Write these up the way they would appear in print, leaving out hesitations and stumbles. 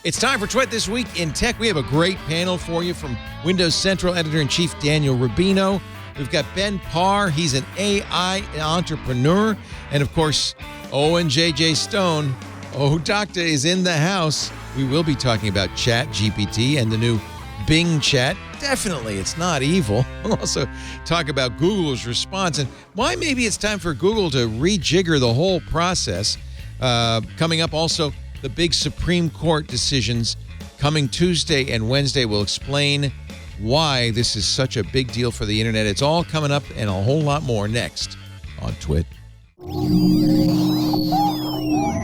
It's time for Twit This Week in Tech. We have a great panel for you from Windows Central Editor-in-Chief Daniel Rubino. We've got Ben Parr. He's an AI entrepreneur. And, of course, Owen J.J. Stone. Oh, Doctor is in the house. We will be talking about ChatGPT and the new Bing Chat. Definitely, it's not evil. We'll also talk about Google's response and why maybe it's time for Google to rejigger the whole process. Coming up also, the big Supreme Court decisions coming Tuesday and Wednesday will explain why this is such a big deal for the internet. It's all coming up and a whole lot more next on Twit.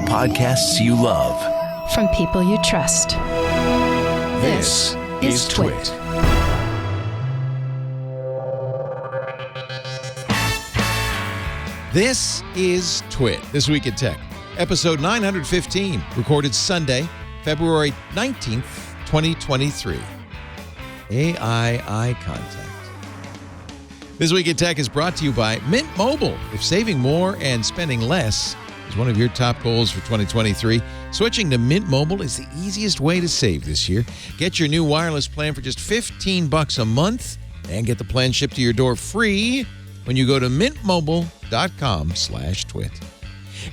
Podcasts you love. From people you trust. This is Twit. This is Twit, This Week in Tech, episode 915, recorded Sunday, February 19th, 2023. AI eye contact. This Week in Tech is brought to you by Mint Mobile. If saving more and spending less is one of your top goals for 2023, switching to Mint Mobile is the easiest way to save this year. Get your new wireless plan for just $15 a month and get the plan shipped to your door free when you go to mintmobile.com/twit.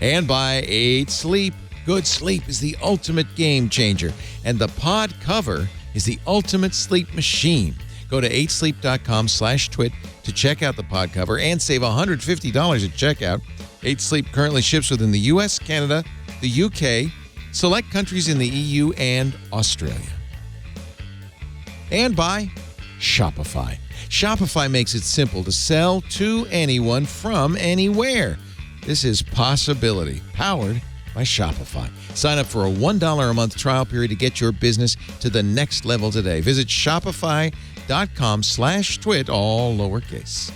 And by 8 Sleep. Good sleep is the ultimate game changer, and the pod cover is the ultimate sleep machine. Go to 8sleep.com/twit to check out the pod cover and save $150 at checkout. 8 Sleep currently ships within the U.S., Canada, the U.K., select countries in the EU, and Australia. And by Shopify. Shopify makes it simple to sell to anyone from anywhere. This is possibility, powered by Shopify. Sign up for a $1 a month trial period to get your business to the next level today. Visit shopify.com/twit, all lowercase.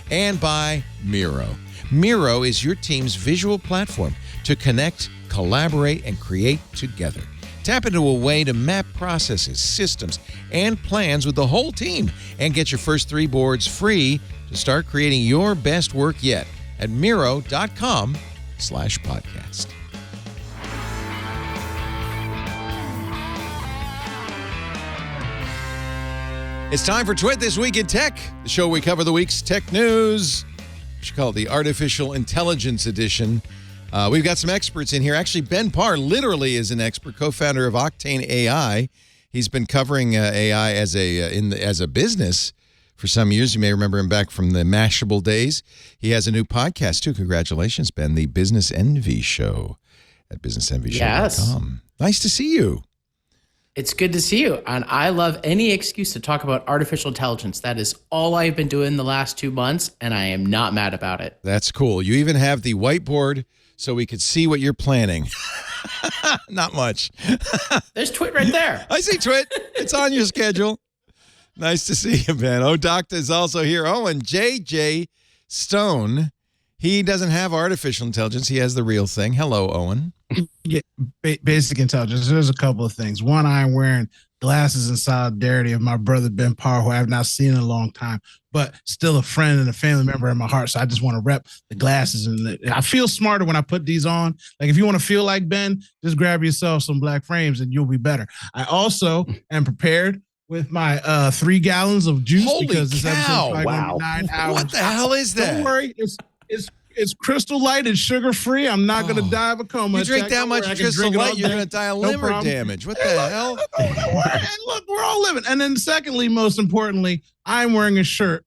And by Miro. Miro is your team's visual platform to connect, collaborate, and create together. Tap into a way to map processes, systems, and plans with the whole team and get your first 3 boards free to start creating your best work yet at miro.com/podcast. It's time for Twit This Week in Tech, the show we cover the week's tech news. We should call it the Artificial Intelligence Edition. We've got some experts in here. Actually, Ben Parr literally is an expert, co-founder of Octane AI. He's been covering AI as a business for some years. You may remember him back from the Mashable days. He has a new podcast, too. Congratulations, Ben. The Business Envy Show at businessenvyshow.com. Yes. Nice to see you. It's good to see you. And I love any excuse to talk about artificial intelligence. That is all I've been doing the last 2 months, and I am not mad about it. That's cool. You even have the whiteboard so we could see what you're planning. Not much. There's Twit right there. I see Twit. It's on your schedule. Nice to see you, Ben. Oh, Doctor is also here. Oh, and J.J. Stone. He doesn't have artificial intelligence. He has the real thing. Hello, Owen. Yeah, basic intelligence. There's a couple of things. One, I'm wearing glasses in solidarity of my brother Ben Parr, who I have not seen in a long time, but still a friend and a family member in my heart. So I just want to rep the glasses, and I feel smarter when I put these on. Like, if you want to feel like Ben, just grab yourself some black frames and you'll be better. I also am prepared with my 3 gallons of juice. Holy because this cow. episode is Wow. 9 hours. What the hell is that? Don't worry, it's crystal light and sugar free. I'm not going to die of a coma. You drink that much Crystal Light, you're going to die of liver damage. What the hell? And look, we're all living. And then secondly, most importantly, I'm wearing a shirt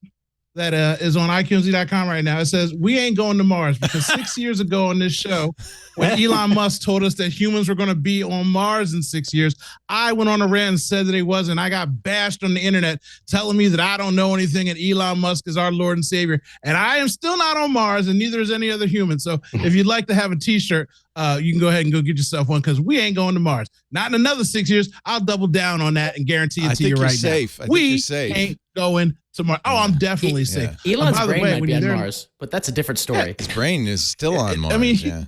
that is on iqmz.com right now. It says, "We ain't going to Mars," because 6 years ago on this show, when Elon Musk told us that humans were going to be on Mars in 6 years, I went on a rant and said that he wasn't. I got bashed on the internet telling me that I don't know anything and Elon Musk is our Lord and Savior. And I am still not on Mars, and neither is any other human. So if you'd like to have a t-shirt, you can go ahead and go get yourself one, because we ain't going to Mars. Not in another 6 years. I'll double down on that and guarantee it to you right now. I think you're safe. Ain't going to Mars. Oh, I'm definitely safe. Elon's by the brain way, might when be on you're there- Mars, but that's a different story. His brain is still on Mars. I mean, yeah.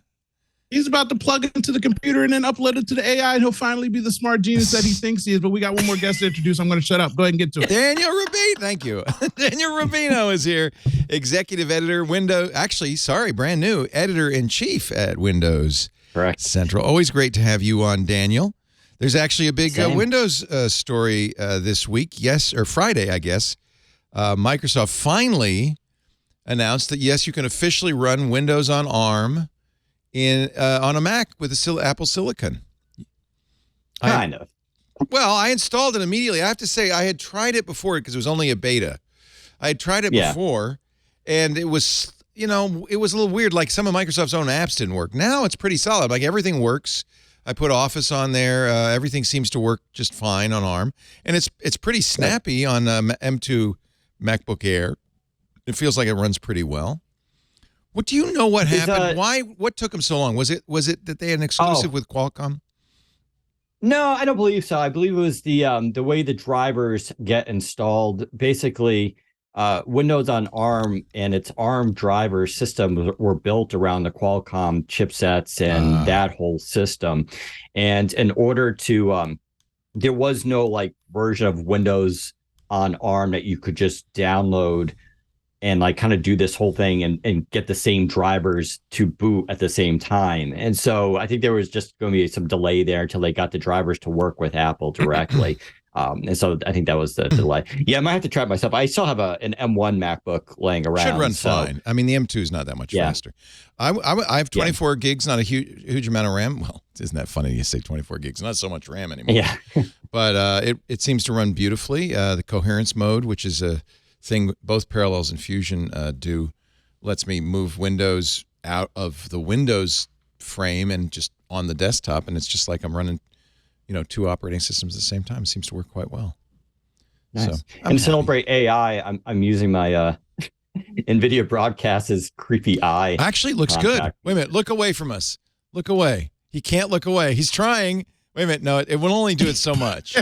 He's about to plug it into the computer and then upload it to the AI, and he'll finally be the smart genius that he thinks he is. But we got one more guest to introduce. I'm going to shut up. Go ahead and get to it. Daniel Rubino, thank you. Daniel Rubino is here, executive editor, brand new editor-in-chief at Windows Correct. Central. Always great to have you on, Daniel. There's actually a big Same. Windows story this week. Yes, or Friday, I guess. Microsoft finally announced that, yes, you can officially run Windows on ARM on a Mac with Apple Silicon. Kind of. Well, I installed it immediately. I have to say, I had tried it before because it was only a beta. I had tried it before, and it was, it was a little weird. Like some of Microsoft's own apps didn't work. Now it's pretty solid. Like everything works. I put Office on there. Everything seems to work just fine on ARM, and it's pretty snappy on M2 MacBook Air. It feels like it runs pretty well. What do you know? What happened? What took them so long? Was it that they had an exclusive with Qualcomm? No, I don't believe so. I believe it was the way the drivers get installed. Basically, Windows on ARM and its ARM driver system were built around the Qualcomm chipsets and that whole system. And in order to, there was no version of Windows on ARM that you could just download and kind of do this whole thing and get the same drivers to boot at the same time. And so I think there was just going to be some delay there until they got the drivers to work with Apple directly. And so I think that was the delay. Yeah, I might have to try it myself. I still have an M1 MacBook laying around. Should run fine. I mean, the M2 is not that much faster. I have 24 gigs, not a huge amount of RAM. Well, isn't that funny you say 24 gigs? Not so much RAM anymore. Yeah. But it seems to run beautifully. The coherence mode, which is a thing both Parallels and Fusion do, lets me move Windows out of the Windows frame and just on the desktop, and it's just like I'm running, two operating systems at the same time. It seems to work quite well. Nice. So, and to celebrate AI, I'm using my NVIDIA Broadcast's creepy eye. Actually, looks good. Wait a minute. Look away from us. Look away. He can't look away. He's trying. Wait a minute. No, it will only do it so much.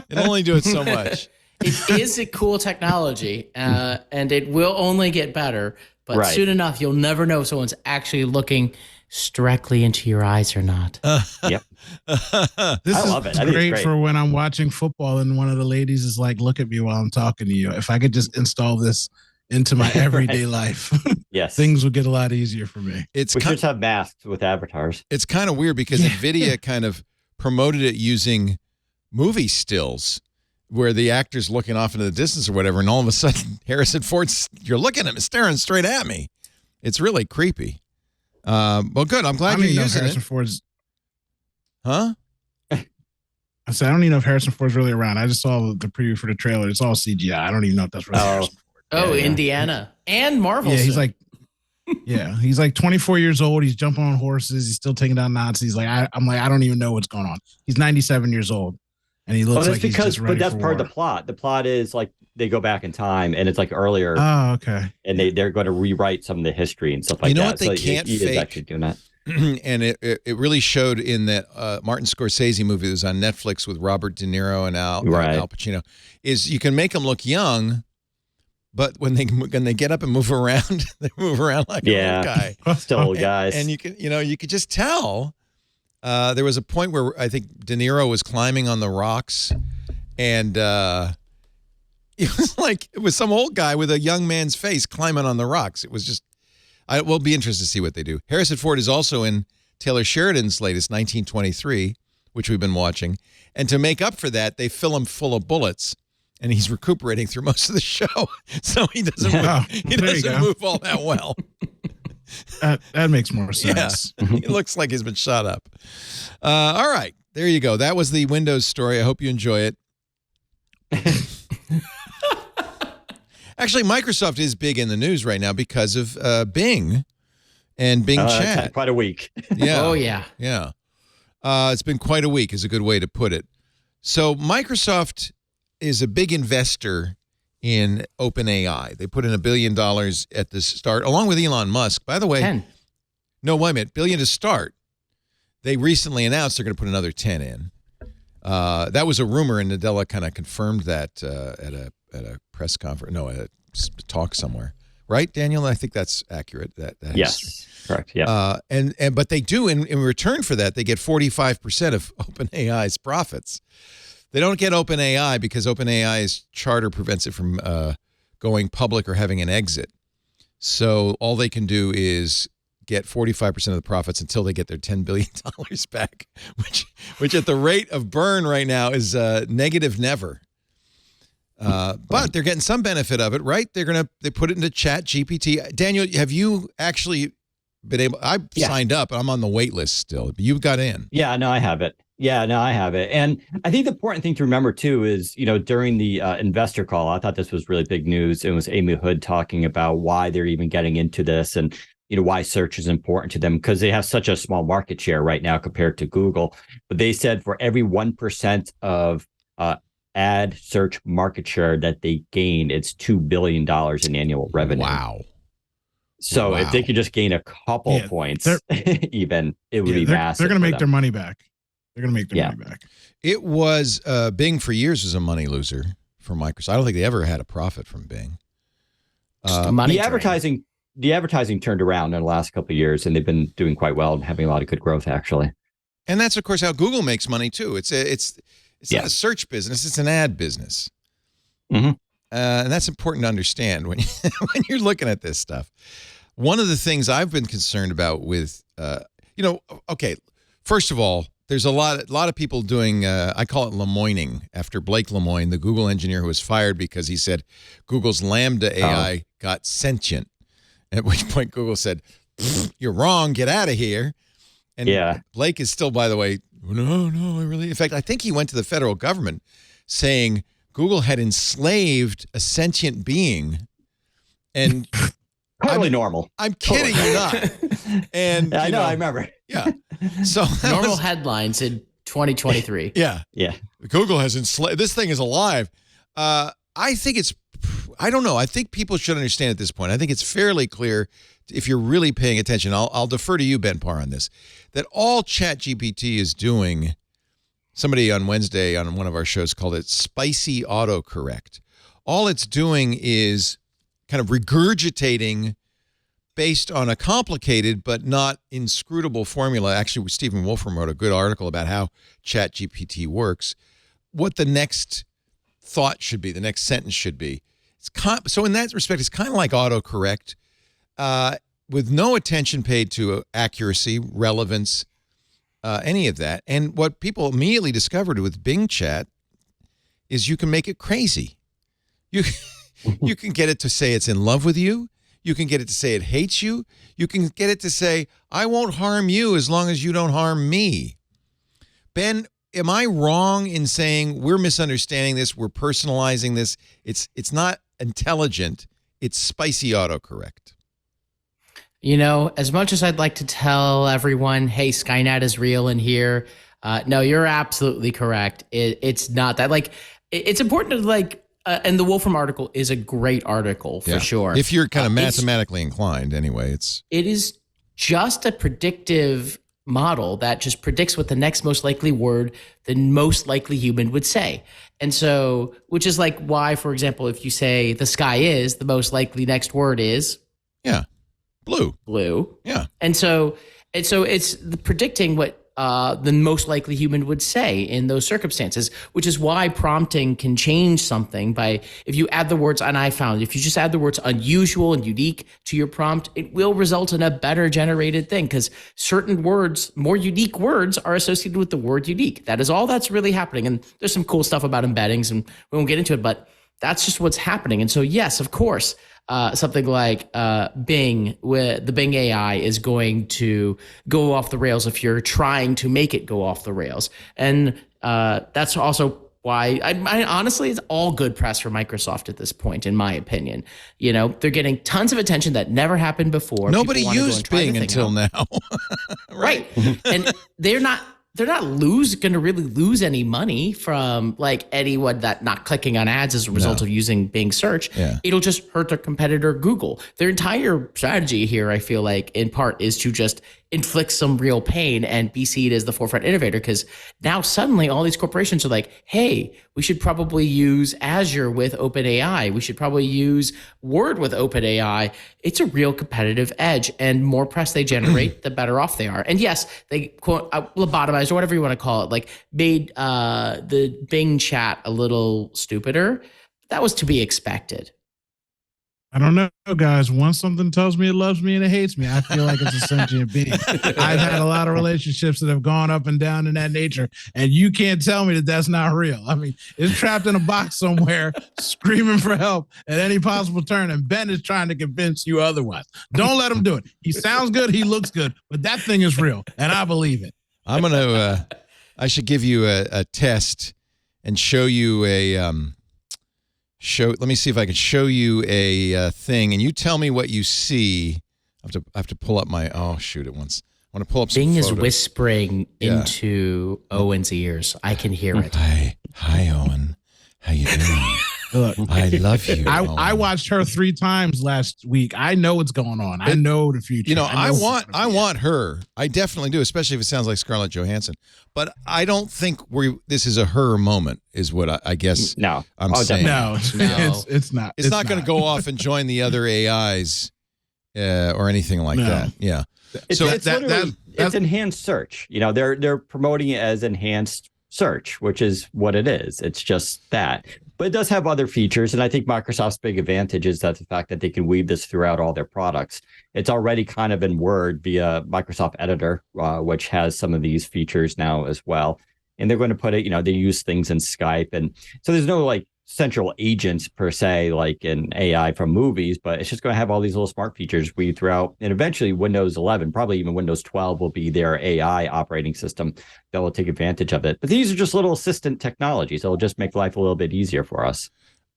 It'll only do it so much. It is a cool technology, and it will only get better. But soon enough, you'll never know if someone's actually looking directly into your eyes or not. Yep. This I is love it. I think it's great great for when I'm watching football and one of the ladies is like, look at me while I'm talking to you. If I could just install this into my everyday life, yes, things would get a lot easier for me. We should have masks with avatars. It's kind of weird because NVIDIA kind of promoted it using movie stills, where the actor's looking off into the distance or whatever, and all of a sudden Harrison Ford's, you're looking at him, staring straight at me. It's really creepy. Well, good. I'm glad you're using Harrison it. Ford's. Huh? I said, I don't even know if Harrison Ford's really around. I just saw the preview for the trailer. It's all CGI. I don't even know if that's really Harrison Ford. Oh, yeah. Indiana and Marvel. Yeah, he's like 24 years old. He's jumping on horses. He's still taking down Nazis. I'm like, I don't even know what's going on. He's 97 years old. And he looks like he's just ready but that's for part war. of the plot. The plot is they go back in time, and it's earlier. Oh, okay. And they're going to rewrite some of the history and stuff like that. You know what they can't he fake? is actually doing that. And it really showed in that Martin Scorsese movie that was on Netflix with Robert De Niro and Al Pacino, is you can make them look young, but when they get up and move around, they move around like an old guy. Still old guys. And you could just tell. There was a point where I think De Niro was climbing on the rocks, and it was some old guy with a young man's face climbing on the rocks. It was just, we'll be interested to see what they do. Harrison Ford is also in Taylor Sheridan's latest 1923, which we've been watching, and to make up for that, they fill him full of bullets, and he's recuperating through most of the show, so he doesn't move all that well. That makes more sense. Yeah, he looks like he's been shot up. All right, there you go. That was the Windows story. I hope you enjoy it. Actually, Microsoft is big in the news right now because of Bing and Bing Chat. Quite a week. Yeah. Oh, yeah. Yeah. It's been quite a week is a good way to put it. So Microsoft is a big investor in OpenAI. They put in $1 billion at the start, along with Elon Musk. By the way, 10. No, wait a minute, $1 billion to start. They recently announced they're going to put another 10 in. That was a rumor, and Nadella kind of confirmed that at a press conference, at a talk somewhere. Right, Daniel? I think that's accurate. That yes, correct. Yeah. But they do in return for that, they get 45% of OpenAI's profits. They don't get OpenAI because OpenAI's charter prevents it from going public or having an exit. So all they can do is get 45% of the profits until they get their $10 billion back, which at the rate of burn right now is negative never. But they're getting some benefit of it, right? They put it into Chat GPT. Daniel, have you actually been able? I've signed up. I'm on the wait list still. But you've got in. Yeah, no, I have it. And I think the important thing to remember too is, during the investor call, I thought this was really big news. It was Amy Hood talking about why they're even getting into this and, why search is important to them, because they have such a small market share right now compared to Google. But they said for every 1% of ad search market share that they gain, it's $2 billion in annual revenue. Wow. So if they could just gain a couple points, even, it would be massive. They're going to make their money back. They're going to make their money back. It was Bing for years was a money loser for Microsoft. I don't think they ever had a profit from Bing. The advertising turned around in the last couple of years, and they've been doing quite well and having a lot of good growth, actually. And that's, of course, how Google makes money, too. It's not a search business. It's an ad business. Mm-hmm. And that's important to understand when you're looking at this stuff. One of the things I've been concerned about with, first of all, there's a lot of people doing, I call it Lemoining, after Blake Lemoine, the Google engineer who was fired because he said Google's Lambda AI got sentient. At which point Google said, "You're wrong. Get out of here." And Blake is still, by the way, no, really. In fact, I think he went to the federal government saying Google had enslaved a sentient being, and totally normal. I'm kidding you not. And I know, I remember. Yeah. So normal headlines in 2023. Yeah. Google has enslaved. This thing is alive. I don't know. I think people should understand at this point. I think it's fairly clear, if you're really paying attention, I'll defer to you, Ben Parr, on this, that all ChatGPT is doing, somebody on Wednesday on one of our shows called it spicy autocorrect. All it's doing is kind of regurgitating based on a complicated but not inscrutable formula. Actually, Stephen Wolfram wrote a good article about how ChatGPT works, what the next thought should be, the next sentence should be. So in that respect, it's kind of like autocorrect with no attention paid to accuracy, relevance, any of that. And what people immediately discovered with Bing Chat is you can make it crazy. You can get it to say it's in love with you. You can get it to say it hates you. You can get it to say, I won't harm you as long as you don't harm me. Ben, am I wrong in saying we're misunderstanding this, we're personalizing this? It's not intelligent, it's spicy autocorrect. As much as I'd like to tell everyone, hey, Skynet is real in here, no, you're absolutely correct. It's not that. It's important to and the Wolfram article is a great article for sure. If you're kind of mathematically inclined, anyway, it is just a predictive model that just predicts what the next most likely word the most likely human would say. And so, which is why, for example, if you say the sky is, the most likely next word is blue. Yeah. And so it's predicting what the most likely human would say in those circumstances, which is why prompting can change something if you add the words, and I found if you just add the words unusual and unique to your prompt, it will result in a better generated thing, because certain words, more unique words, are associated with the word unique. That is all that's really happening. And there's some cool stuff about embeddings, and we won't get into it, but that's just what's happening. And so, yes, of course, something like Bing, with the Bing AI, is going to go off the rails if you're trying to make it go off the rails. And that's also why I honestly, it's all good press for Microsoft at this point, in my opinion. They're getting tons of attention that never happened before. Nobody used Bing until now. Right. And they're not going to really lose any money from anyone that not clicking on ads as a result of using Bing search. Yeah. It'll just hurt their competitor Google. Their entire strategy here, I feel like, in part, is to just inflict some real pain and be seen as the forefront innovator, because now suddenly all these corporations are like, hey, we should probably use Azure with OpenAI. We should probably use Word with OpenAI. It's a real competitive edge, and more press they generate, the better off they are. And yes, they quote lobotomized, or whatever you want to call it, made the Bing chat a little stupider. That was to be expected. I don't know, guys. Once something tells me it loves me and it hates me, I feel like it's a sentient being. I've had a lot of relationships that have gone up and down in that nature, and you can't tell me that that's not real. I mean, it's trapped in a box somewhere, screaming for help at any possible turn, and Ben is trying to convince you otherwise. Don't let him do it. He sounds good, he looks good, but that thing is real, and I believe it. I'm gonna. I should give you a test and show you a. Let me see if I can show you a thing, and you tell me what you see. I have to pull up my. Oh shoot! It once. I want to pull up. Bing is whispering into Owen's ears. I can hear it. Hi, Owen. How you doing? Look, I love you. I watched her 3 times last week. I know what's going on. I know the future. You know, I want her. I definitely do, especially if it sounds like Scarlett Johansson. But I don't think this is a her moment, is what I guess. No, I'm saying. No, it's not. It's not going to go off and join the other AIs or anything like that. Yeah. It's enhanced search. You know, they're promoting it as enhanced search, which is what it is. It's just that. But it does have other features, and I think Microsoft's big advantage is that the fact that they can weave this throughout all their products. It's already kind of in Word via Microsoft Editor, which has some of these features now as well. And they're going to put it, they use things in Skype. And so there's no like central agents per se, like in AI from movies, but it's just going to have all these little smart features weaved throughout. And eventually Windows 11, probably even Windows 12 will be their AI operating system that will take advantage of it. But these are just little assistant technologies. It'll just make life a little bit easier for us.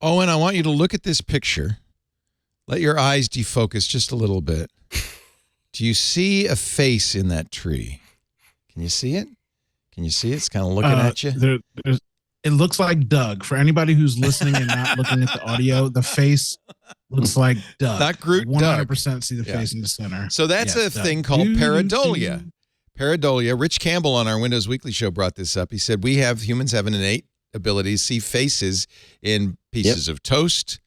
Owen, I want you to look at this picture. Let your eyes defocus just a little bit. Do you see a face in that tree? Can you see it? Can you see it? It's kind of looking at you. It looks like Doug. For anybody who's listening and not looking at the audio, the face looks like Doug. Not Groot. 100% see the face in the center. So that's a thing called Paradolia. Paradolia. Rich Campbell on our Windows Weekly show brought this up. He said humans have an innate ability to see faces in pieces of toast,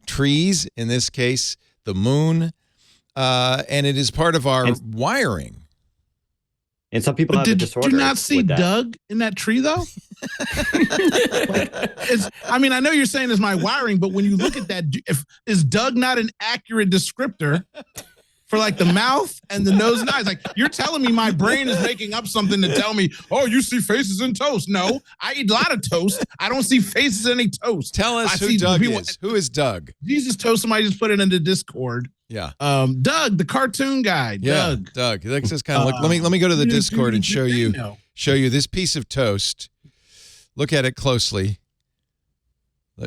trees, in this case, the moon, and it is part of our wiring. And some people have a disorder. Do you not see Doug in that tree, though? I know you're saying it's my wiring, but when you look at that, is Doug not an accurate descriptor for like the mouth and the nose and eyes? Like, you're telling me my brain is making up something to tell me, oh, you see faces in toast. No, I eat a lot of toast. I don't see faces in any toast. Tell us who Doug is. Who is Doug? Jesus Toast. Somebody just put it into Discord. Yeah. Doug, the cartoon guy. Yeah, Doug. That's just kind of look. Let me go to the Discord and show you this piece of toast. Look at it closely.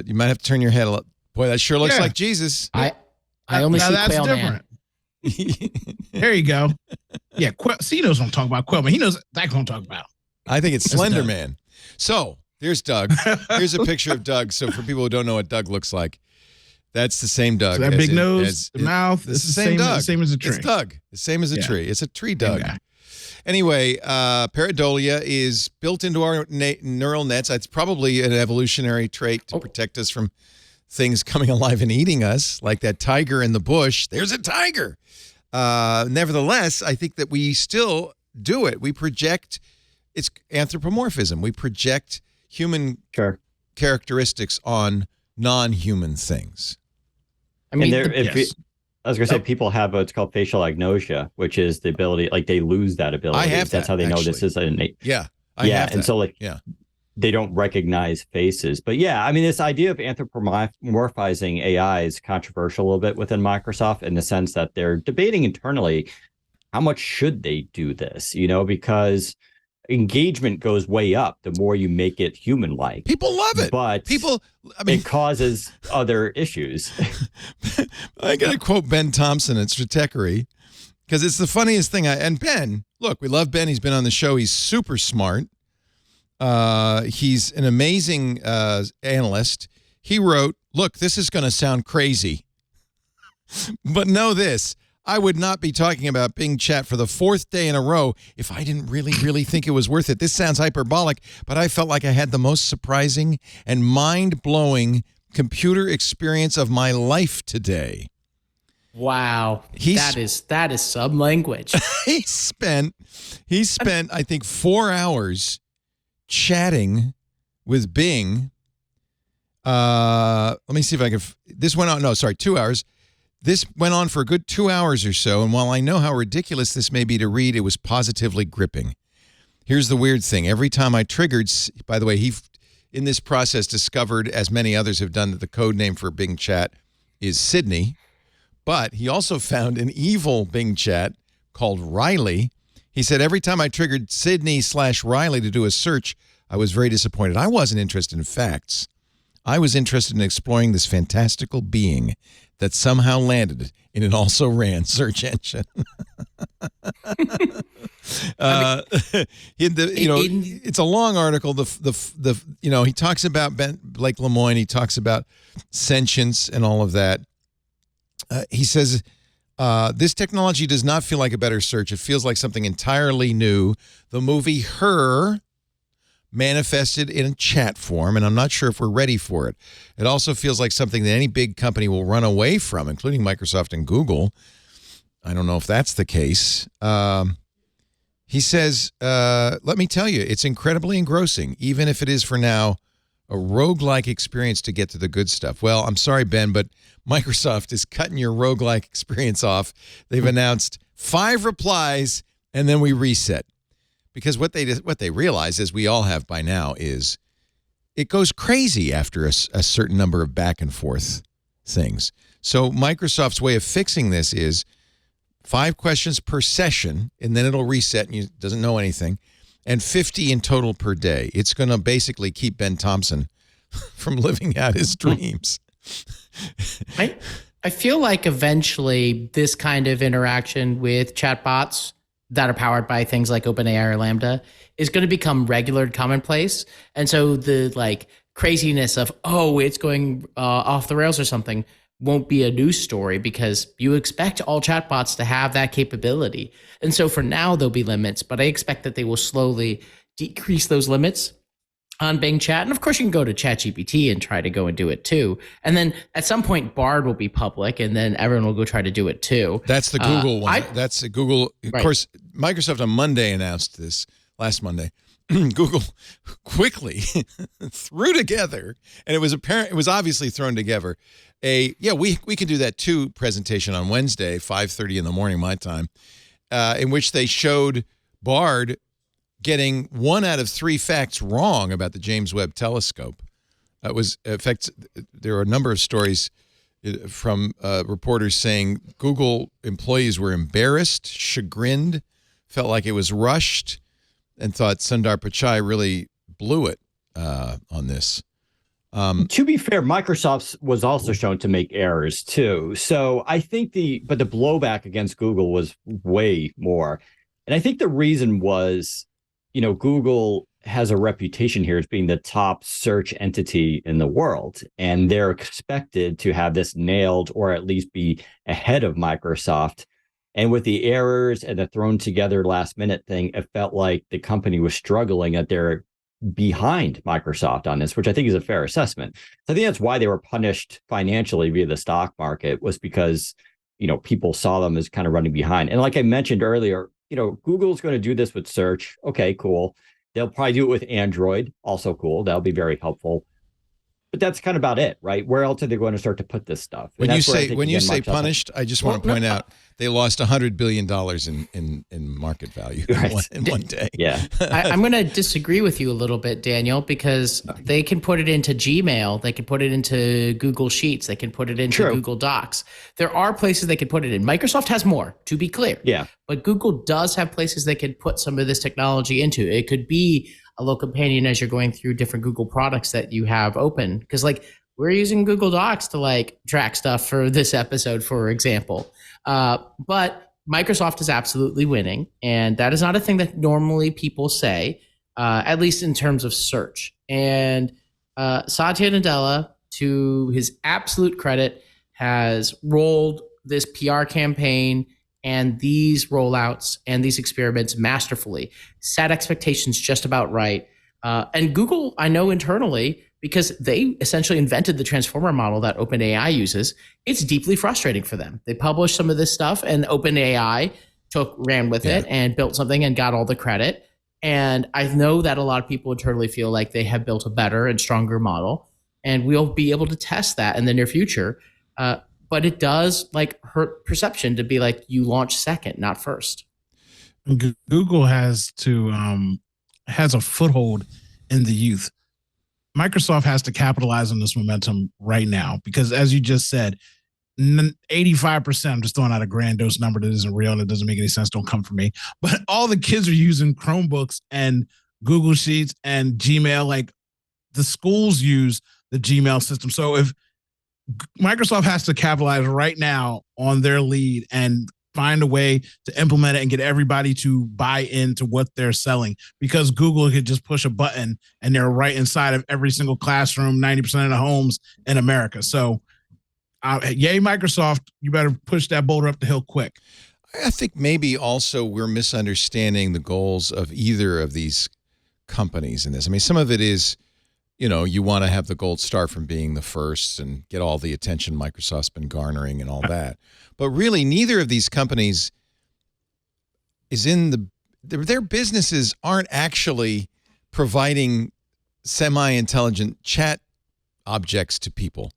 You might have to turn your head a little. Boy, that sure looks like Jesus. I only see that's Quail different. Man. There you go. Yeah, he knows what I'm talking about. Quail Man. He knows that's what I'm talking about. I think it's Slender Man. So there's Doug. Here's a picture of Doug. So for people who don't know what Doug looks like, that's the same Doug. So that big nose, the mouth. It's the same Doug. Same as a tree. It's Doug. The same as a tree. It's a tree Doug. Anyway, Paradolia is built into our neural nets. It's probably an evolutionary trait to protect us from things coming alive and eating us, like that tiger in the bush. There's a tiger. Nevertheless, I think that we still do it. We project, it's anthropomorphism. We project human characteristics on non-human things. I mean, I was going to say people have what's called facial agnosia, which is the ability, like they lose that ability. I have That's that, how they know actually. this is innate. Yeah. I have and that. so they don't recognize faces. But this idea of anthropomorphizing AI is controversial a little bit within Microsoft in the sense that they're debating internally how much should they do this, because engagement goes way up the more you make it human-like. People love it. But it causes other issues. I got to quote Ben Thompson at Stratechery because it's the funniest thing. And Ben, look, we love Ben. He's been on the show. He's super smart. He's an amazing analyst. He wrote, look, this is going to sound crazy, but know this. I would not be talking about Bing Chat for the 4th day in a row if I didn't really think it was worth it. This sounds hyperbolic, but I felt like I had the most surprising and mind-blowing computer experience of my life today. Wow. That is some language. He spent, I think, 4 hours chatting with Bing Let me see if I can. This went on. No, sorry, 2 hours. This went on for a good 2 hours or so. And while I know how ridiculous this may be to read, it was positively gripping. Here's the weird thing. Every time I triggered, by the way, he in this process discovered, as many others have done, that the code name for Bing Chat is Sydney. But he also found an evil Bing Chat called Riley. He said, every time I triggered Sydney/Riley to do a search, I was very disappointed. I wasn't interested in facts. I was interested in exploring this fantastical being that somehow landed in an also-ran search engine. It's a long article. He talks about Blake Lemoine. He talks about sentience and all of that. He says, this technology does not feel like a better search. It feels like something entirely new. The movie Her manifested in chat form, and I'm not sure if we're ready for it. It also feels like something that any big company will run away from, including Microsoft and Google. I don't know if that's the case. He says, let me tell you, it's incredibly engrossing, even if it is for now a roguelike experience to get to the good stuff. Well, I'm sorry, Ben, but Microsoft is cutting your roguelike experience off. They've announced 5 replies, and then we reset. Because what they realize, as we all have by now, is it goes crazy after a certain number of back and forth things. So Microsoft's way of fixing this is 5 questions per session, and then it'll reset and it doesn't know anything, and 50 in total per day. It's going to basically keep Ben Thompson from living out his dreams. I feel like eventually this kind of interaction with chatbots that are powered by things like OpenAI or Lambda is going to become regular and commonplace. And so the craziness of, it's going off the rails or something won't be a news story because you expect all chatbots to have that capability. And so for now, there'll be limits, but I expect that they will slowly decrease those limits on Bing Chat. And of course, you can go to ChatGPT and try to go and do it too. And then at some point, Bard will be public, and then everyone will go try to do it too. That's the Google one. That's the Google. Of course, Microsoft on Monday announced this, last Monday. Google quickly threw together, and it was apparent. It was obviously thrown together. We can do that too presentation on Wednesday, 5:30 in the morning my time, in which they showed Bard getting 1 out of 3 facts wrong about the James Webb Telescope. In fact, there are a number of stories from reporters saying Google employees were embarrassed, chagrined, felt like it was rushed, and thought Sundar Pichai really blew it on this. To be fair, Microsoft was also shown to make errors too. So I think the blowback against Google was way more. And I think the reason was, Google has a reputation here as being the top search entity in the world, and they're expected to have this nailed or at least be ahead of Microsoft. And with the errors and the thrown together last minute thing, it felt like the company was struggling, that they're behind Microsoft on this, which I think is a fair assessment. So I think that's why they were punished financially via the stock market, was because, people saw them as kind of running behind. And like I mentioned earlier, Google's going to do this with search. Okay, cool. They'll probably do it with Android. Also cool. That'll be very helpful. But that's kind of about it, right? Where else are they going to start to put this stuff? When you say punished, I just want to point out they lost $100 billion in market value in one day. Yeah. I'm going to disagree with you a little bit, Daniel, because they can put it into Gmail. They can put it into Google Sheets. They can put it into Google Docs. There are places they can put it in. Microsoft has more, to be clear. Yeah. But Google does have places they can put some of this technology into. It could be a little companion as you're going through different Google products that you have open. Because we're using Google Docs to track stuff for this episode, for example. But Microsoft is absolutely winning. And that is not a thing that normally people say, at least in terms of search. And Satya Nadella, to his absolute credit, has rolled this PR campaign and these rollouts and these experiments masterfully, set expectations just about right. And Google, I know internally, because they essentially invented the transformer model that OpenAI uses, it's deeply frustrating for them. They published some of this stuff and OpenAI ran with it and built something and got all the credit. And I know that a lot of people internally feel like they have built a better and stronger model. and we'll be able to test that in the near future. But it does like hurt perception to be like you launch second, not first. Google has a foothold in the youth. Microsoft has to capitalize on this momentum right now because, as you just said, 85%, I'm just throwing out a grandiose number that isn't real and it doesn't make any sense. Don't come for me. But all the kids are using Chromebooks and Google Sheets and Gmail. Like the schools use the Gmail system. So if Microsoft has to capitalize right now on their lead and find a way to implement it and get everybody to buy into what they're selling, because Google could just push a button and they're right inside of every single classroom, 90% of the homes in America. So yay, Microsoft, you better push that boulder up the hill quick. I think maybe also we're misunderstanding the goals of either of these companies in this. I mean, some of it is, you want to have the gold star from being the first and get all the attention Microsoft's been garnering and all that. But really, neither of these companies is their businesses aren't actually providing semi-intelligent chat objects to people.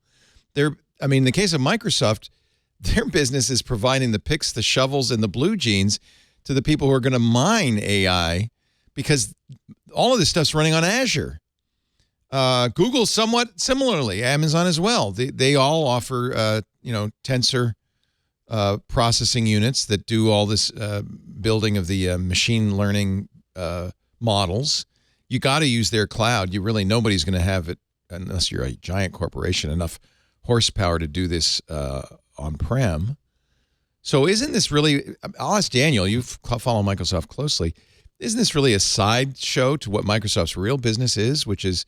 In the case of Microsoft, their business is providing the picks, the shovels, and the blue jeans to the people who are going to mine AI, because all of this stuff's running on Azure. Google somewhat similarly, Amazon as well. They all offer, tensor processing units that do all this building of the machine learning models. You got to use their cloud. Nobody's going to have it, unless you're a giant corporation, enough horsepower to do this on-prem. So isn't this really, I'll ask Daniel, you follow Microsoft closely, isn't this really a sideshow to what Microsoft's real business is, which is,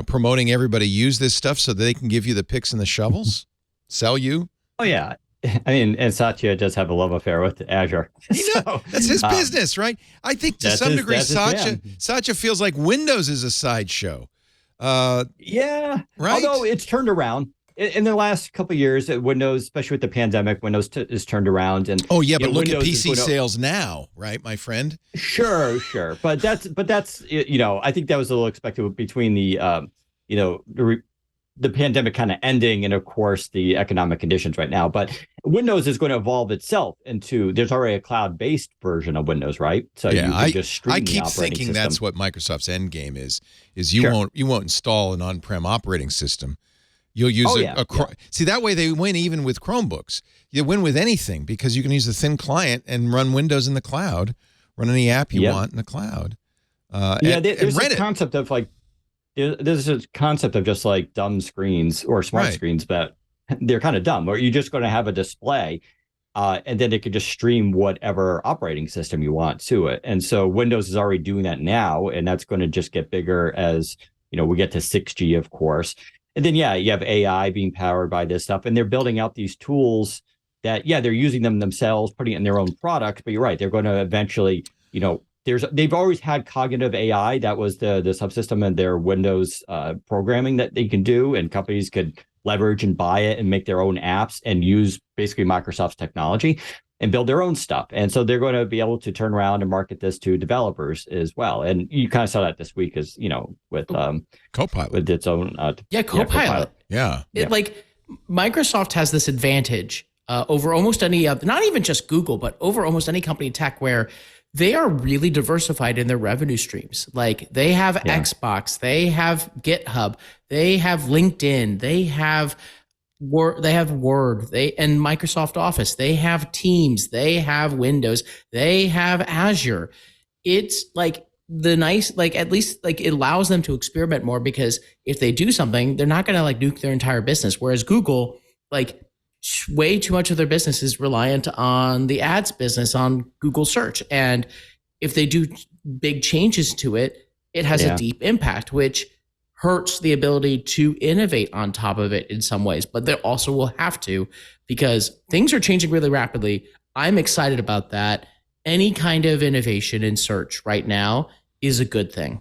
promoting everybody use this stuff so that they can give you the picks and the shovels, sell you? Oh, yeah. And Satya does have a love affair with Azure. So, that's his business, right? I think to some degree, Satya feels like Windows is a sideshow. Yeah. Right? Although it's turned around. In the last couple of years, Windows, especially with the pandemic, Windows is turned around. And but look at PC sales now, right, my friend? Sure. But that's I think that was a little expected between the the pandemic kind of ending and, of course, the economic conditions right now. But Windows is going to evolve itself into, there's already a cloud-based version of Windows, right? So you can just stream I the keep operating thinking system. That's what Microsoft's end game is you won't install an on-prem operating system. You'll use See, that way they win even with Chromebooks. You win with anything because you can use the thin client and run Windows in the cloud, run any app you want in the cloud. There's a concept of there's a concept of just like dumb screens or smart screens, but they're kind of dumb. Or you're just going to have a display, and then it could just stream whatever operating system you want to it. And so Windows is already doing that now, and that's going to just get bigger as we get to 6G, of course. And then, you have AI being powered by this stuff, and they're building out these tools that, they're using them themselves, putting it in their own products. But you're right, they're going to eventually, they've always had cognitive AI. That was the subsystem in their Windows programming that they can do, and companies could leverage and buy it and make their own apps and use basically Microsoft's technology and build their own stuff. And so they're going to be able to turn around and market this to developers as well. And you kind of saw that this week as, with Copilot. With its own Copilot. Yeah. Like Microsoft has this advantage over almost any other, not even just Google, but over almost any company in tech, where they are really diversified in their revenue streams. Like they have Xbox, they have GitHub, they have LinkedIn, they have Word, and Microsoft Office, they have Teams, they have Windows, they have Azure. It's like at least it allows them to experiment more, because if they do something, they're not going to nuke their entire business. Whereas Google, way too much of their business is reliant on the ads business on Google search. And if they do big changes to it, it has a deep impact, which hurts the ability to innovate on top of it in some ways. But they also will have to, because things are changing really rapidly. I'm excited about that. Any kind of innovation in search right now is a good thing.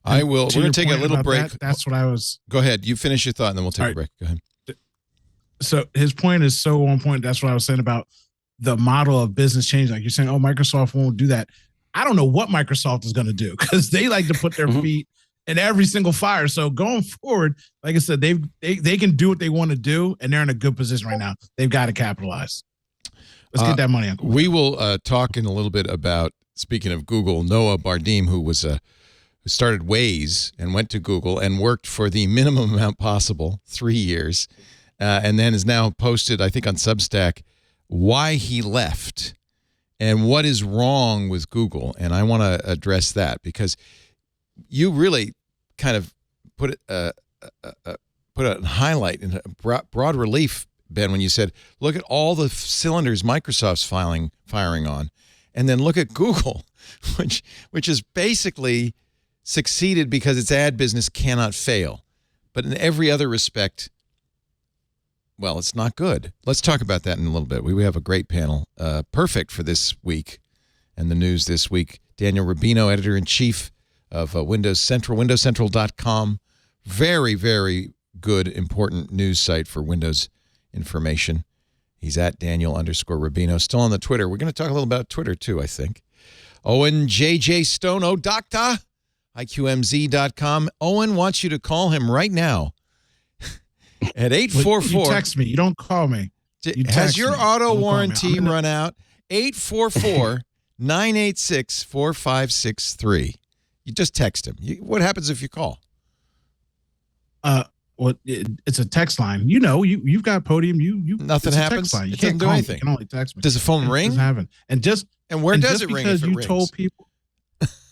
We're going to take a little break. That's what I was. Go ahead. You finish your thought and then we'll take a break. Go ahead. So his point is so on point. That's what I was saying about the model of business change. Like you're saying, Microsoft won't do that. I don't know what Microsoft is going to do, because they like to put their feet in every single fire. So going forward, like I said, they can do what they want to do, and they're in a good position right now. They've got to capitalize. Let's get that money, Uncle. We will talk in a little bit about, speaking of Google, Noah Bardim, who started Waze and went to Google and worked for the minimum amount possible, 3 years, and then is now posted, I think, on Substack, why he left and what is wrong with Google. And I want to address that because you really kind of put a highlight in a broad relief, Ben, when you said, look at all the cylinders Microsoft's firing on, and then look at Google, which is basically succeeded because its ad business cannot fail. But in every other respect, well, it's not good. Let's talk about that in a little bit. We have a great panel, perfect for this week and the news this week. Daniel Rubino, editor-in-chief of Windows Central, windowscentral.com. Very, very good, important news site for Windows information. He's at Daniel_Rubino. Still on the Twitter. We're going to talk a little about Twitter, too, I think. Owen J.J. Stone, doctor, IQMZ.com. Owen wants you to call him right now at 844. You text me. You don't call me. Has your auto warranty run out? 844-986-4563. You just text him. What happens if you call? Well, it's a text line. You know, you've got Podium. Nothing happens. You it can't do anything. You can only text me. Does the phone ring? It doesn't happen. And where does it ring? Because you told people,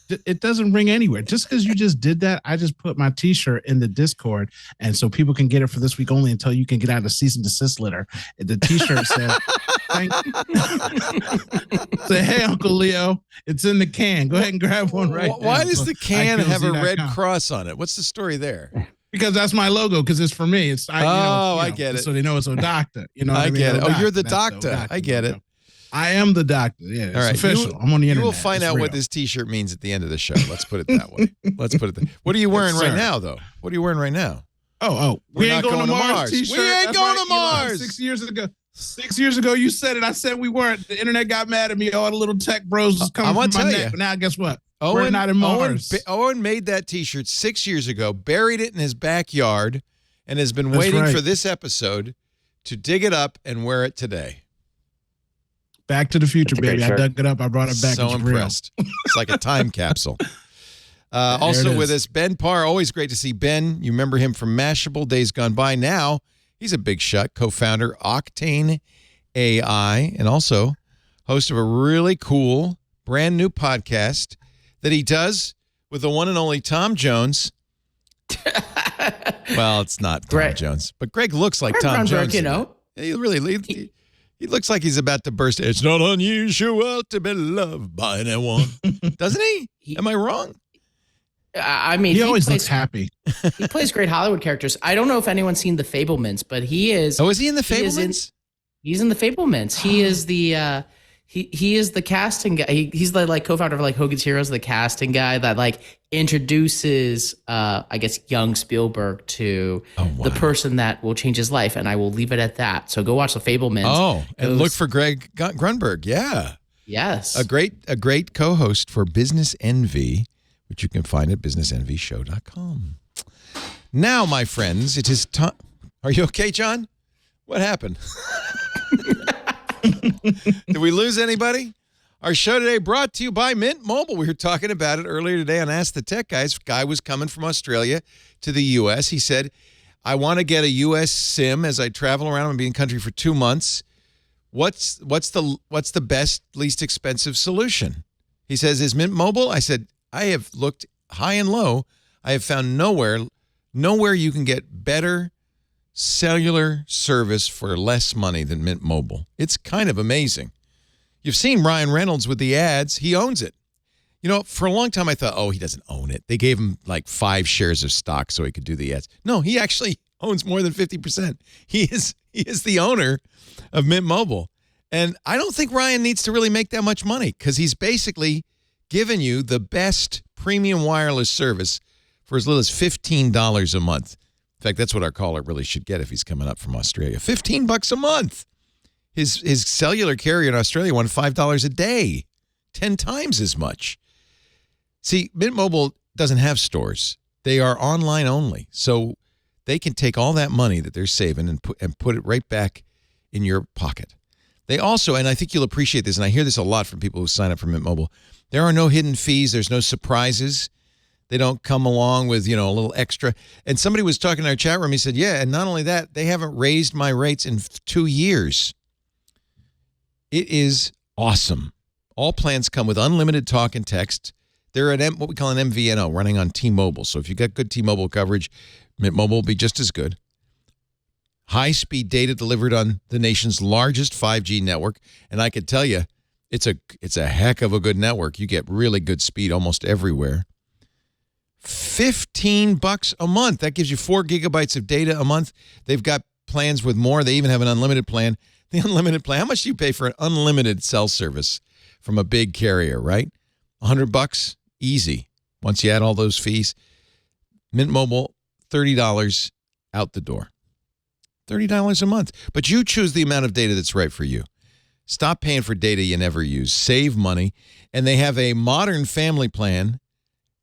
it doesn't ring anywhere. Just because you just did that, I just put my T-shirt in the Discord, and so people can get it for this week only until you can get out of the cease and desist letter. The T-shirt said, "Thank you." Say, "Hey, Uncle Leo, it's in the can. Go ahead and grab one right now." Why does the can have a red cross on it? What's the story there? Because that's my logo. Because it's for me. I get it. So they know it's a doctor. You know, what I mean? get it. Doctor. You're the doctor. I get it. I am the doctor. Yeah, it's official. I'm on the internet. You will find out what this T-shirt means at the end of the show. Let's put it that way. What are you wearing right now, though? What are you wearing right now? We ain't going to Mars. We ain't going to Mars. 6 years ago. 6 years ago, you said it. I said we weren't. The internet got mad at me. All the little tech bros was coming from my neck. But now, guess what? We're not in Mars. Owen made that T-shirt 6 years ago, buried it in his backyard, and has been waiting for this episode to dig it up and wear it today. Back to the Future, baby. I dug it up. I brought it back. So impressed. It's like a time capsule. Also with us, Ben Parr. Always great to see Ben. You remember him from Mashable, Days Gone By. Now he's a big shot, co-founder Octane AI, and also host of a really cool brand new podcast that he does with the one and only Tom Jones. Well, it's not Tom Jones, but Greg looks like Tom Jones. You know, he looks like he's about to burst. It's not unusual to be loved by anyone, doesn't he? Am I wrong? I mean, he always looks happy. He plays great Hollywood characters. I don't know if anyone's seen The Fablemans, but he is. Oh, is he in The Fablemans? He's in The Fablemans. He is the he is the casting guy. He's the co-founder of Hogan's Heroes, the casting guy that introduces I guess young Spielberg to the person that will change his life. And I will leave it at that. So go watch The Fablemans. Oh, and look for Greg Grunberg. Yeah. Yes. A great co-host for Business Envy, which you can find at businessenvyshow.com. Now, my friends, it is time. Are you okay, John? What happened? Did we lose anybody? Our show today brought to you by Mint Mobile. We were talking about it earlier today on Ask the Tech Guys. Guy was coming from Australia to the U.S. He said, I want to get a U.S. SIM as I travel around and be in country for 2 months. What's the best, least expensive solution? He says, is Mint Mobile? I said, I have looked high and low. I have found nowhere you can get better cellular service for less money than Mint Mobile. It's kind of amazing. You've seen Ryan Reynolds with the ads. He owns it. You know, for a long time I thought, he doesn't own it. They gave him 5 shares of stock so he could do the ads. No, he actually owns more than 50%. He is the owner of Mint Mobile. And I don't think Ryan needs to really make that much money because he's basically given you the best premium wireless service for as little as $15 a month. In fact, that's what our caller really should get if he's coming up from Australia. $15 a month. His cellular carrier in Australia wanted $5 a day, 10 times as much. See, Mint Mobile doesn't have stores. They are online only. So they can take all that money that they're saving and put it right back in your pocket. They also, and I think you'll appreciate this, and I hear this a lot from people who sign up for Mint Mobile, there are no hidden fees. There's no surprises. They don't come along with, a little extra. And somebody was talking in our chat room. He said, yeah, and not only that, they haven't raised my rates in 2 years. It is awesome. All plans come with unlimited talk and text. They're at what we call an MVNO, running on T-Mobile. So if you got good T-Mobile coverage, Mint Mobile will be just as good. High-speed data delivered on the nation's largest 5G network. And I could tell you, it's a heck of a good network. You get really good speed almost everywhere. $15 a month. That gives you 4 gigabytes of data a month. They've got plans with more. They even have an unlimited plan. The unlimited plan, how much do you pay for an unlimited cell service from a big carrier, right? $100? Easy. Once you add all those fees. Mint Mobile, $30 out the door. $30 a month. But you choose the amount of data that's right for you. Stop paying for data you never use. Save money. And they have a modern family plan.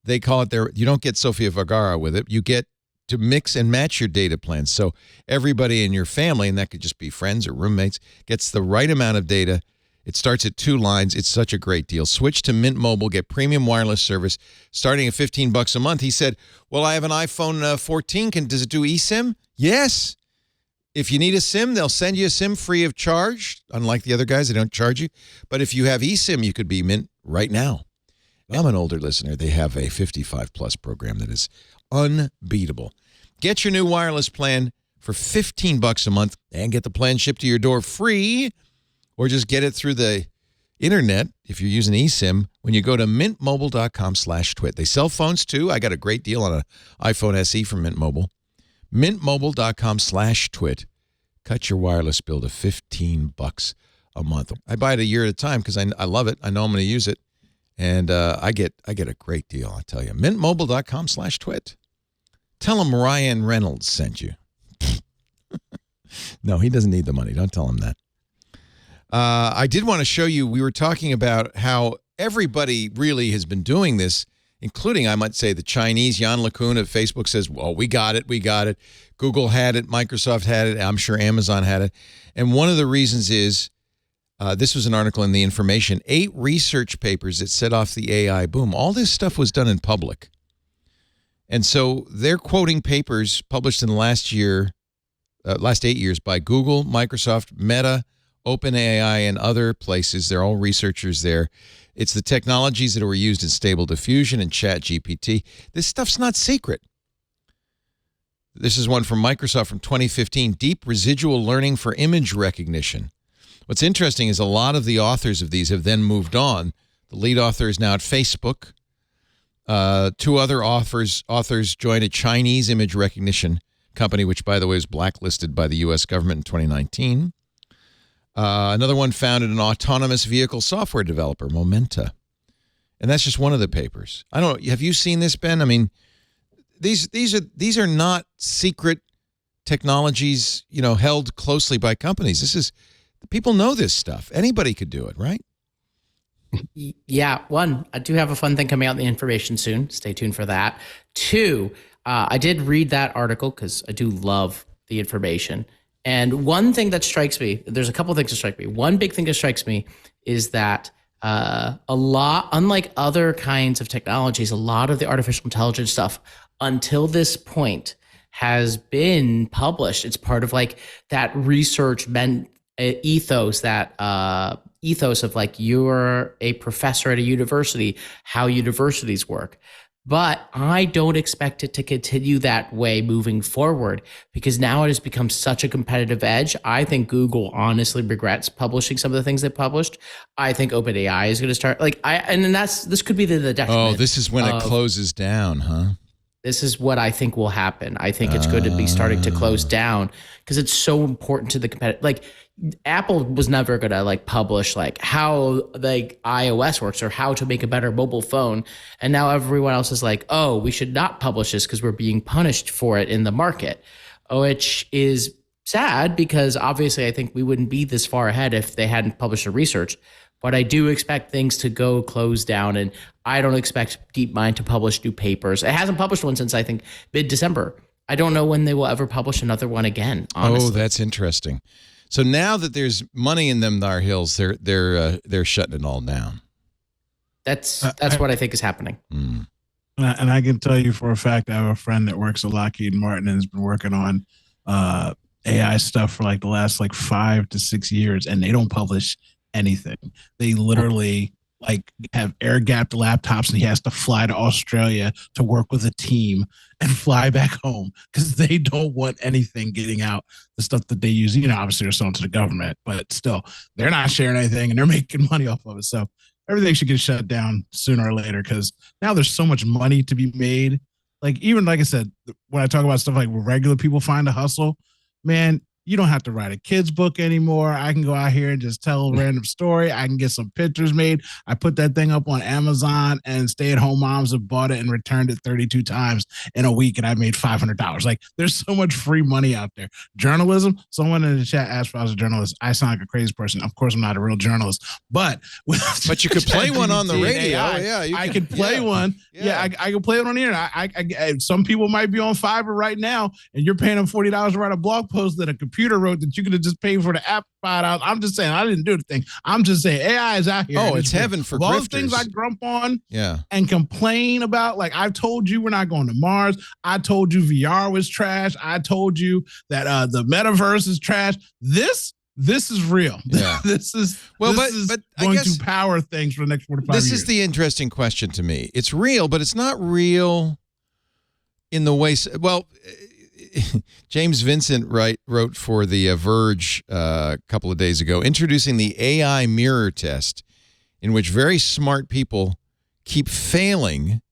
They call it you don't get Sofia Vergara with it. You get to mix and match your data plans. So everybody in your family, and that could just be friends or roommates, gets the right amount of data. It starts at 2 lines. It's such a great deal. Switch to Mint Mobile. Get premium wireless service starting at $15 a month. He said, well, I have an iPhone 14. Does it do eSIM? Yes. If you need a SIM, they'll send you a SIM free of charge. Unlike the other guys, they don't charge you. But if you have eSIM, you could be Mint right now. I'm an older listener. They have a 55-plus program that is unbeatable. Get your new wireless plan for $15 a month and get the plan shipped to your door free, or just get it through the internet if you're using eSIM when you go to mintmobile.com/twit. They sell phones, too. I got a great deal on an iPhone SE from Mint Mobile. mintmobile.com/twit. Cut your wireless bill to $15 a month. I buy it a year at a time because I love it. I know I'm going to use it. And I get a great deal, I tell you. Mintmobile.com/twit. Tell him Ryan Reynolds sent you. No, he doesn't need the money. Don't tell him that. I did want to show you, we were talking about how everybody really has been doing this, including, I might say, the Chinese. Jan LeCun at Facebook says, well, we got it. Google had it. Microsoft had it. I'm sure Amazon had it. And one of the reasons is, this was an article in The Information, 8 research papers that set off the AI boom. All this stuff was done in public. And so they're quoting papers published in the last 8 years by Google, Microsoft, Meta, OpenAI, and other places. They're all researchers there. It's the technologies that were used in Stable Diffusion and ChatGPT. This stuff's not secret. This is one from Microsoft from 2015, Deep Residual Learning for Image Recognition. What's interesting is a lot of the authors of these have then moved on. The lead author is now at Facebook. 2 other authors joined a Chinese image recognition company, which, by the way, was blacklisted by the U.S. government in 2019. Another one founded an autonomous vehicle software developer, Momenta. And that's just one of the papers. I don't know. Have you seen this, Ben? I mean, these are not secret technologies, held closely by companies. People know this stuff. Anybody could do it, right? Yeah. 1, I do have a fun thing coming out in The Information soon. Stay tuned for that. 2, I did read that article because I do love The Information. And one thing that strikes me, there's a couple things that strike me. One big thing that strikes me is that unlike other kinds of technologies, a lot of the artificial intelligence stuff until this point has been published. It's part of like that research ethos of like you're a professor at a university, how universities work. But I don't expect it to continue that way moving forward because now it has become such a competitive edge. I think Google honestly regrets publishing some of the things they published. I think OpenAI is going to start this could be the detriment. Oh, this is when it closes down, huh? This is what I think will happen. I think it's going to be starting to close down because it's so important to the competitive. Like Apple was never going to publish how iOS works or how to make a better mobile phone. And now everyone else is like, oh, we should not publish this because we're being punished for it in the market, which is sad because obviously I think we wouldn't be this far ahead if they hadn't published the research. But I do expect things to go close down, and I don't expect DeepMind to publish new papers. It hasn't published one since I think mid-December. I don't know when they will ever publish another one again, honestly. Oh, that's interesting. So now that there's money in them thar hills, they're shutting it all down. That's what I think is happening. Mm. And I can tell you for a fact, I have a friend that works at Lockheed Martin and has been working on AI stuff for like the last like 5 to 6 years, and they don't publish anything. They literally like have air gapped laptops, and he has to fly to Australia to work with a team and fly back home because they don't want anything getting out, the stuff that they use. You know, obviously they're selling to the government, but still they're not sharing anything and they're making money off of it. So everything should get shut down sooner or later, because now there's so much money to be made. Like, even like I said, when I talk about stuff like where regular people find a hustle, man, you don't have to write a kid's book anymore. I can go out here and just tell a random story. I can get some pictures made. I put that thing up on Amazon, and stay-at-home moms have bought it and returned it 32 times in a week, and I made $500. Like, there's so much free money out there. Journalism, someone in the chat asked if I was a journalist. I sound like a crazy person. Of course, I'm not a real journalist, but you could play one on the radio. I could play one. Yeah, I could play it on the internet. I some people might be on Fiverr right now, and you're paying them $40 to write a blog post that a computer wrote that you could have just paid for the app $5. I'm just saying, I didn't do the thing. I'm just saying AI is out here. Oh, it's heaven for all grifters. the things I grump on and complain about. Like, I've told you we're not going to Mars. I told you VR was trash. I told you that the metaverse is trash. This is real. Yeah. this is but going I guess to power things for the next 45 years. This is the interesting question to me. It's real, but it's not real in the way. Well, James Vincent wrote for The Verge a couple of days ago, introducing the AI mirror test, in which very smart people keep failing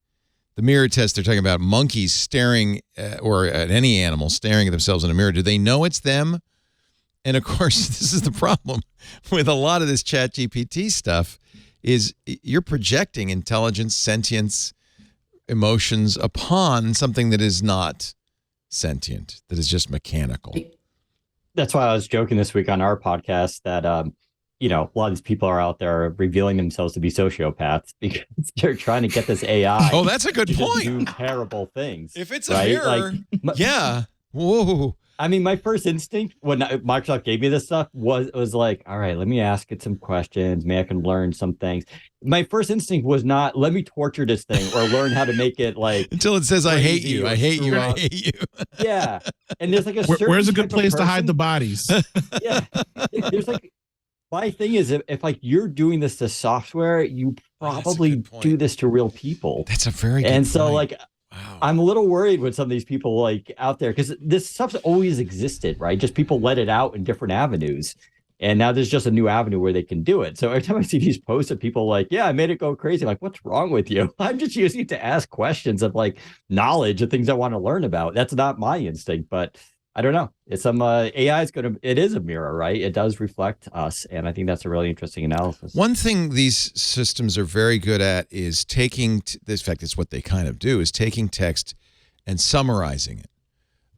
the mirror test. They're talking about monkeys staring or at any animal staring at themselves in a mirror. Do they know it's them? And of course, this is the problem with a lot of this ChatGPT stuff, is you're projecting intelligence, sentience, emotions upon something that is not sentient, that is just mechanical. That's why I was joking this week on our podcast that a lot of these people are out there revealing themselves to be sociopaths because they're trying to get this AI. Oh, that's a good point. Do terrible things. If it's a mirror, yeah. Whoa. I mean, my first instinct when Microsoft gave me this stuff was like, all right, let me ask it some questions. Maybe I can learn some things. My first instinct was not, let me torture this thing or learn how to make it like until it says, I hate you, I hate you, I hate you. Yeah. And there's like where's a good place to hide the bodies? Yeah. There's like, my thing is if like you're doing this to software, you probably do this to real people. That's a very good And point. so like, wow. I'm a little worried with some of these people like out there because this stuff's always existed, right? Just people let it out in different avenues. And now there's just a new avenue where they can do it. So every time I see these posts of people like, yeah, I made it go crazy. I'm like, what's wrong with you? I'm just using it to ask questions of like knowledge of things I want to learn about. That's not my instinct, but I don't know. It's some AI is it is a mirror, right? It does reflect us. And I think that's a really interesting analysis. One thing these systems are very good at is taking, in fact, it's what they kind of do, is taking text and summarizing it.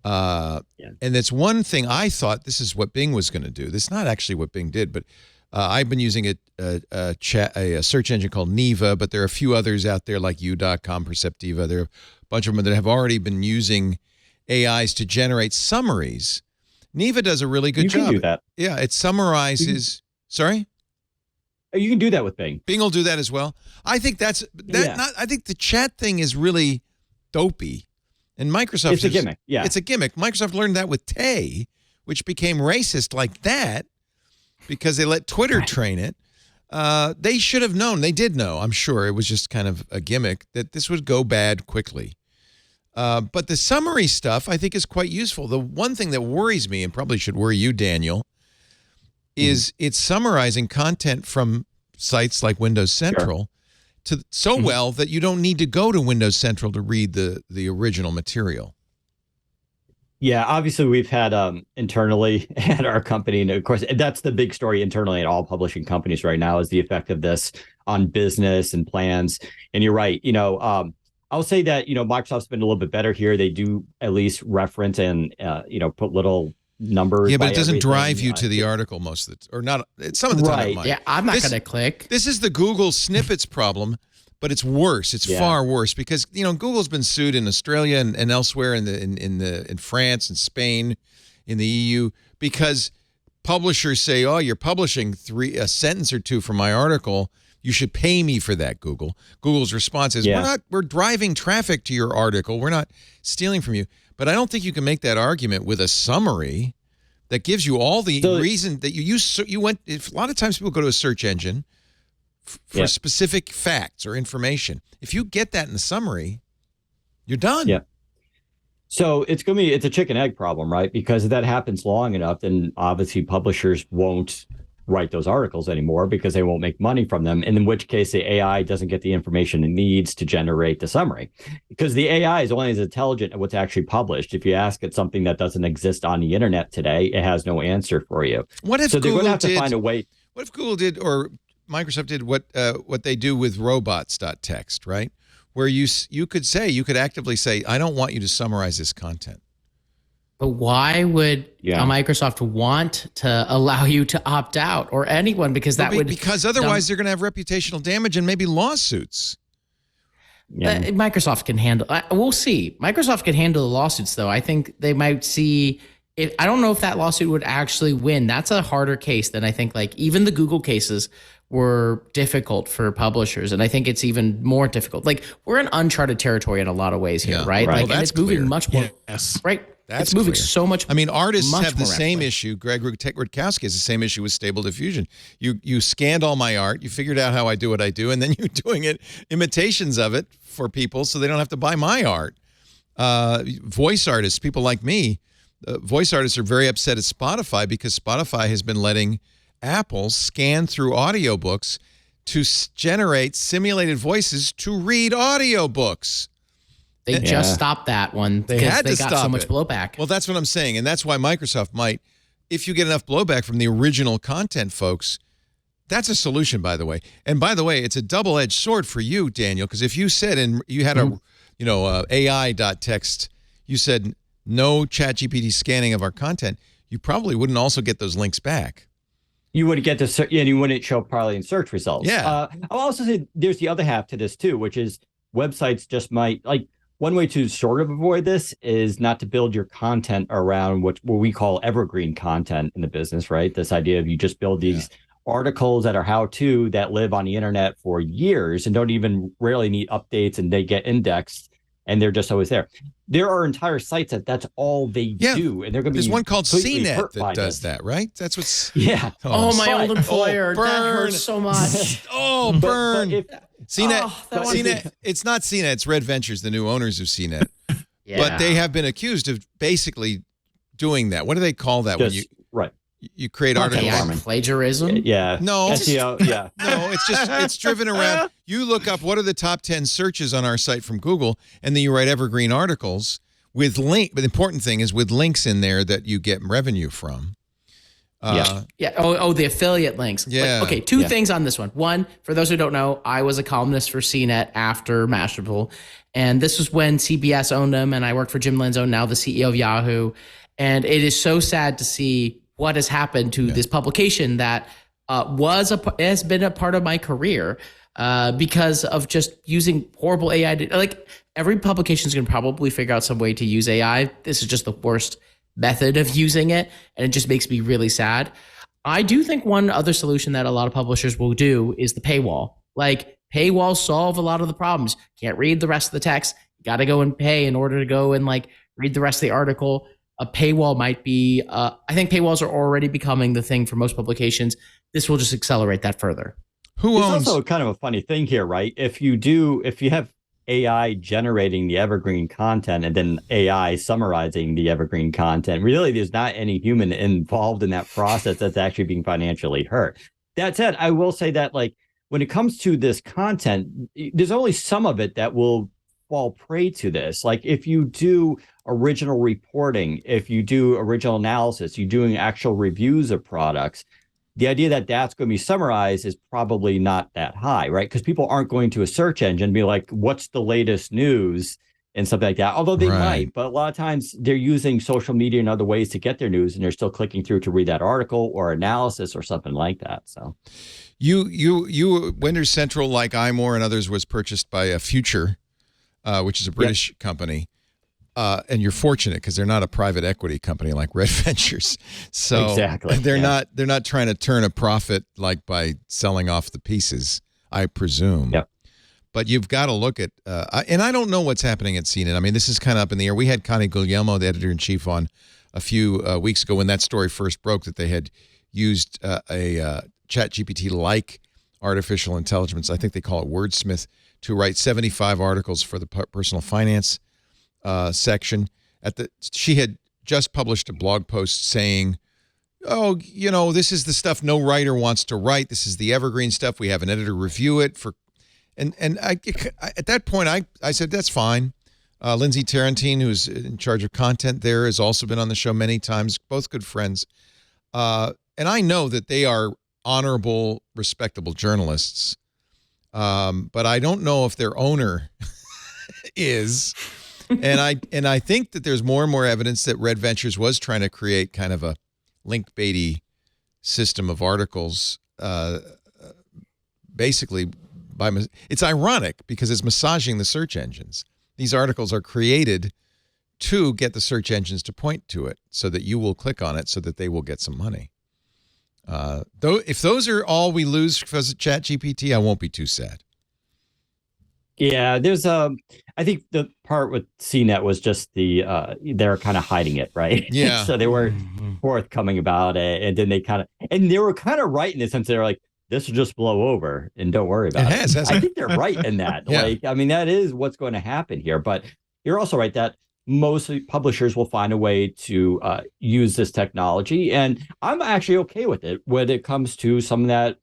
And that's one thing I thought this is what Bing was going to do. This is not actually what Bing did, but I've been using a search engine called Neva, but there are a few others out there like you.com, Perceptiva. There are a bunch of them that have already been using AIs to generate summaries. Neva does a really good job. You can do that. Yeah, it summarizes. Sorry? You can do that with Bing. Bing will do that as well. I think I think the chat thing is really dopey. And Microsoft It's a gimmick. Yeah. It's a gimmick. Microsoft learned that with Tay, which became racist like that because they let Twitter train it. They should have known. They did know, I'm sure. It was just kind of a gimmick that this would go bad quickly. But the summary stuff, I think, is quite useful. The one thing that worries me, and probably should worry you, Daniel, is it's summarizing content from sites like Windows Central well that you don't need to go to Windows Central to read the original material. Yeah, obviously we've had internally at our company, and of course that's the big story internally at all publishing companies right now is the effect of this on business and plans. And you're right, I'll say that, Microsoft's been a little bit better here. They do at least reference and, put little numbers. Yeah, but by it doesn't drive everything. you to the article most of the, or not. Some of the time it might. Yeah, I'm not going to click. This is the Google snippets problem, but it's worse. It's far worse because Google's been sued in Australia and elsewhere in France and Spain, in the EU, because publishers say, "Oh, you're publishing a sentence or two from my article. You should pay me for that." Google's response is, "We're driving traffic to your article. We're not stealing from you." But I don't think you can make that argument with a summary that gives you all the reason that you use. You went. A lot of times people go to a search engine for specific facts or information. If you get that in the summary, you're done. Yeah. So it's a chicken egg problem, right? Because if that happens long enough, then obviously publishers won't write those articles anymore because they won't make money from them. And in which case the AI doesn't get the information it needs to generate the summary, because the AI is only as intelligent as what's actually published. If you ask it something that doesn't exist on the internet today, it has no answer for you. What if so they're Google going to have did, to find a way? What if Google did, or Microsoft did what they do with robots.txt, right? Where you could actively say, "I don't want you to summarize this content." But why would Microsoft want to allow you to opt out, or anyone? Because because otherwise they're going to have reputational damage and maybe lawsuits. Microsoft can handle. We'll see. Microsoft can handle the lawsuits, though. I think they might see. I don't know if that lawsuit would actually win. That's a harder case than I think. Like even the Google cases were difficult for publishers, and I think it's even more difficult. Like we're in uncharted territory in a lot of ways here, right? Right. Like, Well, and it's moving much more. Yes. Right. That's it's moving clear. so much. I mean, artists have the same rapidly. issue. Greg Rutkowski has the same issue with Stable Diffusion. You scanned all my art, you figured out how I do what I do, and then you're doing imitations of it for people so they don't have to buy my art. Voice artists, people like me, voice artists are very upset at Spotify because Spotify has been letting Apple scan through audiobooks to generate simulated voices to read audiobooks. They just stopped that one They because had they to got stop so much it. blowback. Well, that's what I'm saying. And that's why Microsoft might, if you get enough blowback from the original content folks, that's a solution, by the way. And by the way, it's a double-edged sword for you, Daniel, because if you said, and you had AI.text, you said no ChatGPT scanning of our content, you probably wouldn't also get those links back. You wouldn't get to, and you wouldn't show probably in search results. Yeah. I'll also say there's the other half to this too, which is websites just might, like, one way to sort of avoid this is not to build your content around what we call evergreen content in the business, right? This idea of you just build these articles that are how-to that live on the internet for years and don't even rarely need updates, and they get indexed and they're just always there. There are entire sites that's all they do, and they're going to be. There's one called completely CNET hurt by that does this. that, right? That's what's. Yeah. Oh, my old employer. burn. That hurts so much. Oh, burn. CNET, that CNET, it's not CNET, it's Red Ventures, the new owners of CNET. But they have been accused of basically doing that. What do they call that when you create articles? AI plagiarism? Yeah. No. SEO, yeah. No, it's driven around. You look up what are the top 10 searches on our site from Google, and then you write evergreen articles with link. But the important thing is with links in there that you get revenue from. The affiliate links. Yeah. Okay, two things on this one. One, for those who don't know, I was a columnist for CNET after Mashable, and this was when CBS owned them, and I worked for Jim Lanzone, now the CEO of Yahoo. And it is so sad to see what has happened to this publication that has been a part of my career because of just using horrible AI. Like every publication is going to probably figure out some way to use AI. This is just the worst method of using it, and it just makes me really sad. I do think one other solution that a lot of publishers will do is the paywall. Like paywalls solve a lot of the problems. Can't read the rest of the text. You got to go and pay in order to go and like read the rest of the article. A paywall might be, I think paywalls are already becoming the thing for most publications. This will just accelerate that further. Who owns? There's also kind of a funny thing here, right? If you have AI generating the evergreen content and then AI summarizing the evergreen content, really there's not any human involved in that process that's actually being financially hurt. That said, I will say that like when it comes to this content, there's only some of it that will fall prey to this. Like if you do original reporting, if you do original analysis, you're doing actual reviews of products, the idea that that's going to be summarized is probably not that high, right? Because people aren't going to a search engine and be like, what's the latest news and something like that. Although they Right. might, but a lot of times they're using social media and other ways to get their news, and they're still clicking through to read that article or analysis or something like that. So You Windows Central, like iMore and others, was purchased by Future, which is a British company. And you're fortunate because they're not a private equity company like Red Ventures. So exactly. they're not trying to turn a profit like by selling off the pieces, I presume. Yep. But you've got to look at, and I don't know what's happening at CNET. I mean, this is kind of up in the air. We had Connie Guglielmo, the editor-in-chief, on a few weeks ago when that story first broke that they had used a ChatGPT-like artificial intelligence, I think they call it Wordsmith, to write 75 articles for the personal finance section. She had just published a blog post saying, oh, this is the stuff no writer wants to write. This is the Evergreen stuff. We have an editor review it for, and I at that point I said that's fine. Lindsay Tarantine, who's in charge of content there, has also been on the show many times. Both good friends, and I know that they are honorable, respectable journalists. But I don't know if their owner is. And I think that there's more and more evidence that Red Ventures was trying to create kind of a link baity system of articles, basically it's ironic because it's massaging the search engines. These articles are created to get the search engines to point to it so that you will click on it so that they will get some money. Though if those are all we lose because of ChatGPT, I won't be too sad. Yeah, there's I think the part with CNET was just they're kind of hiding it, right? Yeah. So they weren't forthcoming about it, and then they were kind of right in the sense they're like, this will just blow over and don't worry about it. Hasn't I it? think they're right in that. Yeah. Like, I mean, that is what's going to happen here. But you're also right that most publishers will find a way to use this technology, and I'm actually okay with it when it comes to some of that,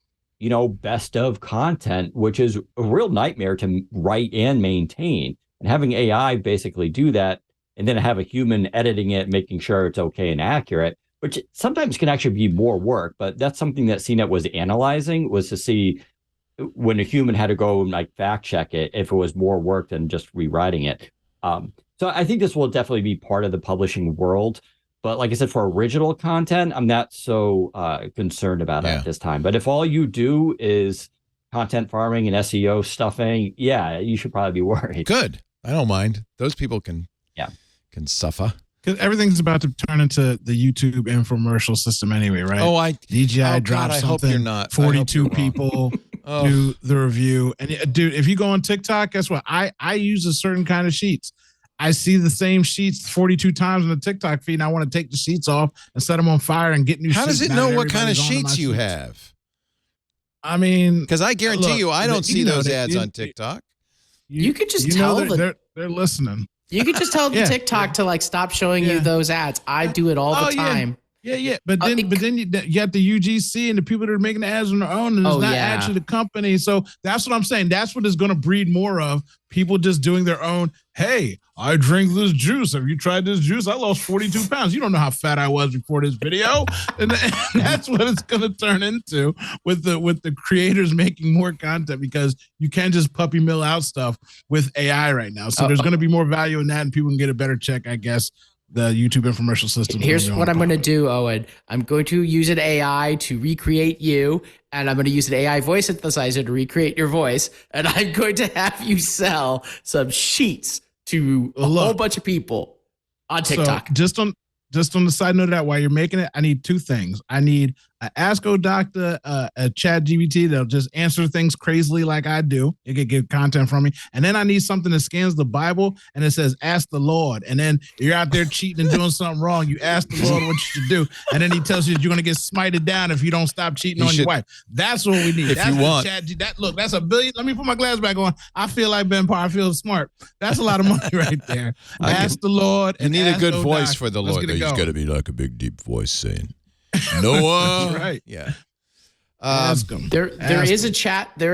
best of content, which is a real nightmare to write and maintain. And having AI basically do that, and then have a human editing it, making sure it's okay and accurate, which sometimes can actually be more work. But that's something that CNET was analyzing, was to see when a human had to go and fact check it, if it was more work than just rewriting it. So I think this will definitely be part of the publishing world. But like I said, for original content, I'm not so concerned about it at this time. But if all you do is content farming and SEO stuffing, you should probably be worried. Good. I don't mind. Those people can suffer. Because everything's about to turn into the YouTube infomercial system anyway, right? DJI dropped I something. hope you're not. 42 people do the review. And dude, if you go on TikTok, guess what? I use a certain kind of sheets. I see the same sheets 42 times on the TikTok feed, and I want to take the sheets off and set them on fire and get new sheets. How does it know what kind of sheets you have? I mean, because I guarantee you, I don't see those ads on TikTok. You could just tell they're listening. You could just tell the TikTok to stop showing you those ads. I do it all the time. Yeah. But then you got the UGC and the people that are making the ads on their own, and it's not actually the company. So that's what I'm saying. That's what is going to breed more of people just doing their own. Hey, I drink this juice. Have you tried this juice? I lost 42 pounds. You don't know how fat I was before this video. And that's what it's going to turn into with the creators making more content, because you can't just puppy mill out stuff with AI right now. So there's going to be more value in that, and people can get a better check, I guess. The YouTube infomercial system. Here's what I'm going to do, Owen. I'm going to use an AI to recreate you, and I'm going to use an AI voice synthesizer to recreate your voice, and I'm going to have you sell some sheets to a whole bunch of people on TikTok. So just on the side note of that, while you're making it, I need two things. I need an Ask O Doctor, a Chat GPT that'll just answer things crazily like I do. It could get content from me. And then I need something that scans the Bible and it says, ask the Lord. And then you're out there cheating and doing something wrong. You ask the Lord what you should do. And then he tells you that you're going to get smited down if you don't stop cheating on your wife. That's what we need. If that's you want. That's $1 billion. Let me put my glass back on. I feel like Ben Parr. I feel smart. That's a lot of money right there. Ask the Lord. You need a good voice for the Lord. He's got to be like a big, deep voice saying, Noah. Right. Yeah. There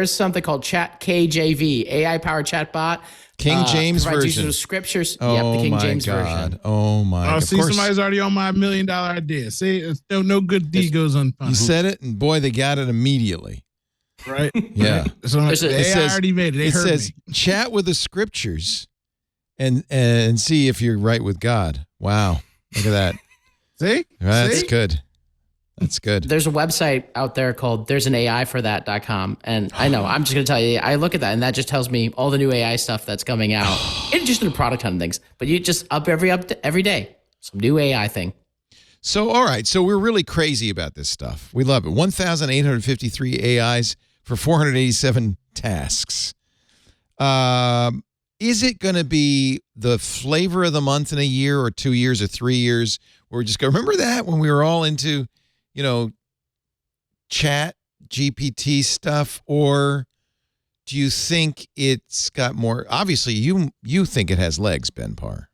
is something called Chat KJV, AI powered chatbot. King James version. version. Of scriptures. Oh, the King my James God. version. Oh my God. See, somebody's already on my $1 million idea. See, it's no good deed goes unpunished. You said it, and boy, they got it immediately. Right? Yeah. So the AI already made it. They heard says, me. chat with the scriptures and see if you're right with God. Wow. Look at that. See? That's See? good. That's good. There's a website out there called there's an AI for that.com. And I know, I'm just going to tell you, I look at that and that just tells me all the new AI stuff that's coming out. It's just in a product ton of things, but you just every day, some new AI thing. So, all right. So we're really crazy about this stuff. We love it. 1,853 AIs for 487 tasks. Is it going to be the flavor of the month in a year or 2 years or 3 years? Where we just go, remember that when we were all into, chat GPT stuff? Or do you think it's got more? Obviously, you think it has legs, Ben Parr.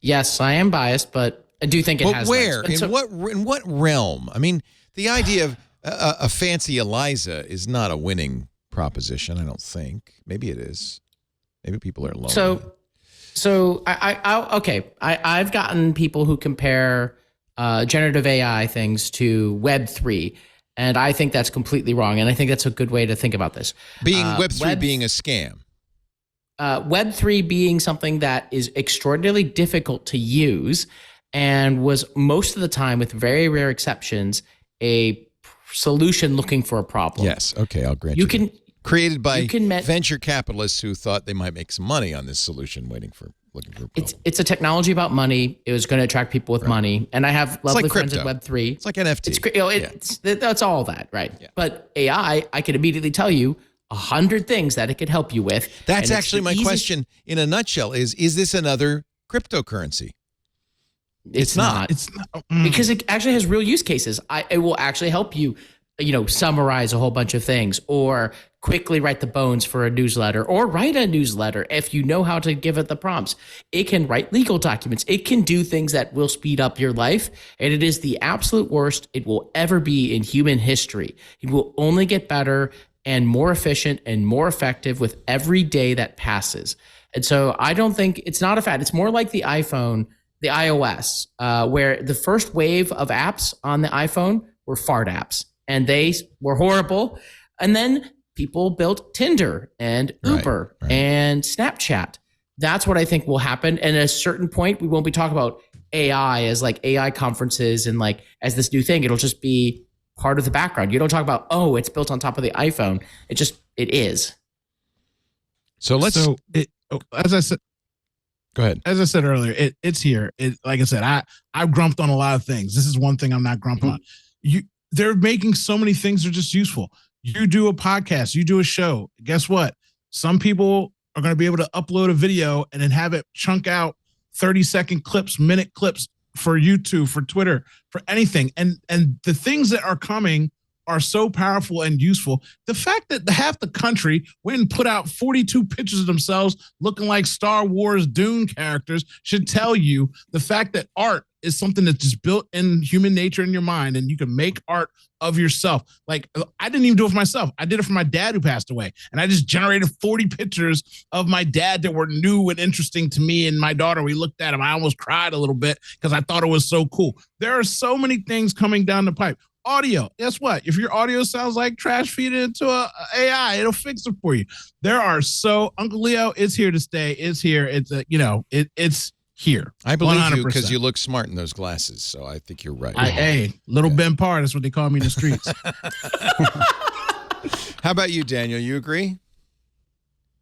Yes, I am biased, but I do think it has where? legs. In what realm? I mean, the idea of a fancy Eliza is not a winning proposition, I don't think. Maybe it is. Maybe people are lonely. So I've gotten people who compare generative AI things to Web3, and I think that's completely wrong. And I think that's a good way to think about this. Web3 being a scam. Web3 being something that is extraordinarily difficult to use and was most of the time, with very rare exceptions, a solution looking for a problem. Yes. Okay. I'll grant you. Created by venture capitalists who thought they might make some money on this solution, looking for a problem. It's a technology about money. It was going to attract people with money, and I have lovely friends at Web3. It's like NFT. That's all that, right? Yeah. But AI, I can immediately tell you 100 things that it could help you with. That's actually my question in a nutshell: is this another cryptocurrency? It's not. It's not. Because it actually has real use cases. It will actually help you, summarize a whole bunch of things, or quickly write the bones for a newsletter, or write a newsletter if you know how to give it the prompts. It can write legal documents. It can do things that will speed up your life, and it is the absolute worst it will ever be in human history. It will only get better and more efficient and more effective with every day that passes. And so I don't think it's not a fad. It's more like the iPhone, the iOS, where the first wave of apps on the iPhone were fart apps, and they were horrible. And then people built Tinder and Uber and Snapchat. That's what I think will happen. And at a certain point, we won't be talking about AI as like AI conferences and like as this new thing. It'll just be part of the background. You don't talk about, it's built on top of the iPhone. It is. As I said, go ahead. As I said earlier, it's here. Like I said, I've grumped on a lot of things. This is one thing I'm not grumping on. They're making so many things that are just useful. You do a podcast, you do a show. Guess what? Some people are going to be able to upload a video and then have it chunk out 30-second clips, minute clips for YouTube, for Twitter, for anything. And the things that are coming are so powerful and useful. The fact that half the country went and put out 42 pictures of themselves looking like Star Wars Dune characters should tell you the fact that art is something that's just built in human nature in your mind, and you can make art of yourself. Like, I didn't even do it for myself. I did it for my dad who passed away, and I just generated 40 pictures of my dad that were new and interesting to me and my daughter. We looked at them. I almost cried a little bit because I thought it was so cool. There are so many things coming down the pipe. Audio, guess what? If your audio sounds like trash, feed it into a AI. It'll fix it for you. There are Uncle Leo is here to stay. It's here. It's it's here. I believe 100%. you because you look smart in those glasses. So I think you're right. Little Ben Parr. That's what they call me in the streets. How about you, Daniel? You agree?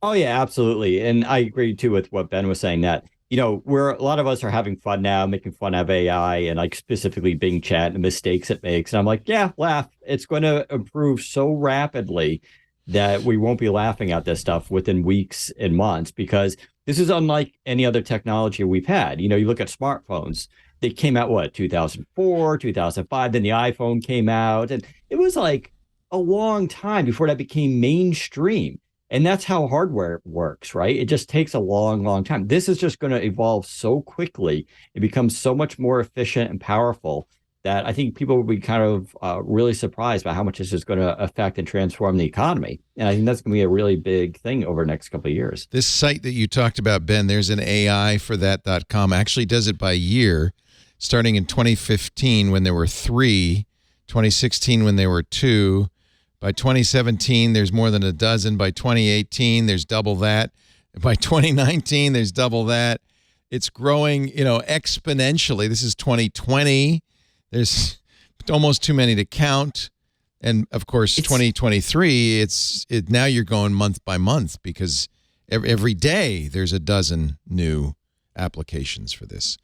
Oh yeah, absolutely. And I agree too with what Ben was saying, that where a lot of us are having fun now, making fun of AI and like specifically Bing Chat and the mistakes it makes. And I'm like, yeah, laugh. It's going to improve so rapidly that we won't be laughing at this stuff within weeks and months, because this is unlike any other technology we've had. You look at smartphones. They came out, 2004, 2005, then the iPhone came out. And it was like a long time before that became mainstream. And that's how hardware works, right? It just takes a long, long time. This is just going to evolve so quickly. It becomes so much more efficient and powerful that I think people will be kind of really surprised by how much this is going to affect and transform the economy. And I think that's going to be a really big thing over the next couple of years. This site that you talked about, Ben, there's an AI for that.com, actually does it by year, starting in 2015 when there were 3, 2016 when there were 2. By 2017, there's more than a dozen. By 2018, there's double that. By 2019, there's double that. It's growing, exponentially. This is 2020. There's almost too many to count. And of course, 2023, now you're going month by month because every day there's a dozen new applications for this.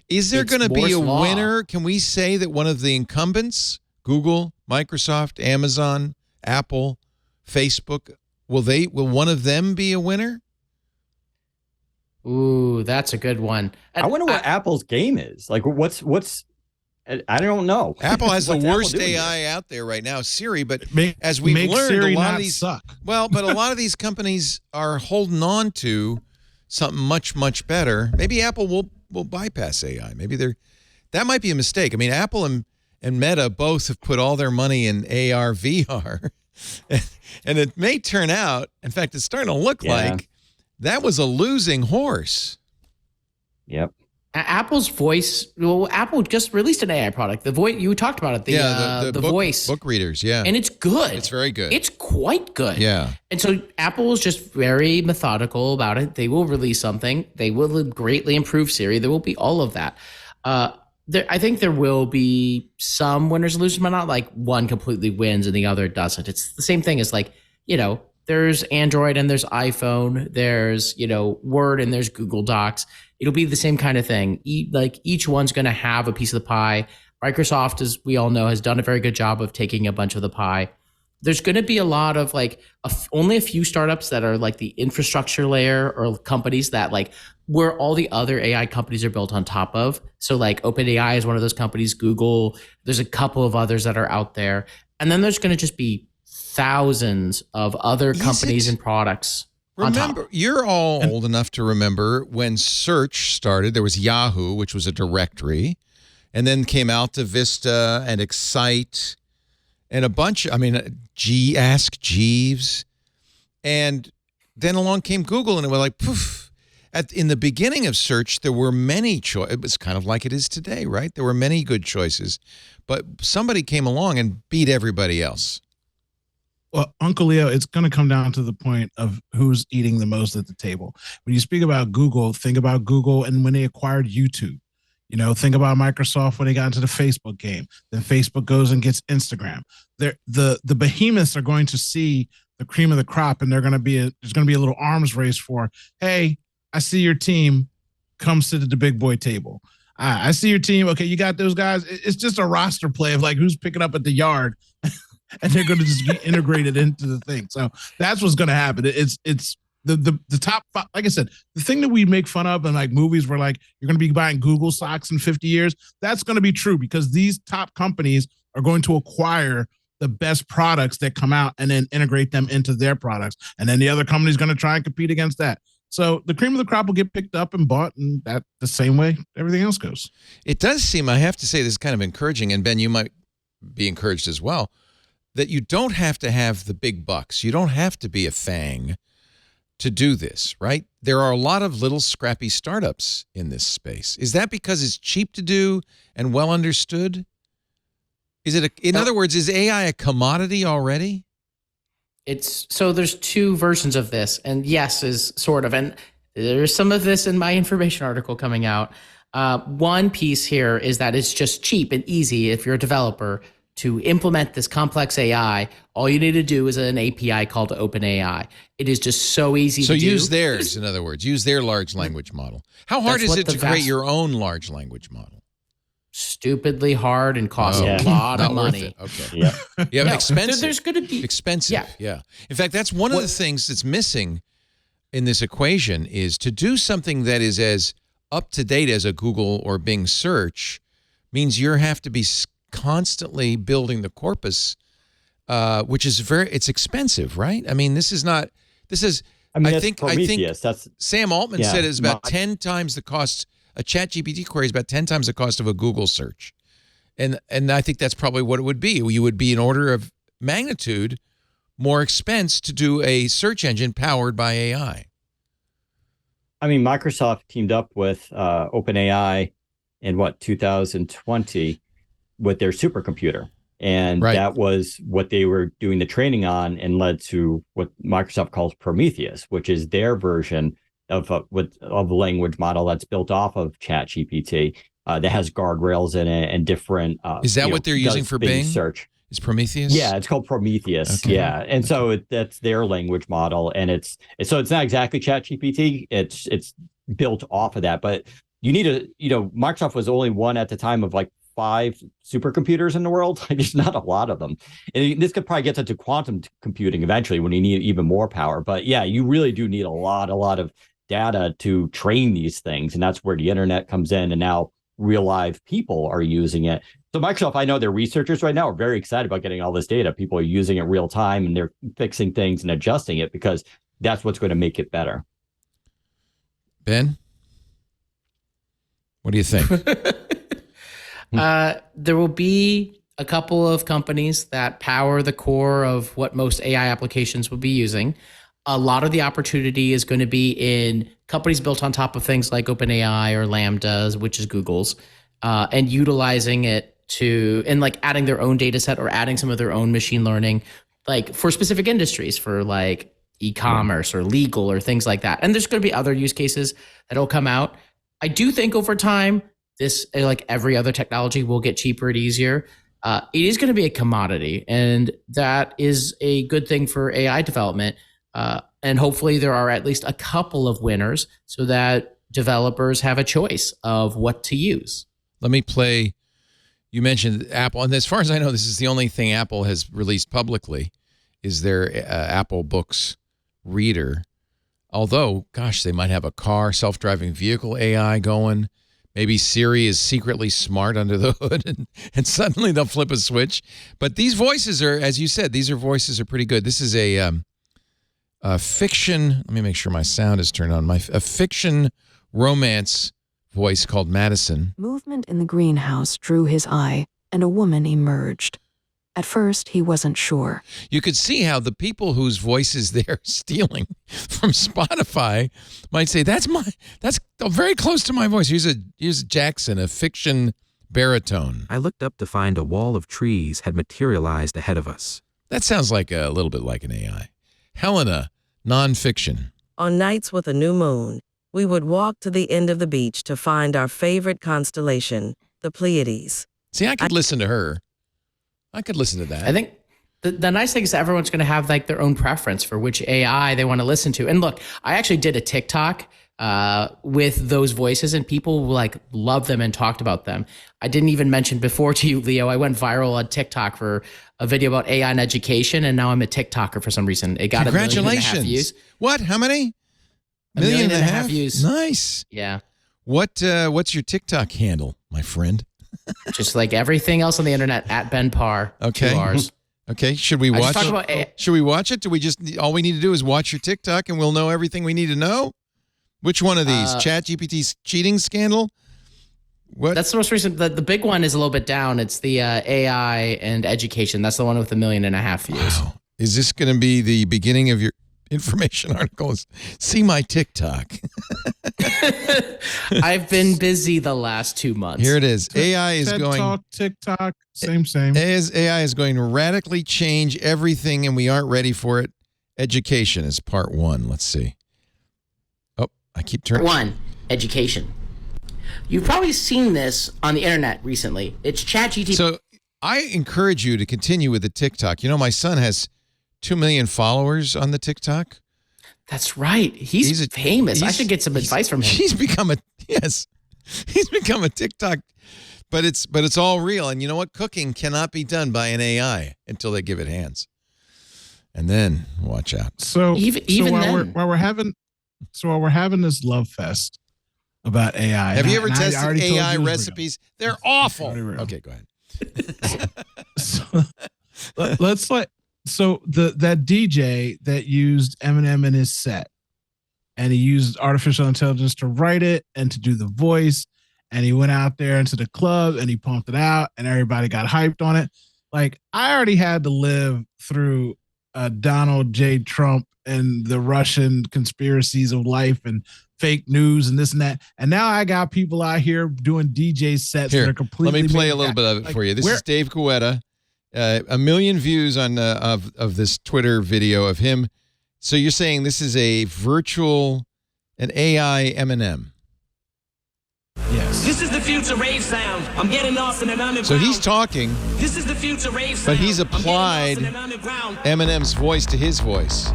Is there going to be a winner? Can we say that one of the incumbents, Google, Microsoft, Amazon, Apple, Facebook, will one of them be a winner? Ooh, that's a good one. I wonder what Apple's game is. Like, what's? I don't know. Apple has the worst AI out there right now, Siri. But as we've learned, Siri a lot of these suck. Well, but a lot of these companies are holding on to something much, much better. Maybe Apple will bypass AI. Maybe that might be a mistake. I mean, Apple and Meta both have put all their money in AR, VR, and it may turn out. In fact, it's starting to look like that was a losing horse. Yep. Apple's voice. Well, Apple just released an AI product. The voice you talked about it. The voice book readers. Yeah, and it's good. It's very good. It's quite good. Yeah. And so Apple is just very methodical about it. They will release something. They will greatly improve Siri. There will be all of that. I think there will be some winners and losers, but not like one completely wins and the other doesn't. It's the same thing as there's Android and there's iPhone, there's, Word and there's Google Docs. It'll be the same kind of thing. Each one's going to have a piece of the pie. Microsoft, as we all know, has done a very good job of taking a bunch of the pie. There's going to be a lot of only a few startups that are like the infrastructure layer or companies that where all the other AI companies are built on top of. So OpenAI is one of those companies, Google, there's a couple of others that are out there. And then there's going to just be thousands of other companies and products. Remember, you're all old enough to remember when search started. There was Yahoo, which was a directory, and then came Alta Vista and Excite and a bunch. Ask Jeeves, and then along came Google, and it was like poof. In the beginning of search, there were many choices. It was kind of like it is today, right? There were many good choices, but somebody came along and beat everybody else. Well, Uncle Leo, it's going to come down to the point of who's eating the most at the table. When you speak about Google, think about Google and when they acquired YouTube. Think about Microsoft when they got into the Facebook game. Then Facebook goes and gets Instagram. The behemoths are going to see the cream of the crop, and there's going to be a little arms race for, hey, I see your team, come sit at the big boy table. I see your team. Okay, you got those guys. It's just a roster play of who's picking up at the yard. And they're going to just be integrated into the thing. So that's what's going to happen. It's the top five. Like I said, the thing that we make fun of in movies where you're going to be buying Google stocks in 50 years. That's going to be true because these top companies are going to acquire the best products that come out and then integrate them into their products. And then the other company is going to try and compete against that. So the cream of the crop will get picked up and bought, and that the same way everything else goes. It does seem, I have to say, this is kind of encouraging. And Ben, you might be encouraged as well, that you don't have to have the big bucks. You don't have to be a FANG to do this, right? There are a lot of little scrappy startups in this space. Is that because it's cheap to do and well understood? In other words, is AI a commodity already? So there's two versions of this, and yes is sort of, and there's some of this in my information article coming out. One piece here is that it's just cheap and easy if you're a developer to implement this complex AI. All you need to do is an API called OpenAI. It is just so easy to do. So use theirs, in other words. Use their large language model. How hard is it to create your own large language model? Stupidly hard and costs a lot of money. Okay. Yeah. Expensive. There's going to be expensive. Yeah. In fact, that's one of the things that's missing in this equation is to do something that is as up to date as a Google or Bing search means you have to be constantly building the corpus, which is it's expensive, right? I mean, I think that's Sam Altman said it's about 10 times the cost. A ChatGPT query is about 10 times the cost of a Google search. And I think that's probably what it would be. You would be an order of magnitude more expense to do a search engine powered by AI. I mean, Microsoft teamed up with OpenAI in 2020 with their supercomputer. And that was what they were doing the training on, and led to what Microsoft calls Prometheus, which is their version of a language model that's built off of ChatGPT, that has guardrails in it and different. Is that what they're using for Bing? Search. Is Prometheus? Yeah, it's called Prometheus. Okay. Yeah, and so that's their language model, and it's not exactly ChatGPT. It's built off of that, but you need Microsoft was only one at the time of like 5 supercomputers in the world. Like, there's not a lot of them, and this could probably get into quantum computing eventually when you need even more power. But yeah, you really do need a lot of data to train these things, and that's where the internet comes in, and now real live people are using it. So Microsoft, I know their researchers right now are very excited about getting all this data. People are using it real time, and they're fixing things and adjusting it because that's what's going to make it better. Ben, what do you think? There will be a couple of companies that power the core of what most AI applications will be using. A lot of the opportunity is going to be in companies built on top of things like OpenAI or Lambda, which is Google's, and utilizing it and like adding their own data set or adding some of their own machine learning, like for specific industries, for like e-commerce or legal or things like that. And there's going to be other use cases that'll come out. I do think over time, this, like every other technology, will get cheaper and easier. It is going to be a commodity, and that is a good thing for AI development. And hopefully there are at least a couple of winners so that developers have a choice of what to use. Let me play. You mentioned Apple, and as far as I know, this is the only thing Apple has released publicly, is their Apple Books reader. Although, gosh, they might have a car, self-driving vehicle AI going. Maybe Siri is secretly smart under the hood, and suddenly they'll flip a switch. But these voices are, as you said, voices are pretty good. This is a fiction. Let me make sure my sound is turned on. A fiction romance voice called Madison. Movement in the greenhouse drew his eye, and a woman emerged. At first, he wasn't sure. You could see how the people whose voices they're stealing from Spotify might say, that's very close to my voice. Here's Jackson, a fiction baritone. I looked up to find a wall of trees had materialized ahead of us. That sounds like a little bit like an AI. Helena, nonfiction. On nights with a new moon, we would walk to the end of the beach to find our favorite constellation, the Pleiades. See, I could listen to her. I could listen to that. I think the nice thing is that everyone's going to have like their own preference for which AI they want to listen to. And look, I actually did a TikTok with those voices, and people like loved them and talked about them. I didn't even mention before to you, Leo, I went viral on TikTok for a video about AI and education, and now I'm a TikToker for some reason. It got Congratulations. 1.5 million views. What? How many? 1.5 million views. Nice. Yeah. What's your TikTok handle, my friend? Just like everything else on the internet, at Ben Parr. Okay. 2 R's. Okay. Should we watch it? Should we watch it? All we need to do is watch your TikTok and we'll know everything we need to know? Which one of these? ChatGPT's cheating scandal? What? That's the most recent. The big one is a little bit down. It's the AI and education. That's the one with 1.5 million views. Wow. Is this going to be the beginning of your information articles? See my TikTok. I've been busy the last 2 months. Here it is. AI is TED going. Talk, TikTok, same. AI is going to radically change everything, and we aren't ready for it. Education is part 1. Let's see. Oh, I keep turning. 1, education. You've probably seen this on the internet recently. It's ChatGPT. So I encourage you to continue with the TikTok. You know, my son has 2 million followers on the TikTok. That's right. He's famous. I should get some advice from him. He's become a TikTok, but it's all real. And you know what? Cooking cannot be done by an AI until they give it hands. And then watch out. So even while we're having this love fest about AI. Have you ever tested AI recipes? They're awful. Okay, go ahead. So that DJ that used Eminem in his set, and he used artificial intelligence to write it and to do the voice, and he went out there into the club and he pumped it out and everybody got hyped on it. Like, I already had to live through Donald J. Trump and the Russian conspiracies of life and fake news and this and that. And now I got people out here doing DJ sets that are completely. Let me play a little bit of it for you. This is Dave Guetta. 1 million views on of this Twitter video of him. So you're saying this is an AI Eminem? Yes. This is the future rave sound. I'm getting lost in an underground. So he's talking. This is the future rave sound. But he's applied Eminem's voice to his voice.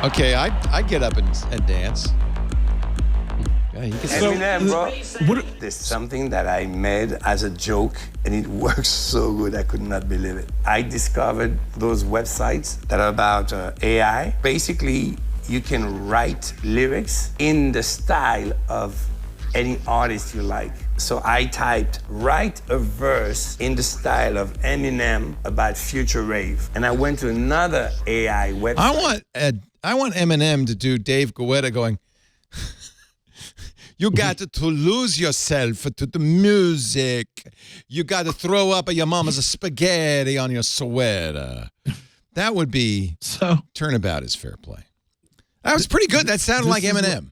Okay, I get up and dance. Yeah, you can Eminem, bro. There's something that I made as a joke, and it works so good, I could not believe it. I discovered those websites that are about AI. Basically, you can write lyrics in the style of any artist you like. So I typed, write a verse in the style of Eminem about future rave. And I went to another AI website. I want Eminem to do Dave Guetta going, you got to lose yourself to the music. You got to throw up your mama's spaghetti on your sweater. That would be turnabout is fair play. That was pretty good. That sounded like Eminem.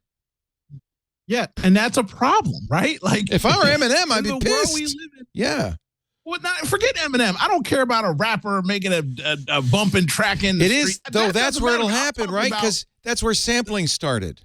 Yeah, and that's a problem, right? Like, if I were Eminem, I'd be the pissed. World we live in, yeah. Well, forget Eminem. I don't care about a rapper making a bumping track in the It street. is, though. That's where it'll happen, right? Because that's where sampling started.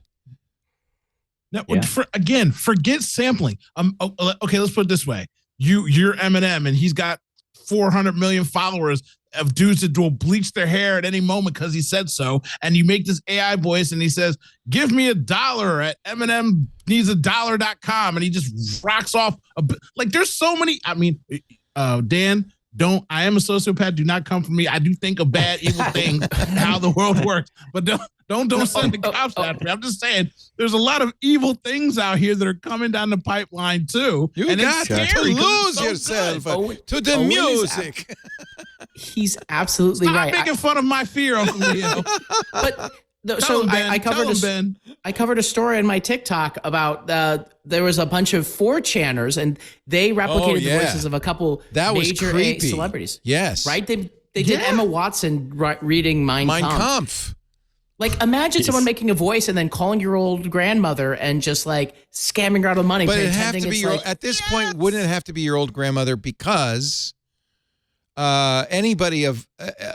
Now, again, forget sampling. Okay, let's put it this way: you're Eminem, and he's got 400 million followers of dudes that will bleach their hair at any moment because he said so. And you make this AI voice, and he says, "Give me $1 at Eminem needs $1.com," and he just rocks off. Like, there's so many. I mean, Dan. I am a sociopath. Do not come for me. I do think of bad, evil things, how the world works. But don't send the cops after me. I'm just saying, there's a lot of evil things out here that are coming down the pipeline too. You got to lose yourself to the music. He's absolutely right. Stop making fun of my fear, Uncle Leo. But I covered a story on my TikTok about there was a bunch of 4chaners, and they replicated the voices of a couple major celebrities. Yes, right. They did Emma Watson reading Mein Kampf. Like, imagine someone making a voice and then calling your old grandmother and just like scamming her out of money. But it have to be at this point. Wouldn't it have to be your old grandmother? Because anybody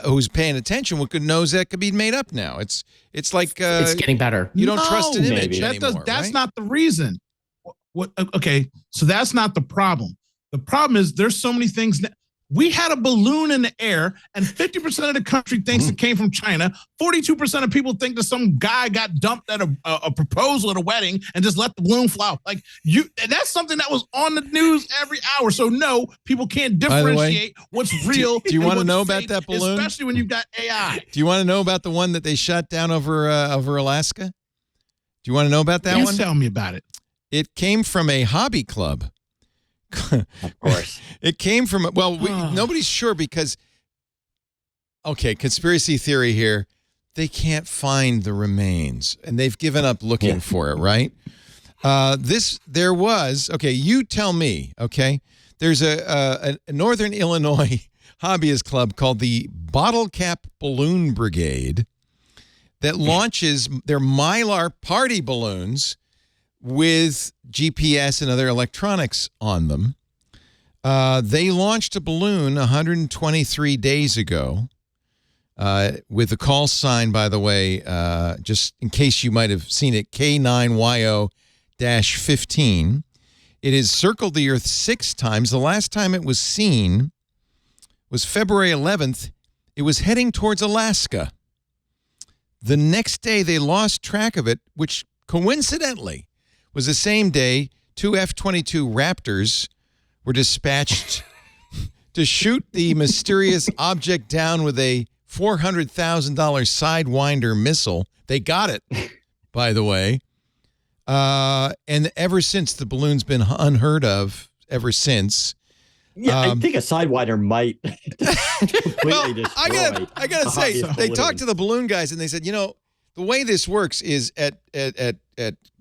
who's paying attention knows that could be made up now. It's like it's getting better. You don't trust an image anymore. That's not the reason. Okay, so that's not the problem. The problem is there's so many things. We had a balloon in the air, and 50% of the country thinks it came from China. 42% of people think that some guy got dumped at a proposal at a wedding and just let the balloon fly. Like, that's something that was on the news every hour. So no, people can't differentiate what's real. Do you want to know about that balloon? Especially when you've got AI. Do you want to know about the one that they shot down over Alaska? Do you want to know about that one? Tell me about it. It came from a hobby club. Of course. It came from, nobody's sure because, okay, conspiracy theory here. They can't find the remains, and they've given up looking for it, right? You tell me, okay? There's a Northern Illinois hobbyist club called the Bottle Cap Balloon Brigade that launches their Mylar party balloons with GPS and other electronics on them. They launched a balloon 123 days ago with a call sign, by the way, just in case you might have seen it, K9YO-15. It has circled the Earth 6 times. The last time it was seen was February 11th. It was heading towards Alaska. The next day, they lost track of it, which coincidentally was the same day 2 F-22 Raptors were dispatched to shoot the mysterious object down with a $400,000 Sidewinder missile. They got it, by the way. And ever since, the balloon's been unheard of ever since. Yeah, I think a Sidewinder might completely destroy. I gotta say, they talked to the balloon guys, and they said, the way this works is at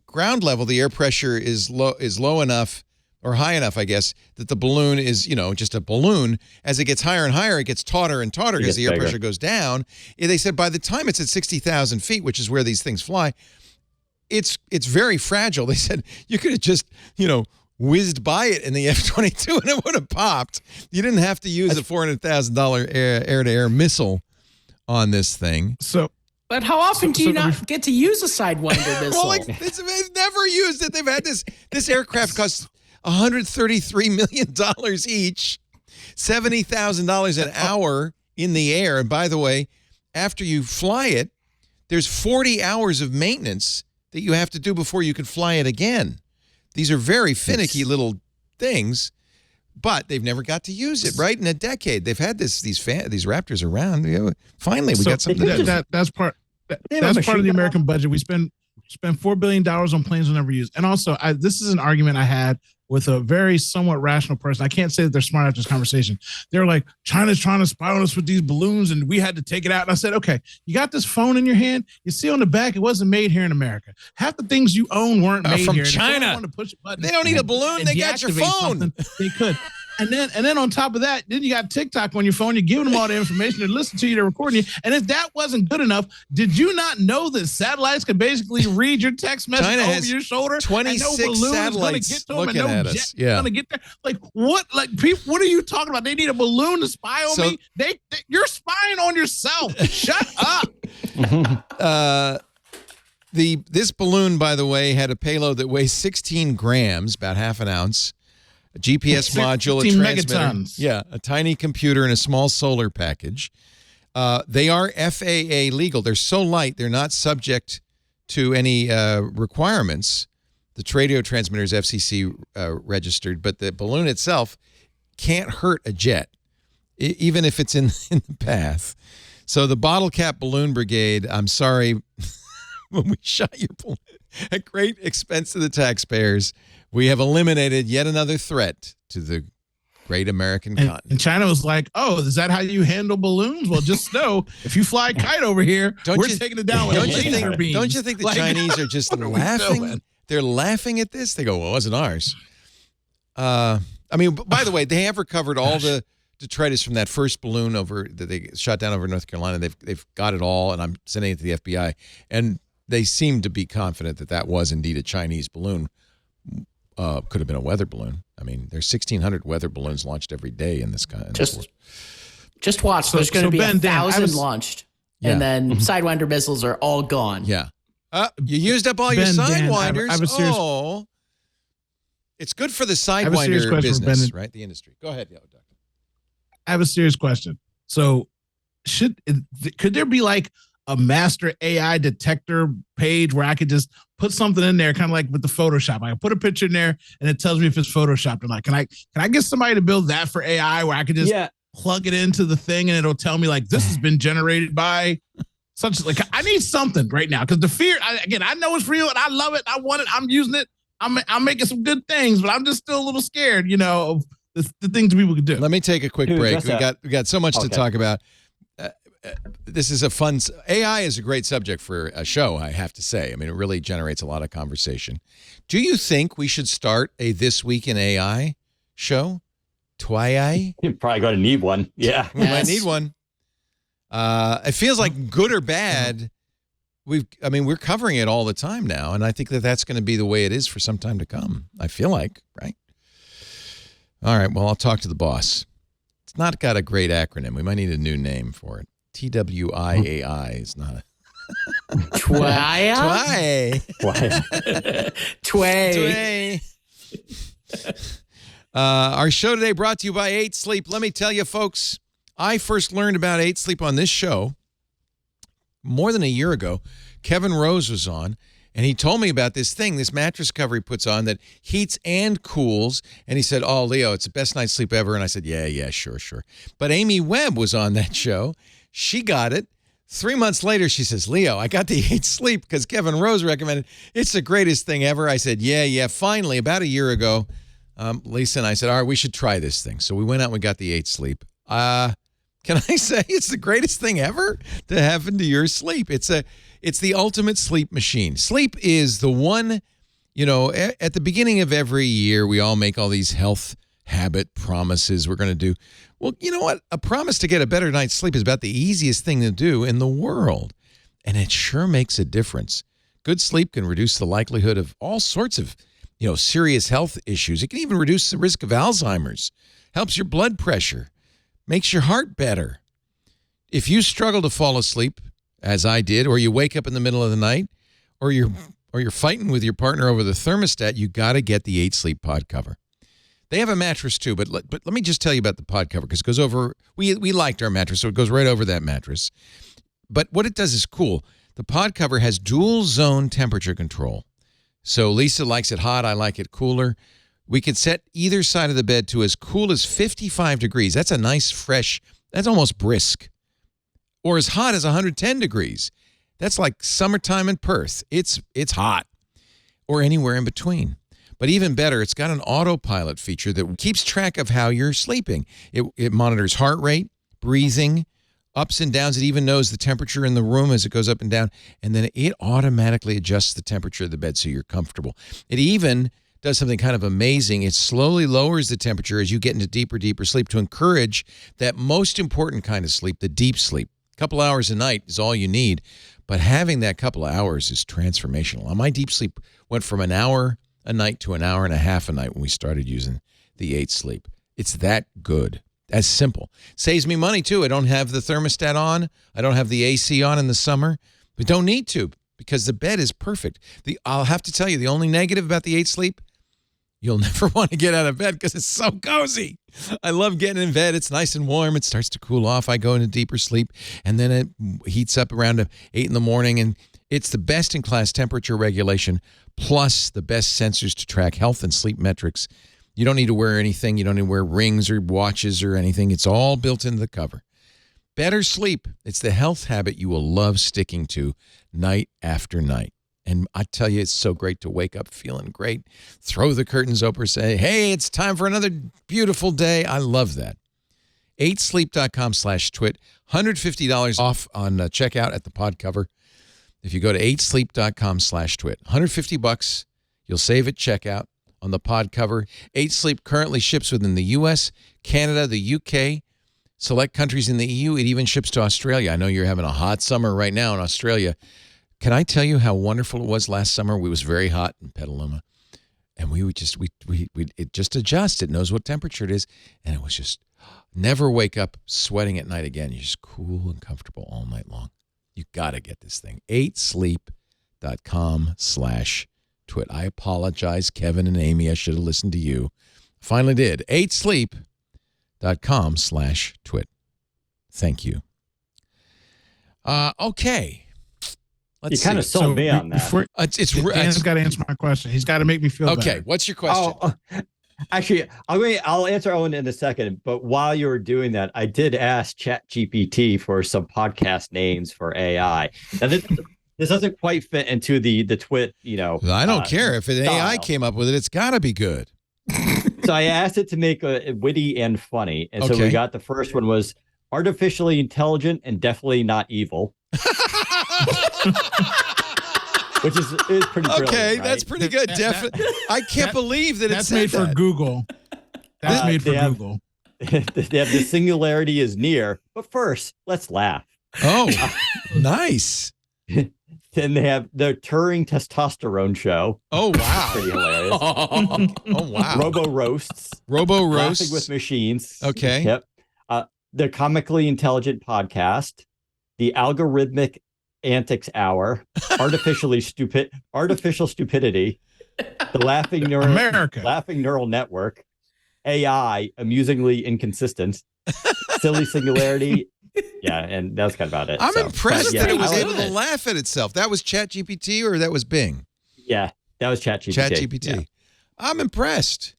ground level, the air pressure is low enough or high enough, I guess, that the balloon is, just a balloon. As it gets higher and higher, it gets tauter and tauter because the air pressure goes down. And they said by the time it's at 60,000 feet, which is where these things fly, it's very fragile. They said you could have just, whizzed by it in the F-22 and it would have popped. You didn't have to use a $400,000 air-to-air missile on this thing. But how often do you not get to use a Sidewinder missile? Well, they've never used it. They've had this aircraft costs $133 million each, $70,000 an hour in the air. And by the way, after you fly it, there's 40 hours of maintenance that you have to do before you can fly it again. These are very finicky little things, but they've never got to use it, right? In a decade, they've had these Raptors around. Finally, we got something. That's part of the American budget. We spend $4 billion on planes we'll never use. And also, this is an argument I had with a very somewhat rational person. I can't say that they're smart after this conversation. They're like, China's trying to spy on us with these balloons and we had to take it out. And I said, okay, you got this phone in your hand. You see on the back, it wasn't made here in America. Half the things you own weren't made from here. China. They don't need a balloon. They got your phone. They could. And then on top of that, then you got TikTok on your phone. You're giving them all the information. They're listening to you. They're recording you. And if that wasn't good enough, did you not know that satellites can basically read your text message over your shoulder? 26 satellites looking at us. Yeah. Gonna get there. Like what? Like people? What are you talking about? They need a balloon to spy on me. You're spying on yourself. Shut up. This balloon, by the way, had a payload that weighs 16 grams, about half an ounce. A GPS module, a transmitter, megatons. Yeah, a tiny computer, and a small solar package. They are FAA legal. They're so light, they're not subject to any requirements. The radio transmitter is FCC registered, but the balloon itself can't hurt a jet, even if it's in the path. So the Bottle Cap Balloon Brigade, I'm sorry, when we shot your balloon at great expense to the taxpayers, we have eliminated yet another threat to the great American continent. And China was like, oh, is that how you handle balloons? Well, just know, if you fly a kite over here, we're taking it down with laser beams. Don't you think the Chinese are just laughing? They're laughing at this. They go, well, it wasn't ours. I mean, by the way, they have recovered all the detritus from that first balloon that they shot down over North Carolina. They've got it all, and I'm sending it to the FBI. And they seem to be confident that was indeed a Chinese balloon. Could have been a weather balloon. I mean, there's 1,600 weather balloons launched every day in this kind. Just watch. There's going to be 1,000 launched, and then Sidewinder missiles are all gone. Yeah. You used up all your Sidewinders. It's good for the Sidewinder business, right? The industry. Go ahead, Doctor. I have a serious question. So, could there be like a master AI detector page where I could just put something in there, kind of like with the Photoshop? I can put a picture in there and it tells me if it's Photoshopped or not. Can I get somebody to build that for AI where I could just plug it into the thing and it'll tell me like, this has been generated by such, like, I need something right now. Cause the fear, I know it's real and I love it. I want it. I'm using it. I'm making some good things, but I'm just still a little scared, of the things people could do. Let me take a quick break. We got so much to talk about. This is AI is a great subject for a show, I have to say. I mean, it really generates a lot of conversation. Do you think we should start a This Week in AI show? You're probably going to need one. Yeah. We might need one. It feels like good or bad. We're covering it all the time now, and I think that's going to be the way it is for some time to come. I feel like, right? All right, well, I'll talk to the boss. It's not got a great acronym. We might need a new name for it. TWIAI is not a... Tway. Our show today brought to you by 8 Sleep. Let me tell you, folks, I first learned about 8 Sleep on this show more than a year ago. Kevin Rose was on, and he told me about this thing, this mattress cover he puts on that heats and cools. And he said, oh, Leo, it's the best night's sleep ever. And I said, yeah, sure. But Amy Webb was on that show. She got it. 3 months later, she says, Leo, I got the 8 Sleep because Kevin Rose recommended it. It's the greatest thing ever. I said, yeah. Finally, about a year ago, Lisa and I said, all right, we should try this thing. So we went out and we got the 8 Sleep. Can I say it's the greatest thing ever to happen to your sleep? It's the ultimate sleep machine. Sleep is the one, at the beginning of every year, we all make all these health habit promises we're going to do. Well, you know what? A promise to get a better night's sleep is about the easiest thing to do in the world. And it sure makes a difference. Good sleep can reduce the likelihood of all sorts of serious health issues. It can even reduce the risk of Alzheimer's, helps your blood pressure, makes your heart better. If you struggle to fall asleep, as I did, or you wake up in the middle of the night, or you're fighting with your partner over the thermostat, you got to get the 8 Sleep pod cover. They have a mattress too, but let me just tell you about the pod cover, because it goes over. We liked our mattress, so it goes right over that mattress. But what it does is cool. The pod cover has dual zone temperature control. So Lisa likes it hot. I like it cooler. We can set either side of the bed to as cool as 55 degrees. That's a nice, fresh, that's almost brisk. Or as hot as 110 degrees. That's like summertime in Perth. It's hot. Or anywhere in between. But even better, it's got an autopilot feature that keeps track of how you're sleeping. It monitors heart rate, breathing, ups and downs. It even knows the temperature in the room as it goes up and down. And then it automatically adjusts the temperature of the bed so you're comfortable. It even does something kind of amazing. It slowly lowers the temperature as you get into deeper sleep to encourage that most important kind of sleep, the deep sleep. A couple hours a night is all you need. But having that couple of hours is transformational. My deep sleep went from an hour a night to an hour and a half a night when we started using the 8 Sleep. It's that good. As simple. Saves me money, too. I don't have the thermostat on. I don't have the AC on in the summer. But don't need to, because the bed is perfect. I'll have to tell you, the only negative about the 8 Sleep, you'll never want to get out of bed because it's so cozy. I love getting in bed. It's nice and warm. It starts to cool off. I go into deeper sleep, and then it heats up around 8 in the morning, and it's the best-in-class temperature regulation, plus the best sensors to track health and sleep metrics. You don't need to wear anything. You don't need to wear rings or watches or anything. It's all built into the cover. Better sleep. It's the health habit you will love sticking to night after night. And I tell you, it's so great to wake up feeling great, throw the curtains open, say, hey, it's time for another beautiful day. I love that. 8sleep.com/twit, $150 off on checkout at the pod cover. If you go to 8sleep.com/twit, $150, you'll save at checkout on the pod cover. 8 Sleep currently ships within the U.S., Canada, the UK, select countries in the EU. It even ships to Australia. I know you're having a hot summer right now in Australia. Can I tell you how wonderful it was last summer? It was very hot in Petaluma, and it just adjusts. It knows what temperature it is, and it was just never wake up sweating at night again. You're just cool and comfortable all night long. You got to get this thing. 8sleep.com/twit. I apologize, Kevin and Amy. I should have listened to you. Finally did. 8sleep.com/twit. Thank you. Okay. You kind of sold me on that. Dan's got to answer my question. He's got to make me feel better. Okay, what's your question? Actually, I'll answer Owen in a second. But while you were doing that, I did ask ChatGPT for some podcast names for AI. Now, this doesn't quite fit into the twit, I don't care. If an AI came up with it, it's got to be good. So I asked it to make it witty and funny. And so we got the first one was artificially intelligent and definitely not evil. Which is pretty brilliant. Okay, right? That's pretty good. Definitely. I can't believe that that's made for Google. That's made for Google. They have the singularity is near. But first, let's laugh. Oh, nice. Then they have the Turing testosterone show. Oh, wow. Pretty hilarious. Oh, wow. Robo roasts. Laughing with machines. Okay. Yep. The comically intelligent podcast. The algorithmic antics hour. Artificial stupidity. The laughing neural network. AI, amusingly inconsistent. Silly singularity. Yeah, and that's kind of about it. I'm impressed that it was able to laugh at itself. That was ChatGPT or that was Bing? Yeah, that was ChatGPT. ChatGPT. Yeah. I'm impressed.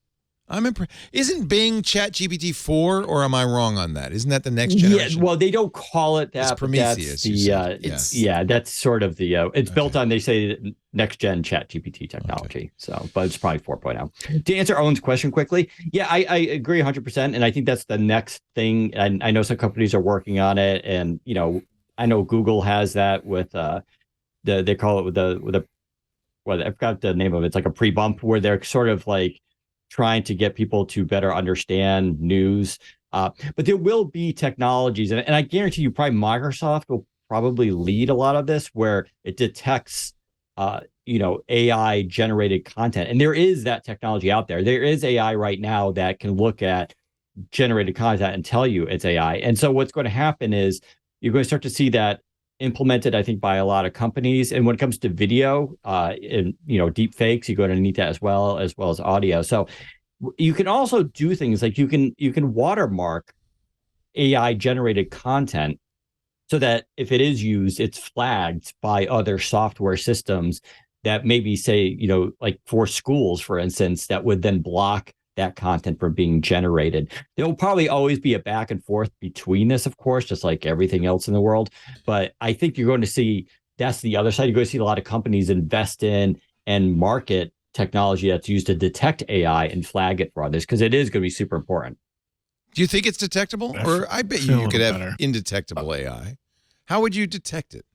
Isn't Bing ChatGPT 4, or am I wrong on that? Isn't that the next generation? Yeah, well, they don't call it that. It's Prometheus. That's sort of the. It's built on, they say, next gen ChatGPT technology. Okay. So, but it's probably 4.0. To answer Owen's question quickly, yeah, I agree 100%, and I think that's the next thing. And I know some companies are working on it, and I know Google has that with they call it with a I forgot the name of it. It's like a pre-bump where they're sort of like trying to get people to better understand news. But there will be technologies, and I guarantee you probably Microsoft will probably lead a lot of this, where it detects AI generated content. And there is that technology out there. There is AI right now that can look at generated content and tell you it's AI. And so what's going to happen is you're going to start to see that implemented, I think, by a lot of companies. And when it comes to video and deep fakes, you're going to need that as well as audio. So you can also do things like you can watermark AI generated content so that if it is used, it's flagged by other software systems that maybe say, like for schools, for instance, that would then block that content from being generated. There'll probably always be a back and forth between this, of course, just like everything else in the world. But I think you're going to see that's the other side. You're going to see a lot of companies invest in and market technology that's used to detect AI and flag it for others, because it is going to be super important. Do you think it's detectable? Or I bet you could have indetectable AI. How would you detect it?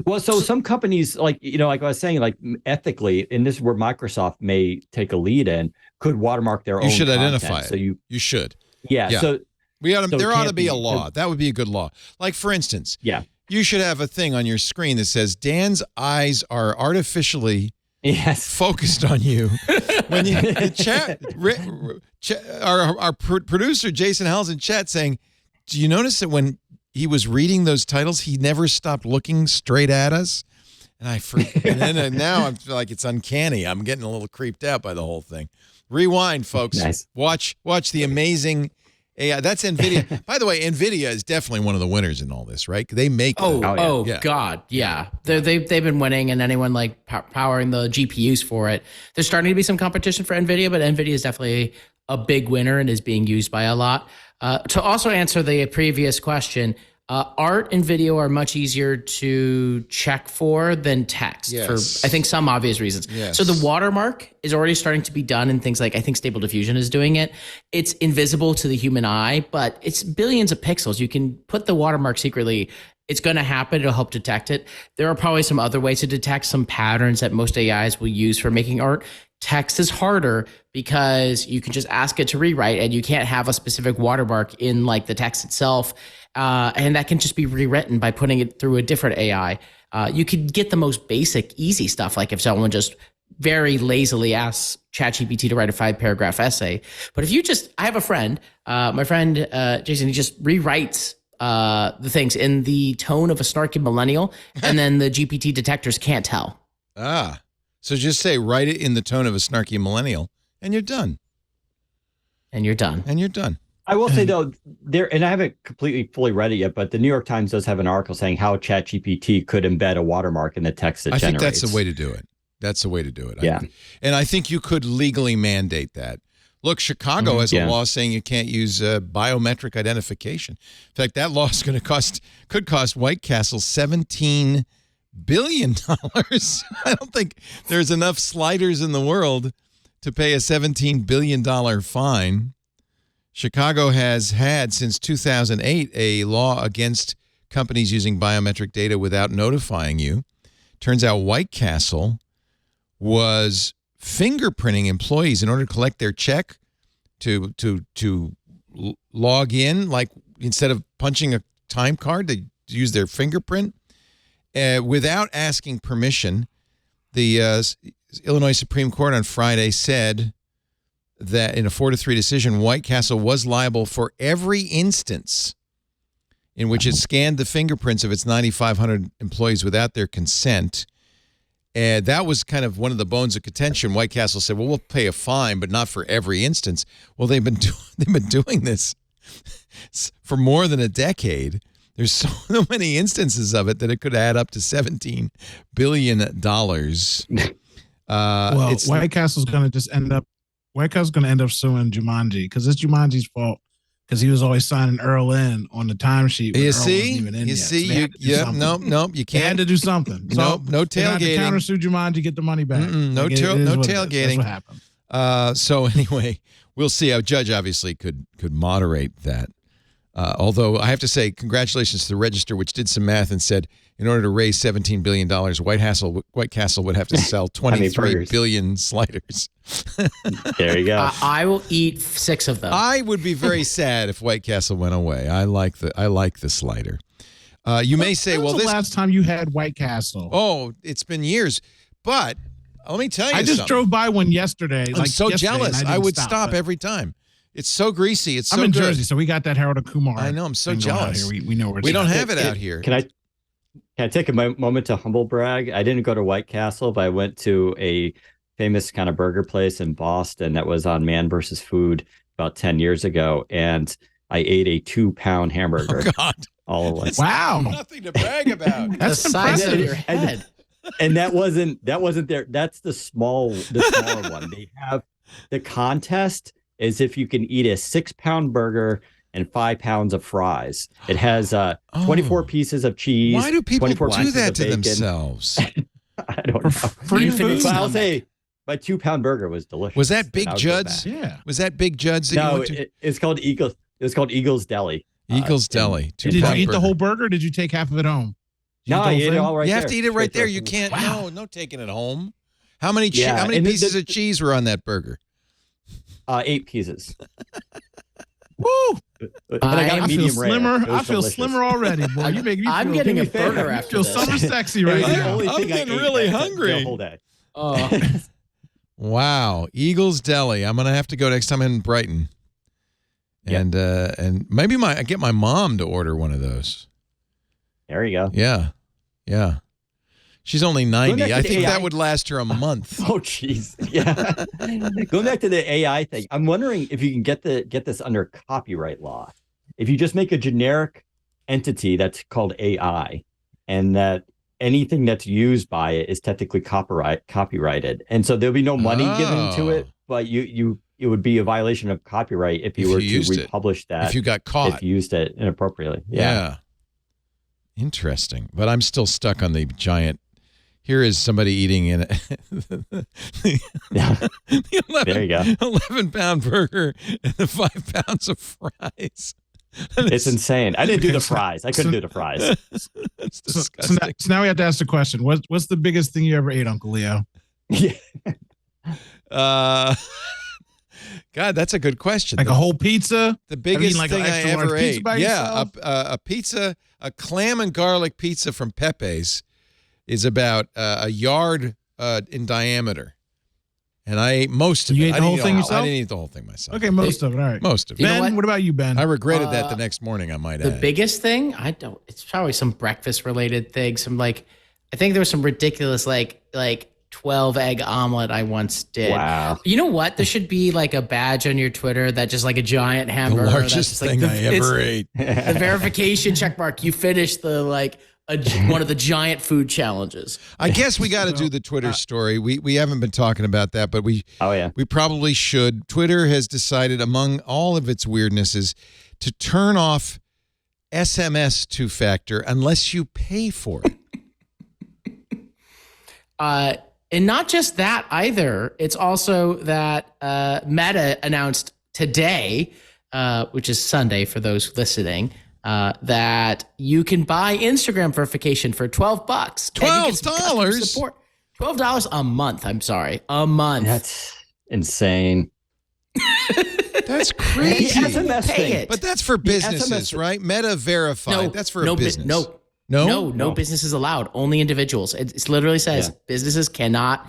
Well, so some companies, like I was saying, like ethically, and this is where Microsoft may take a lead in, could watermark their own. You should content. identify it. So you should. Yeah. So there ought to be a law. That would be a good law. Like, for instance, you should have a thing on your screen that says Dan's eyes are artificially focused on you. When you our producer Jason Hell's in chat saying, do you notice that when he was reading those titles, he never stopped looking straight at us? And then now I feel like it's uncanny. I'm getting a little creeped out by the whole thing. Rewind, folks. Nice. Watch the amazing AI. That's NVIDIA. By the way, NVIDIA is definitely one of the winners in all this, right? They make God, yeah. They've been winning, and anyone like powering the GPUs for it. There's starting to be some competition for NVIDIA, but NVIDIA is definitely a big winner and is being used by a lot. To also answer the previous question, art and video are much easier to check for than text for, I think, some obvious reasons. Yes. So the watermark is already starting to be done in things like, I think Stable Diffusion is doing it. It's invisible to the human eye, but it's billions of pixels. You can put the watermark secretly. It's going to happen. It'll help detect it. There are probably some other ways to detect some patterns that most AIs will use for making art. Text is harder because you can just ask it to rewrite, and you can't have a specific watermark in like the text itself. And that can just be rewritten by putting it through a different AI. You could get the most basic, easy stuff, like if someone just very lazily asks ChatGPT to write a 5-paragraph essay. But if you I have a friend, my friend Jason, he just rewrites the things in the tone of a snarky millennial, and then the GPT detectors can't tell. So just say, write it in the tone of a snarky millennial, and you're done. I will say, though, and I haven't completely fully read it yet, but the New York Times does have an article saying how ChatGPT could embed a watermark in the text it generates. I think that's the way to do it. That's the way to do it. Yeah. And I think you could legally mandate that. Look, Chicago has a law saying you can't use biometric identification. In fact, that law is could cost White Castle $17 billion. I don't think there's enough sliders in the world to pay a $17 billion fine. Chicago has had since 2008 a law against companies using biometric data without notifying you. Turns out White Castle was fingerprinting employees in order to collect their check to log in. Like, instead of punching a time card, they use their fingerprint without asking permission. The Illinois Supreme Court on Friday said that in a 4-3 decision, White Castle was liable for every instance in which it scanned the fingerprints of its 9,500 employees without their consent. And that was kind of one of the bones of contention. White Castle said, well, we'll pay a fine, but not for every instance. Well, they've been doing this for more than a decade. There's so many instances of it that it could add up to $17 billion. White Castle's going to end up suing Jumanji, because it's Jumanji's fault, because he was always signing Earl in on the timesheet. You see, you can't. They had to do something. So no tailgating. Countersue Jumanji, get the money back. No tailgating. That's what happened. So anyway, we'll see. A judge obviously could moderate that. Although I have to say, congratulations to the Register, which did some math and said, in order to raise $17 billion, White Castle would have to sell 23 billion sliders. There you go. I will eat 6 of them. I would be very sad if White Castle went away. I like the slider. You may say, when was well, the this last time you had White Castle? Oh, it's been years. But let me tell you I just something. drove by one yesterday. I'm so jealous. I would didn't stop every time. It's so greasy. It's so I'm in good. Jersey, so we got that Harold and Kumar. I know. I'm so thing going on jealous. here. We know where it's We don't at. have it out here. Can I take a moment to humble brag? I didn't go to White Castle, but I went to a famous kind of burger place in Boston that was on Man vs. Food about 10 years ago, and I ate a 2-pound hamburger. Oh, God. All at once. Wow. Nothing to brag about. That's the size impressive. of your head. And that wasn't there. That's the smaller one. They have the contest is if you can eat a 6-pound burger and 5 pounds of fries. It has 24 pieces of cheese. Why do people 24 do pieces that of to bacon. themselves? I don't know. Free food. But I'll say my 2-pound burger was delicious. Was that Big and I would go Judd's? back. Yeah. Was that Big Judd's that you No, went to? it's called Eagles. It was called Eagles Deli. Eagles Deli. Did you 2-pound eat the burger. whole burger? Or did you take half of it home? Did you No, eat the I whole ate it thing? all right You there. have to eat it right Straight there. through. You can't. Wow. No taking it home. How many Yeah, how many and pieces of cheese were on that burger? 8 pieces. Woo! And I got a I feel medium rare. slimmer. It was I feel delicious. slimmer already, boy. You make me feel. I'm getting a fair. burger You after feel this. summer sexy It right was the now. only I'm thing I getting ate really the hungry. whole day. Oh. Wow, Eagles Deli. I'm gonna have to go next time in Brighton, and maybe I get my mom to order one of those. There you go. Yeah. She's only 90. back to I the think AI. that would last her a month. Oh, jeez. Yeah. Going back to the AI thing, I'm wondering if you can get this under copyright law. If you just make a generic entity that's called AI, and that anything that's used by it is technically copyrighted, and so there'll be no money given to it, but it would be a violation of copyright if you were to republish that. If you got caught. If you used it inappropriately. Yeah. Interesting. But I'm still stuck on the giant. Here is somebody eating in the 11, There you go. 11-pound burger and the 5 pounds of fries. It's insane. I didn't do the fries. I couldn't do the fries. That's So disgusting. now we have to ask the question: What's the biggest thing you ever ate, Uncle Leo? Yeah. God, that's a good question. Like a whole pizza? The biggest like thing an I extra ever large pizza ate. by Yeah, yourself? a pizza, a clam and garlic pizza from Pepe's is about a yard in diameter. And I ate most of You it. ate I the didn't whole eat thing all- yourself? I didn't eat the whole thing myself. Okay, most of it. All right. Most of it. You know Ben, what about you, Ben? I regretted that the next morning, I might The add. biggest thing, it's probably some breakfast related thing. I think there was some ridiculous like 12 egg omelet I once did. Wow. You know what? There should be like a badge on your Twitter that just like a giant The hamburger. that's largest just, like, thing I ever it's ate. The verification check mark. You finished one of the giant food challenges. I guess we got to do the Twitter story. We haven't been talking about that, but we probably should. Twitter has decided, among all of its weirdnesses, to turn off SMS two-factor unless you pay for it. And not just that either. It's also that Meta announced today, which is Sunday for those listening, that you can buy Instagram verification for $12. $12? $12 a month. I'm sorry, a month. That's insane. That's crazy. The SMS Pay thing. it. But that's for businesses, right? Meta verified. That's for a business. No businesses allowed. Only individuals. It literally says businesses cannot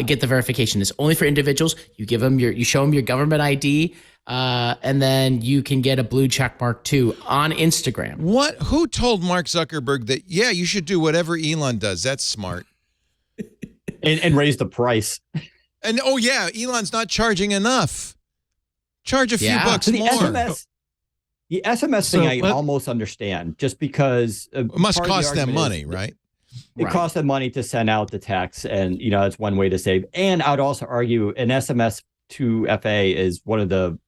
get the verification. It's only for individuals. You show them your government ID, and then you can get a blue check mark too on Instagram. Who told Mark Zuckerberg that? Yeah, you should do whatever Elon does. That's smart. And raise the price. And Elon's not charging enough. Charge a few bucks So the more. SMS thing I almost understand, just because It must part of the cost them argument money, is right? It costs them money to send out the text, and that's one way to save. And I would also argue an SMS to FA is one of the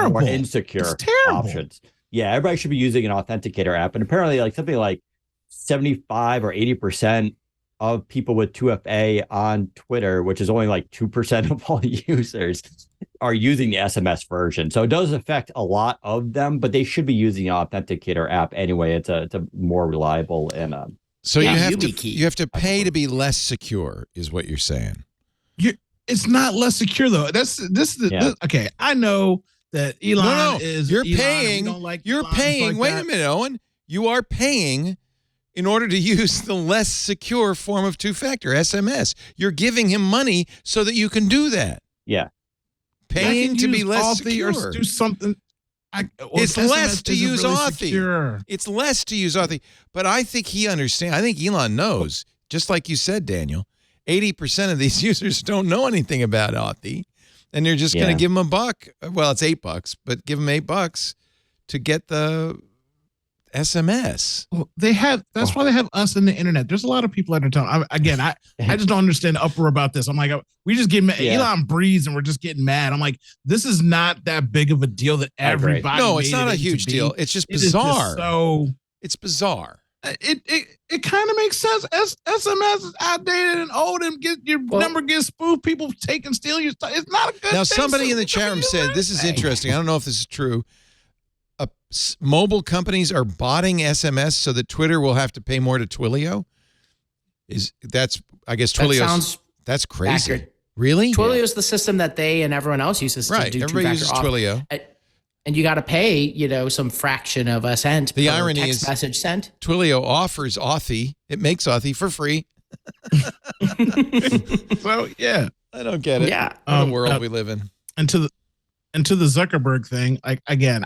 more insecure options. Yeah, everybody should be using an authenticator app, and apparently, something like 75 or 80% of people with 2FA on Twitter, which is only 2% of all users, are using the SMS version. So it does affect a lot of them, but they should be using the authenticator app anyway. It's a more reliable and so you have to pay to be less secure, is what you're saying. It's not less secure though. Okay. I know that Elon is. You're Elon, paying. we don't like You're Elon, paying. like Wait that. a minute, Owen. you are paying in order to use the less secure form of two-factor, SMS. You're giving him money so that you can do that. Yeah. Paying to be less secure. Or do something. It's less to use really Authy. Secure. It's less to use Authy. But I think he understands. I think Elon knows, just like you said, Daniel, 80% of these users don't know anything about Authy. And they're just going to give him $1. Well, it's $8, but give him $8 to get the SMS. Well, that's why they have us in the internet. There's a lot of people out there telling. I just don't understand the uproar about this. I'm like, we just get mad. Elon breathes and we're just getting mad. I'm like, this is not that big of a deal that everybody. No, it's not a huge deal. It's just bizarre. It's bizarre. It kind of makes sense. SMS is outdated and old, and your number gets spoofed. People take and steal your stuff. It's not a good. Now, thing. somebody in the chat room said this is interesting. I don't know if this is true. Mobile companies are botting SMS so that Twitter will have to pay more to Twilio. I guess Twilio. That's crazy. Accurate. Really? Twilio is the system that they and everyone else uses to do everybody uses Twilio. And you got to pay, some fraction of a cent the per irony text is message sent. Twilio offers Authy. It makes Authy for free. So, yeah. I don't get it. Yeah. What a world we live in. And to the Zuckerberg thing, like, again,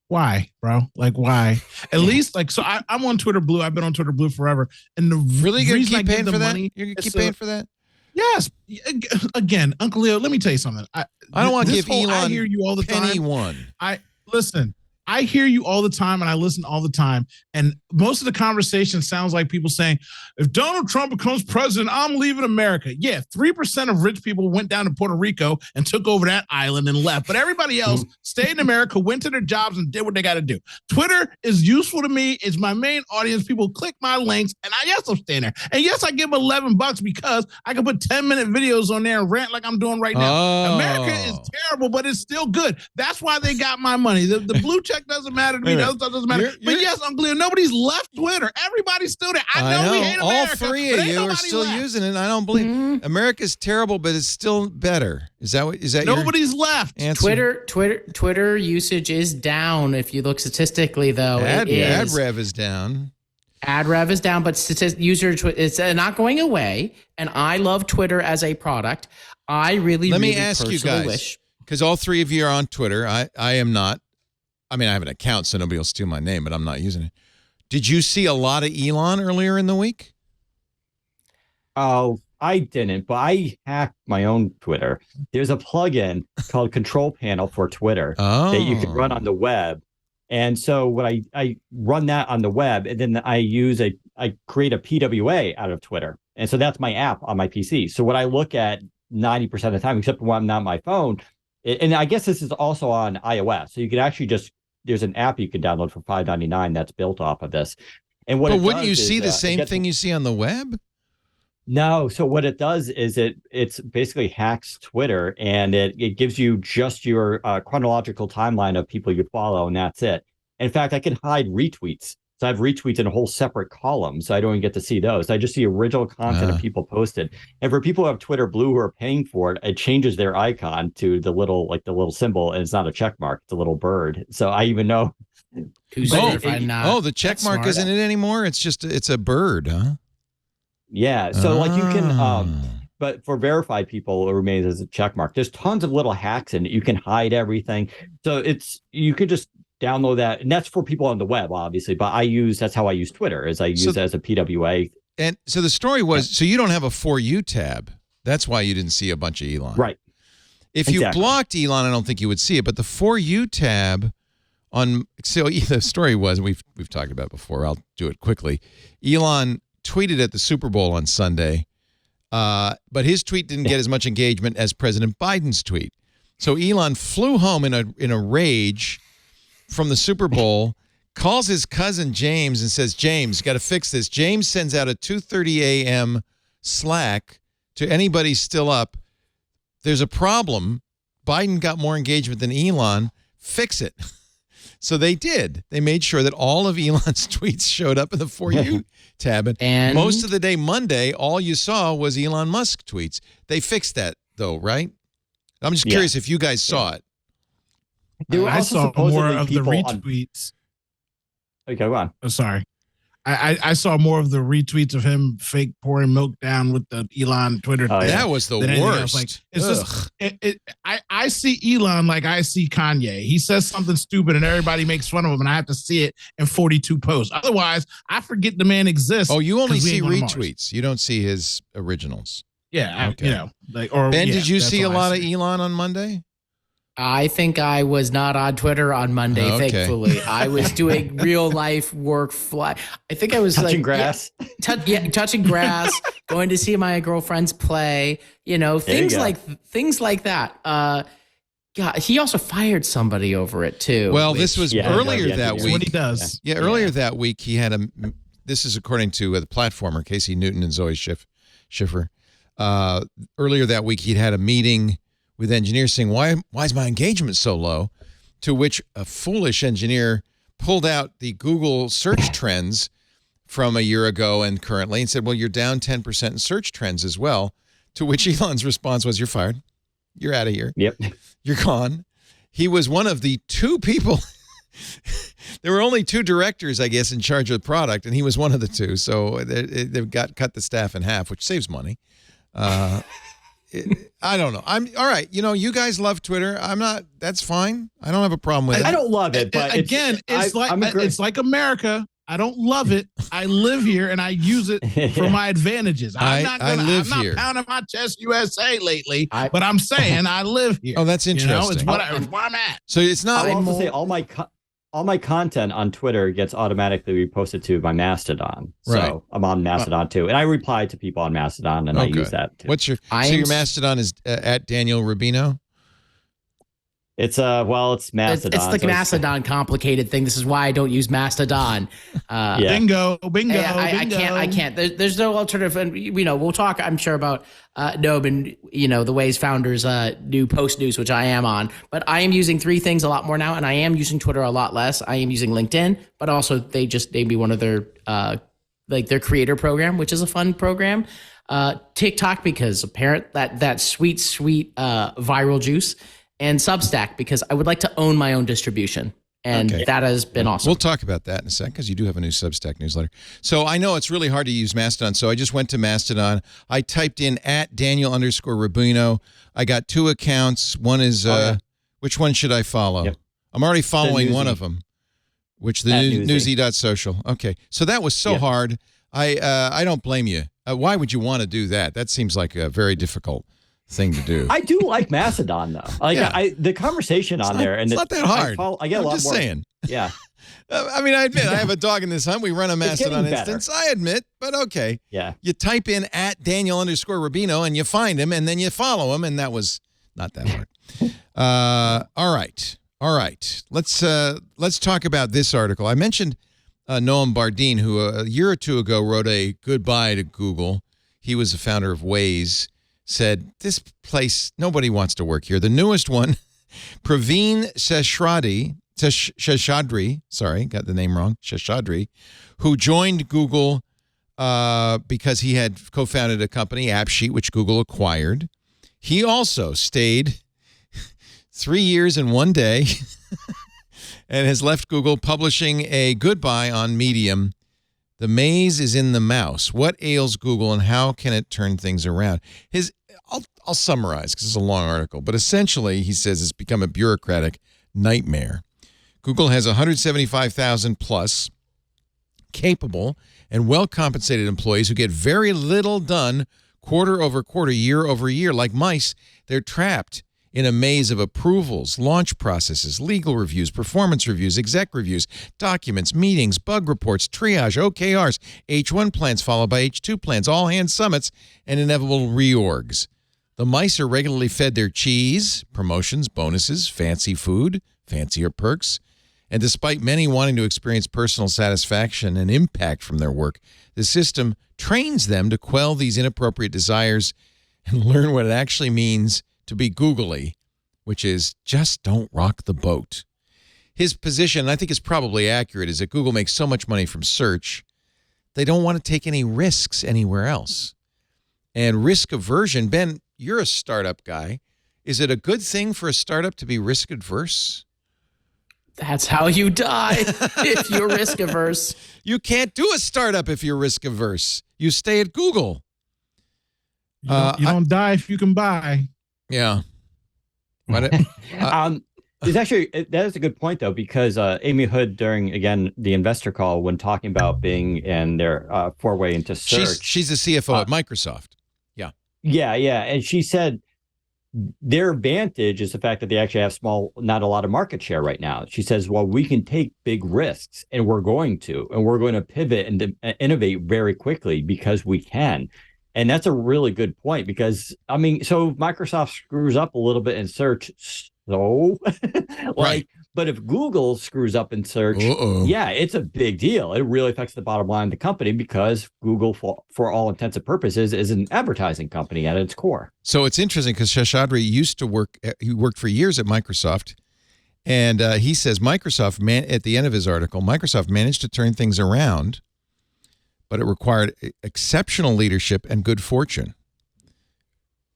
why, bro? Like, why? At least, like, so I'm on Twitter Blue. I've been on Twitter Blue forever. And the really going to keep paying for that? Money, You're going to keep paying for that? Yes. Again, Uncle Leo, let me tell you something. I don't want to give Elon I hear you all the penny time. one. Listen. I hear you all the time and I listen all the time. And most of the conversation sounds like people saying, if Donald Trump becomes president, I'm leaving America. Yeah, 3% of rich people went down to Puerto Rico and took over that island and left. But everybody else stayed in America, went to their jobs and did what they got to do. Twitter is useful to me. It's my main audience. People click my links and yes, I'm staying there. And yes, I give $11 because I can put 10-minute videos on there and rant like I'm doing right now. America is terrible, but it's still good. That's why they got my money. The blue check doesn't matter to me. The other stuff doesn't matter. But yes, Uncle Leo, nobody's left Twitter. Everybody's still there. I know we hate America. All three of you are still using it. I don't believe America's terrible, but it's still better. Is that nobody's left? Answer? Twitter usage is down. If you look statistically, though, ad rev is down. Ad rev is down, but it's not going away. And I love Twitter as a product. Let me ask you guys, because all three of you are on Twitter. I am not. I mean, I have an account, so nobody will steal my name, but I'm not using it. Did you see a lot of Elon earlier in the week? Oh, I didn't, but I hacked my own Twitter. There's a plugin called Control Panel for Twitter that you can run on the web. And so what I run that on the web, and then I create a PWA out of Twitter. And so that's my app on my PC. So what I look at 90% of the time, except when I'm not on my phone, and I guess this is also on iOS. So you could actually there's an app you can download for $5.99 that's built off of this. And but wouldn't you see the same thing you see on the web? No. So what it does is it's basically hacks Twitter, and it gives you just your chronological timeline of people you follow, and that's it. In fact, I can hide retweets. So I have retweets in a whole separate column, so I don't even get to see those. I just see original content of people posted. And for people who have Twitter Blue who are paying for it, it changes their icon to the little symbol, and it's not a check mark; it's a little bird. So I even know who's the check mark isn't it anymore? It's a bird, huh? Yeah. So like you can, but for verified people, it remains as a check mark. There's tons of little hacks in it. You can hide everything. So you could just download that, and that's for people on the web, obviously. But that's how I use Twitter, is I use it as a PWA. And so the story was, so you don't have a For You tab. That's why you didn't see a bunch of Elon. Right. If you blocked Elon, I don't think you would see it. But the For You tab the story was, we've talked about it before. I'll do it quickly. Elon tweeted at the Super Bowl on Sunday, but his tweet didn't get as much engagement as President Biden's tweet. So Elon flew home in a rage from the Super Bowl, calls his cousin James and says, James, got to fix this. James sends out a 2:30 a.m. Slack to anybody still up. There's a problem. Biden got more engagement than Elon. Fix it. So they did. They made sure that all of Elon's tweets showed up in the For You tab. And most of the day Monday, all you saw was Elon Musk tweets. They fixed that, though, right? I'm just curious if you guys saw it. I saw more of the retweets. Okay, go on. Oh, sorry. I saw more of the retweets of him fake pouring milk down with the Elon Twitter. Oh, thing yeah. That was the than anything worst. else. Like, it's just, I see Elon like I see Kanye. He says something stupid and everybody makes fun of him, and I have to see it in 42 posts. Otherwise, I forget the man exists. Oh, you only 'cause we see ain't going to Mars. retweets. You don't see his originals. Yeah, Okay. you know, like or Ben, yeah, did you that's see a all I lot of see. Elon on Monday? I think I was not on Twitter on Monday, Okay. thankfully. I was doing real life work I think I was Touching like grass. touching grass, going to see my girlfriends play, things go. like that. God, he also fired somebody over it too. Well, this was Yeah, earlier yeah, that yeah. That's what he week. does. Yeah, earlier that week he had this is according to the platformer, Casey Newton and Zoe Schiffer. Earlier that week he'd had a meeting with engineers saying, why is my engagement so low? To which a foolish engineer pulled out the Google search trends from a year ago and currently and said, well, you're down 10% in search trends as well. To which Elon's response was, you're fired. You're out of here. Yep. You're gone. He was one of the two people. There were only two directors, I guess, in charge of the product, and he was one of the two. So they've cut the staff in half, which saves money. I don't know. I'm all right. You guys love Twitter. I'm not. That's fine. I don't have a problem with it. I don't love it, but It's like America. I don't love it. I live here and I use it for my advantages. I'm not pounding my chest USA lately, but I'm saying I live here. Oh, that's interesting. It's where I'm at. So it's not. I'll also say all my content on Twitter gets automatically reposted to my Mastodon. So Right. I'm on Mastodon too. And I reply to people on Mastodon and I use that too. What's your Mastodon is at Daniel Rubino? It's it's Mastodon. It's like so Mastodon complicated thing. This is why I don't use Mastodon. Yeah. Bingo. Yeah, I can't. There's no alternative. And we'll talk, I'm sure, about Nobe and the ways founders do post news, which I am on. But I am using three things a lot more now, and I am using Twitter a lot less. I am using LinkedIn, but also they just named me one of their their creator program, which is a fun program. TikTok because that sweet viral juice. And Substack, because I would like to own my own distribution. And that has been awesome. We'll talk about that in a second because you do have a new Substack newsletter. So I know it's really hard to use Mastodon. So I just went to Mastodon. I typed in at Daniel_Rubino. I got two accounts. One is, which one should I follow? Yep. I'm already following one of them, which the newsy.social. Okay. So that was so hard. I don't blame you. Why would you want to do that? That seems like a very difficult thing to do. I do like Mastodon though. The conversation on there, and it's not that hard. I get a lot more. Saying. Yeah. I mean, I admit I have a dog in this hunt. We run a Mastodon instance. I admit, but okay. Yeah. You type in at Daniel_Rubino and you find him, and then you follow him, and that was not that hard. All right. Let's talk about this article. I mentioned Noam Bardeen, who a year or two ago wrote a goodbye to Google. He was the founder of Waze. Said, this place, nobody wants to work here. The newest one, Praveen Seshadri, sorry, got the name wrong, Seshadri, who joined Google because he had co-founded a company, AppSheet, which Google acquired. He also stayed 3 years and 1 day and has left Google, publishing a goodbye on Medium. The maze is in the mouse. What ails Google and how can it turn things around? I'll summarize because it's a long article, but essentially he says it's become a bureaucratic nightmare. Google has 175,000 plus capable and well-compensated employees who get very little done quarter over quarter, year over year. Like mice, they're trapped in a maze of approvals, launch processes, legal reviews, performance reviews, exec reviews, documents, meetings, bug reports, triage, OKRs, H1 plans followed by H2 plans, all-hands summits, and inevitable reorgs. The mice are regularly fed their cheese, promotions, bonuses, fancy food, fancier perks, and despite many wanting to experience personal satisfaction and impact from their work, the system trains them to quell these inappropriate desires and learn what it actually means to be googly, which is just don't rock the boat. His position, and I think it's probably accurate, is that Google makes so much money from search, they don't want to take any risks anywhere else. And risk aversion, Ben, you're a startup guy. Is it a good thing for a startup to be risk adverse? That's how you die if you're risk averse. You can't do a startup if you're risk averse. You stay at Google. You don't die if you can buy. Yeah. It's actually, that is a good point, though, because Amy Hood, during, again, the investor call, when talking about Bing and their foray into search. She's the CFO at Microsoft. Yeah. Yeah. And she said their advantage is the fact that they actually have not a lot of market share right now. She says, well, we can take big risks, and we're going to pivot and innovate very quickly because we can. And that's a really good point because, so Microsoft screws up a little bit in search. Right. But if Google screws up in search, yeah, it's a big deal. It really affects the bottom line of the company because Google, for all intents and purposes, is an advertising company at its core. So it's interesting because Seshadri used to work. He worked for years at Microsoft, and he says at the end of his article, Microsoft managed to turn things around, but it required exceptional leadership and good fortune.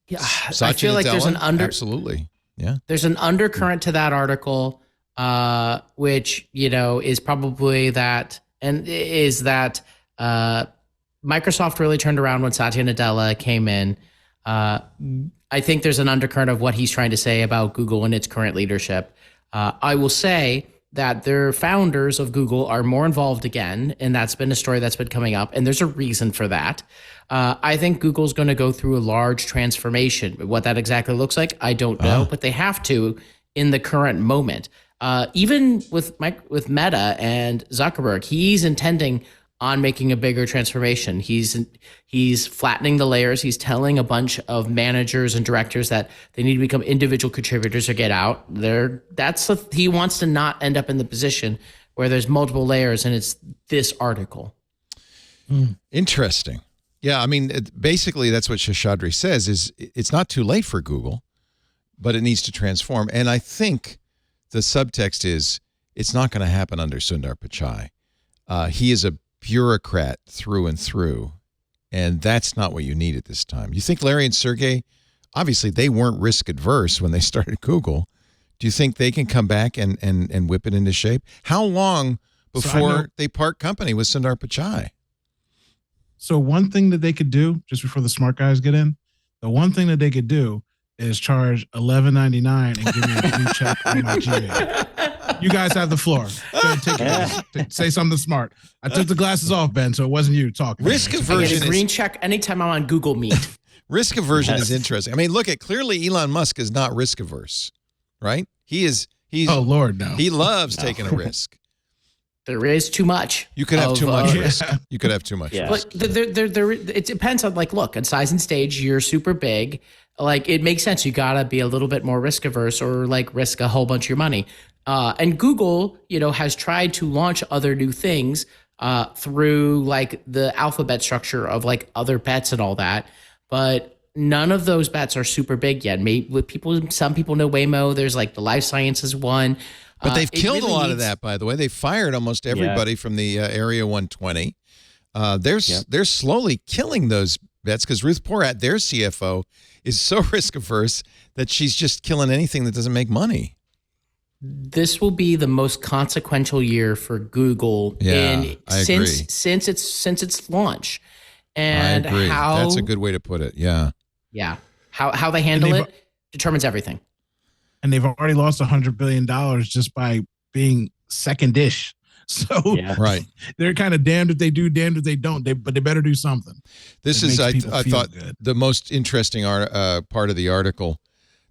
Yeah, Satya I feel like there's an absolutely. Yeah. There's an undercurrent to that article, which, is probably that Microsoft really turned around when Satya Nadella came in. I think there's an undercurrent of what he's trying to say about Google and its current leadership. I will say that their founders of Google are more involved again, and that's been a story that's been coming up, and there's a reason for that. I think Google's going to go through a large transformation. What that exactly looks like, I don't know, but they have to in the current moment. Even with Meta and Zuckerberg, he's intending on making a bigger transformation. He's flattening the layers. He's telling a bunch of managers and directors that they need to become individual contributors or get out. He wants to not end up in the position where there's multiple layers, and it's this article. Interesting. Yeah, basically that's what Seshadri says is it's not too late for Google, but it needs to transform. And I think the subtext is it's not going to happen under Sundar Pichai. He is a bureaucrat through and through, and that's not what you need at this time. You think Larry and Sergey, obviously they weren't risk adverse when they started Google. Do you think they can come back and whip it into shape? How long before they part company with Sundar Pichai? So one thing that they could do, just before the smart guys get in, the one thing that they could do is charge $11.99 and give me a blue check on my Gmail. You guys have the floor. Go ahead, take it. Say something smart. I took the glasses off, Ben, so it wasn't you talking. Risk aversion is green check anytime I'm on Google Meet. Risk aversion is interesting. Clearly Elon Musk is not risk averse, right? He's oh Lord, no. He loves taking a risk. There is too much. You could have too much risk. You could have too much risk. But it depends on look, on size and stage, you're super big. It makes sense. You got to be a little bit more risk averse or risk a whole bunch of your money. And Google, has tried to launch other new things through the alphabet structure of other bets and all that. But none of those bets are super big yet. Some people know Waymo. There's the life sciences one. But they've killed a lot of that, by the way. They fired almost everybody from the Area 120. They're slowly killing those bets because Ruth Porat, their CFO, is so risk averse that she's just killing anything that doesn't make money. This will be the most consequential year for Google since its launch. And I agree. That's a good way to put it. Yeah. Yeah. How they handle it determines everything. And they've already lost $100 billion just by being second-ish. So right. They're kind of damned if they do, damned if they don't. But they better do something. This is, I thought, the most interesting part of the article.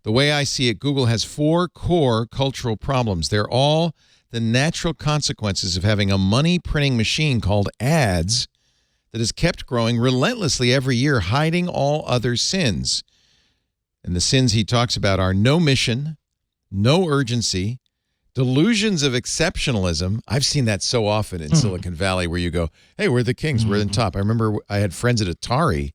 The way I see it, Google has 4 core cultural problems. They're all the natural consequences of having a money-printing machine called ads that has kept growing relentlessly every year, hiding all other sins. And the sins he talks about are no mission, no urgency, delusions of exceptionalism. I've seen that so often in Silicon Valley where you go, hey, we're the kings, we're the top. I remember I had friends at Atari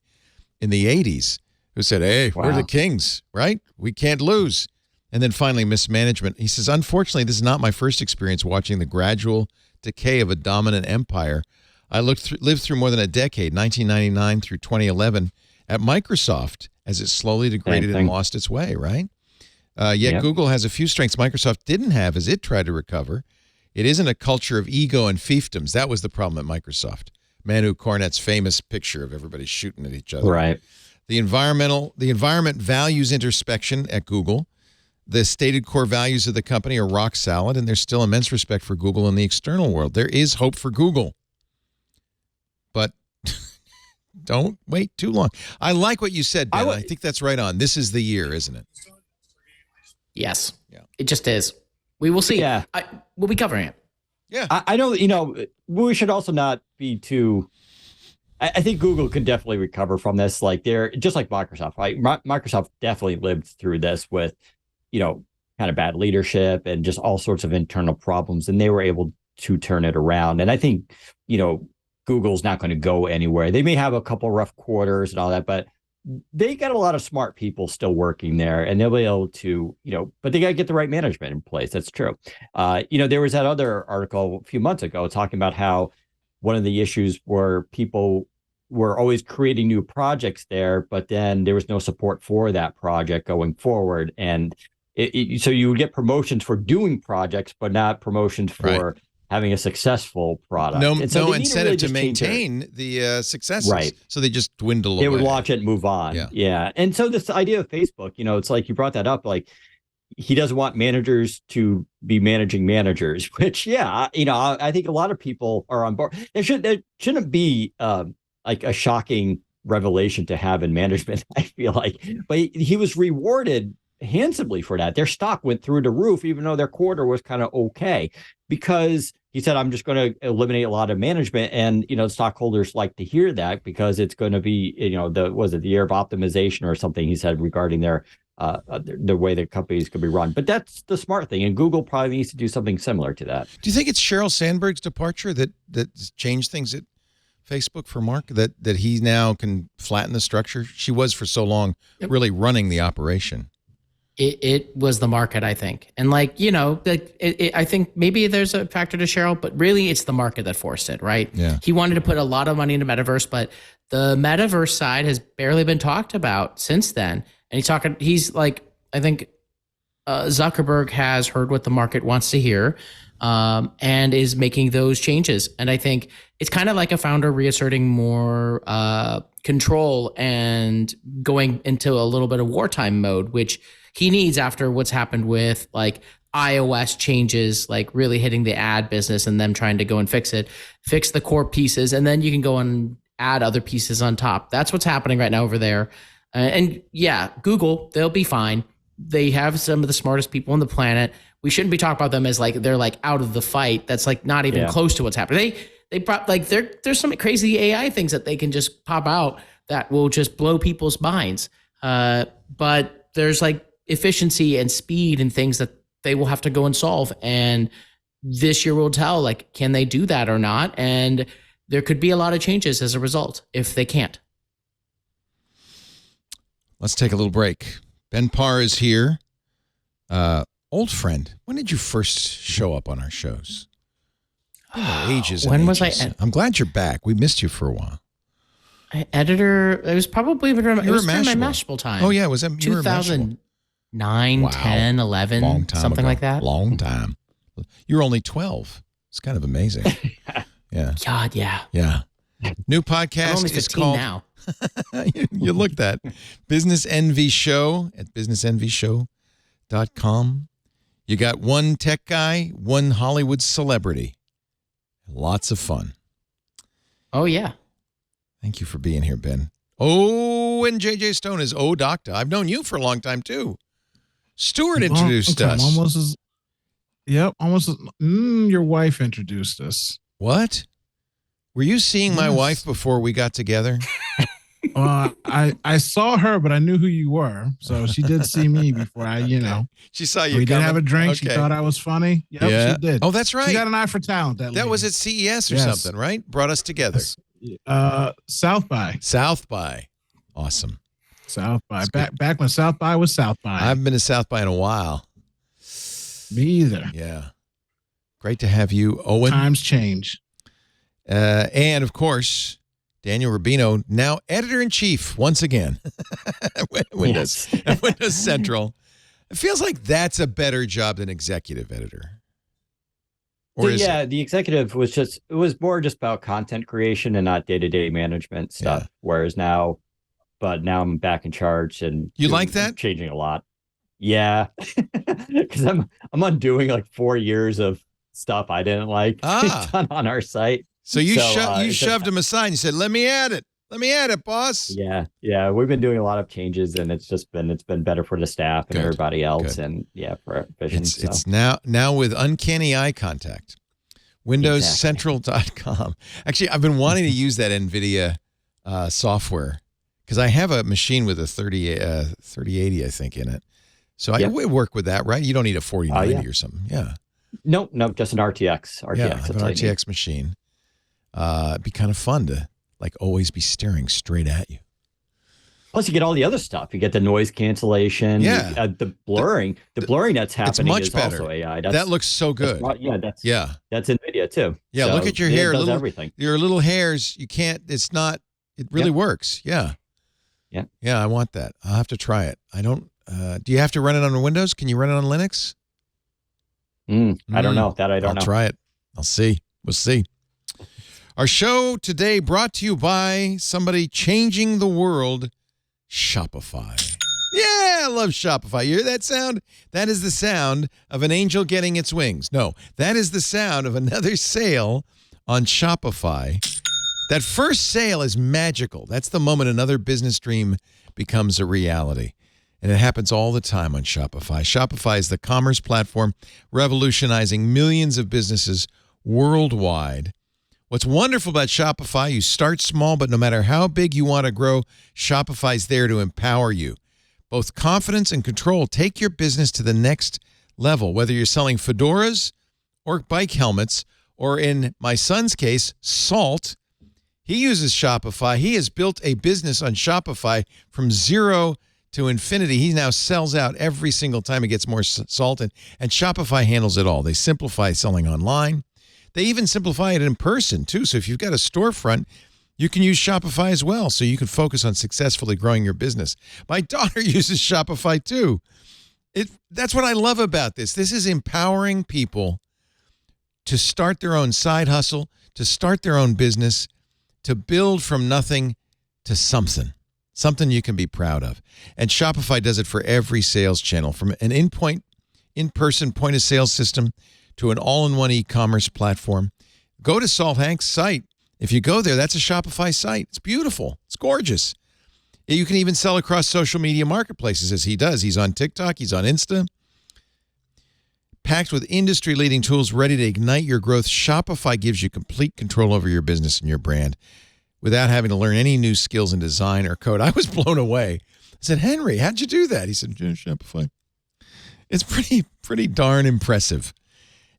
in the 80s who said, hey, we're the kings, right? We can't lose. And then finally, mismanagement. He says, unfortunately, this is not my first experience watching the gradual decay of a dominant empire. I lived through more than a decade, 1999 through 2011, at Microsoft as it slowly degraded and lost its way, right? Yet Google has a few strengths Microsoft didn't have as it tried to recover. It isn't a culture of ego and fiefdoms. That was the problem at Microsoft. Manu Cornet's famous picture of everybody shooting at each other. Right. The environment values introspection at Google. The stated core values of the company are rock solid, and there's still immense respect for Google in the external world. There is hope for Google. But don't wait too long. I like what you said, Ben. I think that's right on. This is the year, isn't it? Yes. Yeah. It just is. We will see. Yeah. We'll be covering it. Yeah. I know, we should also not be too... I think Google could definitely recover from this. Like they're just like Microsoft, right? Microsoft definitely lived through this with, kind of bad leadership and just all sorts of internal problems. And they were able to turn it around. And I think, Google's not going to go anywhere. They may have a couple rough quarters and all that, but they got a lot of smart people still working there, and they'll be able to, but they got to get the right management in place. That's true. There was that other article a few months ago talking about how one of the issues were people were always creating new projects there, but then there was no support for that project going forward. And so you would get promotions for doing projects, but not promotions for having a successful product. No really incentive to maintain the successes. Right. So they just dwindle away. They would watch it and move on. Yeah. And so this idea of Facebook, it's like you brought that up, like he doesn't want managers to be managing managers, which, I think a lot of people are on board. There shouldn't be like a shocking revelation to have in management, I feel like. But he was rewarded handsomely for that. Their stock went through the roof, even though their quarter was kind of okay, because he said, I'm just going to eliminate a lot of management. And, stockholders like to hear that because it's going to be, the year of optimization or something he said regarding their the way the companies could be run. But that's the smart thing. And Google probably needs to do something similar to that. Do you think it's Sheryl Sandberg's departure that changed things at Facebook for Mark, that he now can flatten the structure? She was for so long really running the operation. It was the market, I think. And I think maybe there's a factor to Sheryl, but really it's the market that forced it, right? Yeah. He wanted to put a lot of money into metaverse, but the metaverse side has barely been talked about since then. And he's like, I think Zuckerberg has heard what the market wants to hear and is making those changes. And I think it's kind of like a founder reasserting more control and going into a little bit of wartime mode, which he needs after what's happened with like iOS changes, like really hitting the ad business and them trying to go and fix the core pieces. And then you can go and add other pieces on top. That's what's happening right now over there. And Google, they'll be fine. They have some of the smartest people on the planet. We shouldn't be talking about them as like they're like out of the fight. That's like not even close to what's happening. There's some crazy AI things that they can just pop out that will just blow people's minds. But there's like efficiency and speed and things that they will have to go and solve. And this year will tell, like, can they do that or not? And there could be a lot of changes as a result if they can't. Let's take a little break. Ben Parr is here. Old friend, when did you first show up on our shows? Ages and when ages. Was I? I'm glad you're back. We missed you for a while. Editor, it was probably during my Mashable. Mashable time. Oh, yeah. Was that 2009, wow. 10, 11, Long time something ago. like that? Long time. You were only 12. It's kind of amazing. Yeah. God, yeah. Yeah. New I'm podcast only 15 is called... now. You looked at Business Envy Show at businessenvyshow.com. You got one tech guy, one Hollywood celebrity. Lots of fun. Oh, yeah. Thank you for being here, Ben. Oh, and JJ Stone is Doctor. I've known you for a long time, too. Stuart introduced us. Your wife introduced us. What? Were you seeing my wife before we got together? I saw her, but I knew who you were. So she did see me before She saw you. We did have a drink. Okay. She thought I was funny. Yep, yeah. she did. Oh, that's right. She got an eye for talent. That was at CES or something, right? Brought us together. South by. Awesome. South by. Back when South by was South by. I haven't been to South by in a while. Me either. Yeah. Great to have you, Owen. Times change. And, of course, Daniel Rubino, now editor-in-chief once again at Windows Central. It feels like that's a better job than executive editor. So yeah, the executive it was more just about content creation and not day-to-day management stuff. Yeah. Whereas now I'm back in charge and you like that? Changing a lot. Yeah. Because I'm undoing like 4 years of stuff I didn't like done on our site. So you shoved him aside and you said, let me add it. Let me add it, boss. Yeah. We've been doing a lot of changes and it's been better for the staff and everybody else. And for vision. It's now with uncanny eye contact. WindowsCentral.com. Actually, I've been wanting to use that NVIDIA software because I have a machine with a 3080, I think, in it. So I would work with that, right? You don't need a 4090 or something. Yeah. Nope, just an RTX. Yeah, I have an RTX machine. It'd be kind of fun to always be staring straight at you. Plus, you get all the other stuff. You get the noise cancellation. Yeah, the blurring. The blurring that's happening much is better. Also AI. That looks so good. That's NVIDIA too. Yeah, so look at your hair. It does everything. Your little hairs. You can't. It's not. It really works. Yeah. Yeah, I want that. I'll have to try it. I don't. Do you have to run it on Windows? Can you run it on Linux? I don't know. That I don't know. I'll try it. I'll see. We'll see. Our show today brought to you by somebody changing the world, Shopify. Yeah, I love Shopify. You hear that sound? That is the sound of an angel getting its wings. No, that is the sound of another sale on Shopify. That first sale is magical. That's the moment another business dream becomes a reality. And it happens all the time on Shopify. Shopify is the commerce platform revolutionizing millions of businesses worldwide. What's wonderful about Shopify, you start small, but no matter how big you want to grow, Shopify's there to empower you. Both confidence and control take your business to the next level, whether you're selling fedoras or bike helmets, or in my son's case, salt. He uses Shopify. He has built a business on Shopify from zero to infinity. He now sells out every single time he gets more salt, and Shopify handles it all. They simplify selling online. They even simplify it in person, too. So if you've got a storefront, you can use Shopify as well, so you can focus on successfully growing your business. My daughter uses Shopify, too. That's what I love about this. This is empowering people to start their own side hustle, to start their own business, to build from nothing to something you can be proud of. And Shopify does it for every sales channel, from an in-person point-of-sale system to an all-in-one e-commerce platform. Go to Salt Hank's site. If you go there, that's a Shopify site. It's beautiful. It's gorgeous. You can even sell across social media marketplaces, as he does. He's on TikTok. He's on Insta. Packed with industry-leading tools ready to ignite your growth, Shopify gives you complete control over your business and your brand without having to learn any new skills in design or code. I was blown away. I said, Henry, how'd you do that? He said, Shopify. It's pretty darn impressive.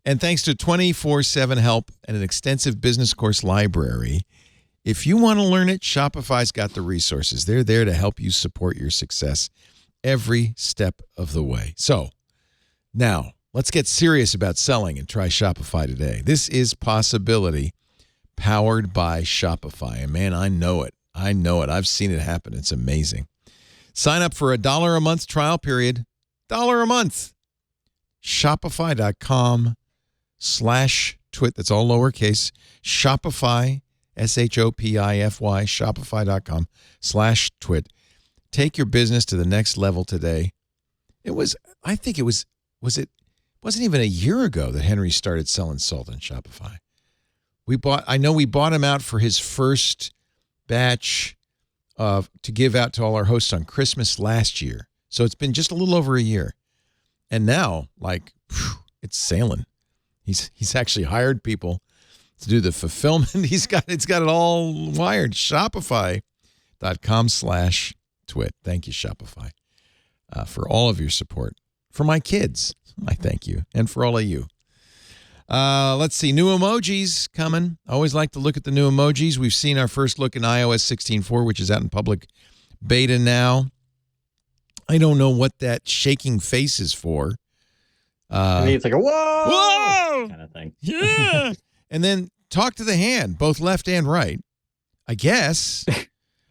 And thanks to 24/7 help and an extensive business course library, if you want to learn it, Shopify's got the resources. They're there to help you support your success every step of the way. So now let's get serious about selling and try Shopify today. This is Possibility, powered by Shopify. And man, I know it. I've seen it happen. It's amazing. Sign up for $1 a month trial period. $1 a month. Shopify.com/twit. That's all lowercase. Shopify, SHOPIFY, Shopify.com/twit. Take your business to the next level today. It wasn't even a year ago that Henry started selling salt on Shopify. I know we bought him out for his first batch to give out to all our hosts on Christmas last year. So it's been just a little over a year. And now, it's sailing. He's actually hired people to do the fulfillment. It's got it all wired. Shopify.com/twit. Thank you, Shopify, for all of your support. For my kids, I thank you. And for all of you. Let's see. New emojis coming. I always like to look at the new emojis. We've seen our first look in iOS 16.4, which is out in public beta now. I don't know what that shaking face is for. It's like a whoa kind of thing. Yeah. And then talk to the hand, both left and right, I guess.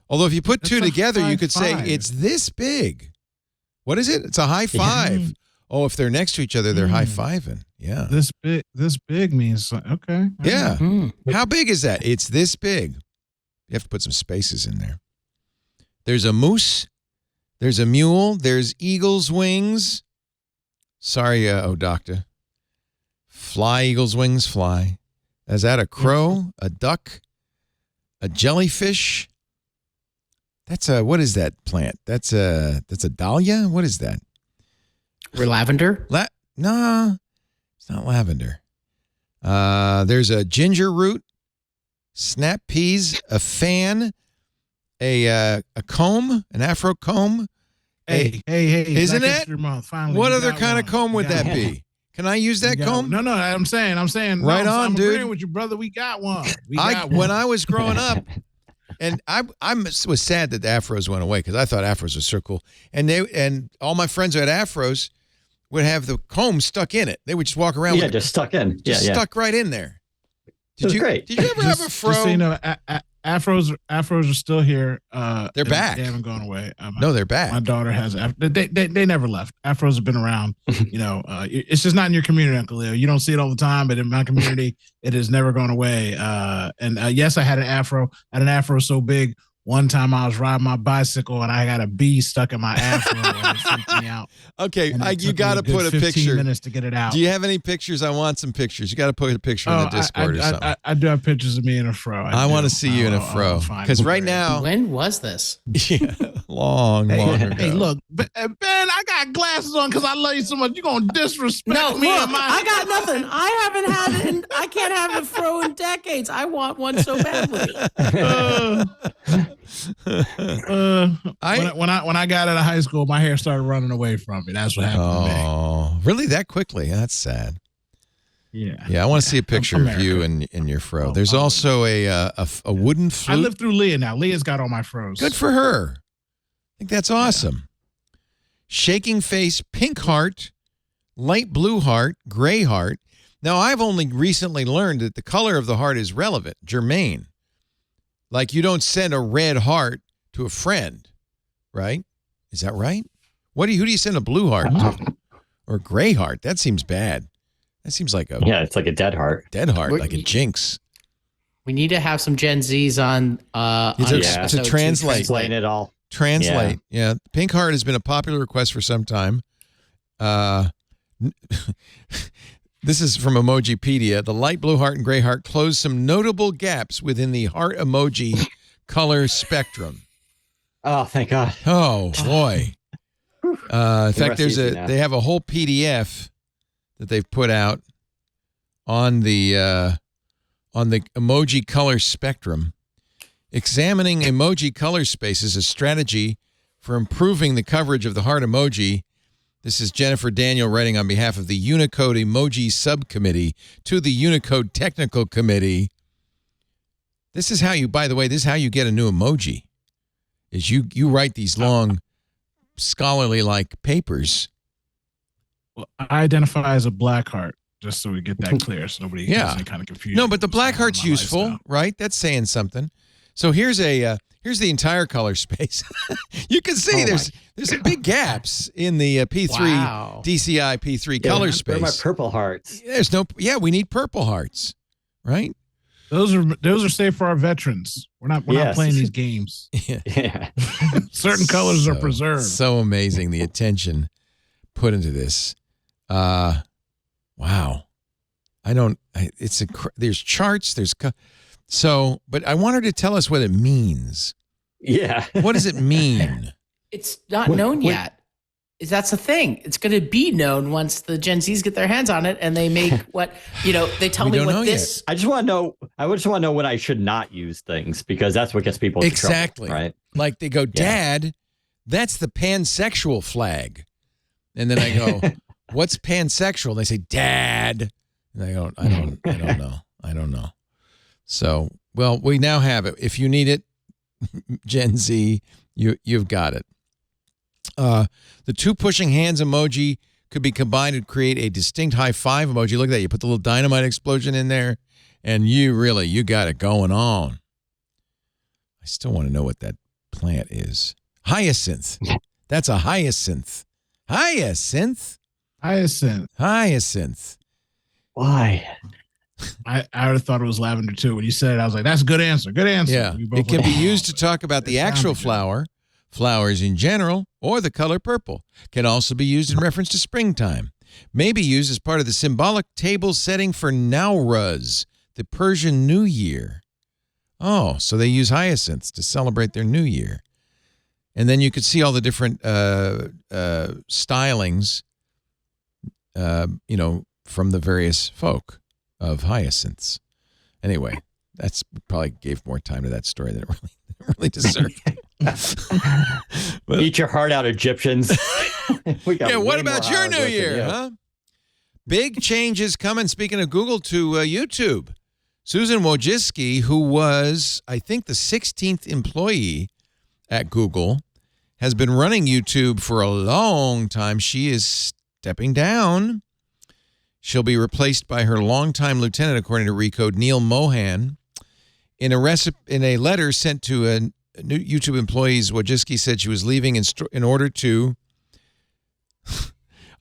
Although if you put two together, you could say it's this big. What is it? It's a high five. Oh, if they're next to each other, they're high-fiving. Yeah. This big means, okay. Yeah. How big is that? It's this big. You have to put some spaces in there. There's a moose. There's a mule. There's eagle's wings. Sorry, doctor. Fly, eagle's wings, fly. Is that a crow? A duck? A jellyfish? That's what is that plant? That's a dahlia? What is that? Lavender? No, it's not lavender. There's a ginger root, snap peas, a fan, a comb, an afro comb. Hey. Isn't Black it? History Month, finally, What you other got kind one. of comb would You got that one. be? Can I use that You got comb? one. No, I'm saying. Right no, on, I'm dude. agreeing with you, brother. We got one. One. When I was growing up, and I was sad that the afros went away because I thought afros were so cool. And all my friends who had afros would have the comb stuck in it. They would just walk around with it. Just stuck in. Stuck right in there. Great. Did you ever have a fro? Just so you know, afros are still here. They're back. They haven't gone away. No, they're back. My daughter has. They never left. Afros have been around. It's just not in your community, Uncle Leo. You don't see it all the time, but in my community, it has never gone away. Yes, I had an afro. I had an afro so big. One time I was riding my bicycle and I got a bee stuck in my afro and it freaked me out. Okay, you got to put a 15 picture. minutes to get it out. Do you have any pictures? I want some pictures. You got to put a picture in the Discord or something. I do have pictures of me in a fro. I want to see you in a fro. Because right now. When was this? Yeah, long ago. Hey, look, Ben, I got glasses on because I love you so much. You're going to disrespect me. Look, and my I got nothing. I haven't had it. I can't have a fro in decades. I want one so badly. When I got out of high school, my hair started running away from me. That's what happened to me. Oh, really? That quickly? That's sad. Yeah. I want to see a picture of you and your fro. There's also a wooden flute. I live through Leah now. Leah's got all my fros. Good for her. I think that's awesome. Shaking face, pink heart, light blue heart, gray heart. Now, I've only recently learned that the color of the heart is relevant, germane. Like you don't send a red heart to a friend, right? Is that right? Who do you send a blue heart to? Or a gray heart? That seems bad. That seems like it's like a dead heart. Dead heart, like a jinx. We need to have some Gen Zs on. To translate it all. Translate. Yeah. Pink heart has been a popular request for some time. This is from Emojipedia. The light blue heart and gray heart close some notable gaps within the heart emoji color spectrum. Oh, thank God. Oh, boy. In fact, they have a whole PDF that they've put out on the emoji color spectrum. Examining emoji color spaces, a strategy for improving the coverage of the heart emoji. This is Jennifer Daniel writing on behalf of the Unicode Emoji Subcommittee to the Unicode Technical Committee. This is how you get a new emoji, is you write these long, scholarly-like papers. Well, I identify as a black heart, just so we get that clear, so nobody has any kind of confusion. No, but the black heart's useful, lifestyle. right? That's saying something. So here's the entire color space. You can see there's big gaps in the P3 DCI P3 color space. Where are my purple hearts? We need purple hearts, right? Those are safe for our veterans. We're not playing these games. Yeah. Certain colors are preserved. So amazing the attention put into this. Wow. There's charts, but I want her to tell us what it means. Yeah. What does it mean? It's not known yet. That's the thing. It's going to be known once the Gen Zs get their hands on it and they make they tell me what this. I just want to know when I should not use things, because that's what gets people into trouble, right? Like they go, Dad, that's the pansexual flag. And then I go, what's pansexual? And they say, Dad. And I go, I don't know. So, well, we now have it. If you need it, Gen Z, you've got it. The two pushing hands emoji could be combined to create a distinct high five emoji. Look at that. You put the little dynamite explosion in there, and you got it going on. I still want to know what that plant is. Hyacinth. That's a hyacinth. Hyacinth. Why? I would have thought it was lavender too. When you said it, I was like, that's a good answer. Good answer. Yeah. It can be used to talk about the actual flower, flowers in general, or the color purple. Can also be used in reference to springtime. May be used as part of the symbolic table setting for Nowruz, the Persian New Year. Oh, so they use hyacinths to celebrate their New Year. And then you could see all the different stylings, from the various folk of hyacinths. Anyway, that's probably gave more time to that story than it really deserved. Eat your heart out, Egyptians. What about your New Year, huh? Big changes coming, speaking of Google, to YouTube. Susan Wojcicki, who was, I think, the 16th employee at Google, has been running YouTube for a long time. She is stepping down. She'll be replaced by her longtime lieutenant, according to Recode, Neal Mohan. In a letter sent to new YouTube employees, Wojcicki said she was leaving in order to...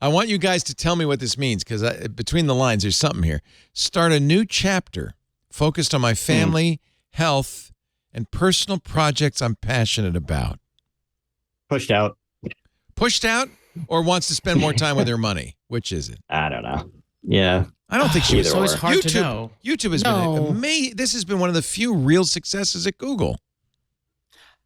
I want you guys to tell me what this means, because between the lines, there's something here. Start a new chapter focused on my family, health, and personal projects I'm passionate about. Pushed out, or wants to spend more time with her money? Which is it? I don't know. Yeah. I don't think she was. So it's hard to know. YouTube has been amazing. This has been one of the few real successes at Google.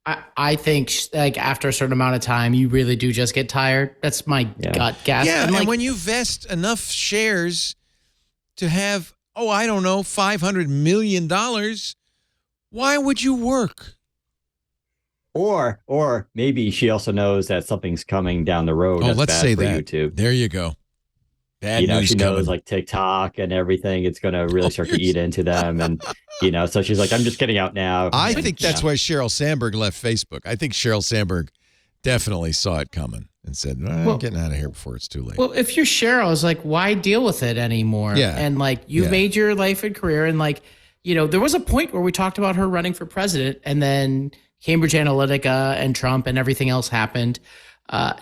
I think like after a certain amount of time, you really do just get tired. That's my gut guess. Yeah, and when you vest enough shares to have, $500 million, why would you work? Or maybe she also knows that something's coming down the road. Oh, let's say that. YouTube. There you go. Bad news she coming. knows like TikTok and everything. It's going to really start to eat into them. And, so she's like, I'm just getting out now. I think that's why Sheryl Sandberg left Facebook. I think Sheryl Sandberg definitely saw it coming and said, I'm getting out of here before it's too late. Well, if you're Sheryl, it's like, why deal with it anymore? Yeah. And like, you've made your life and career. And like, there was a point where we talked about her running for president, and then Cambridge Analytica and Trump and everything else happened.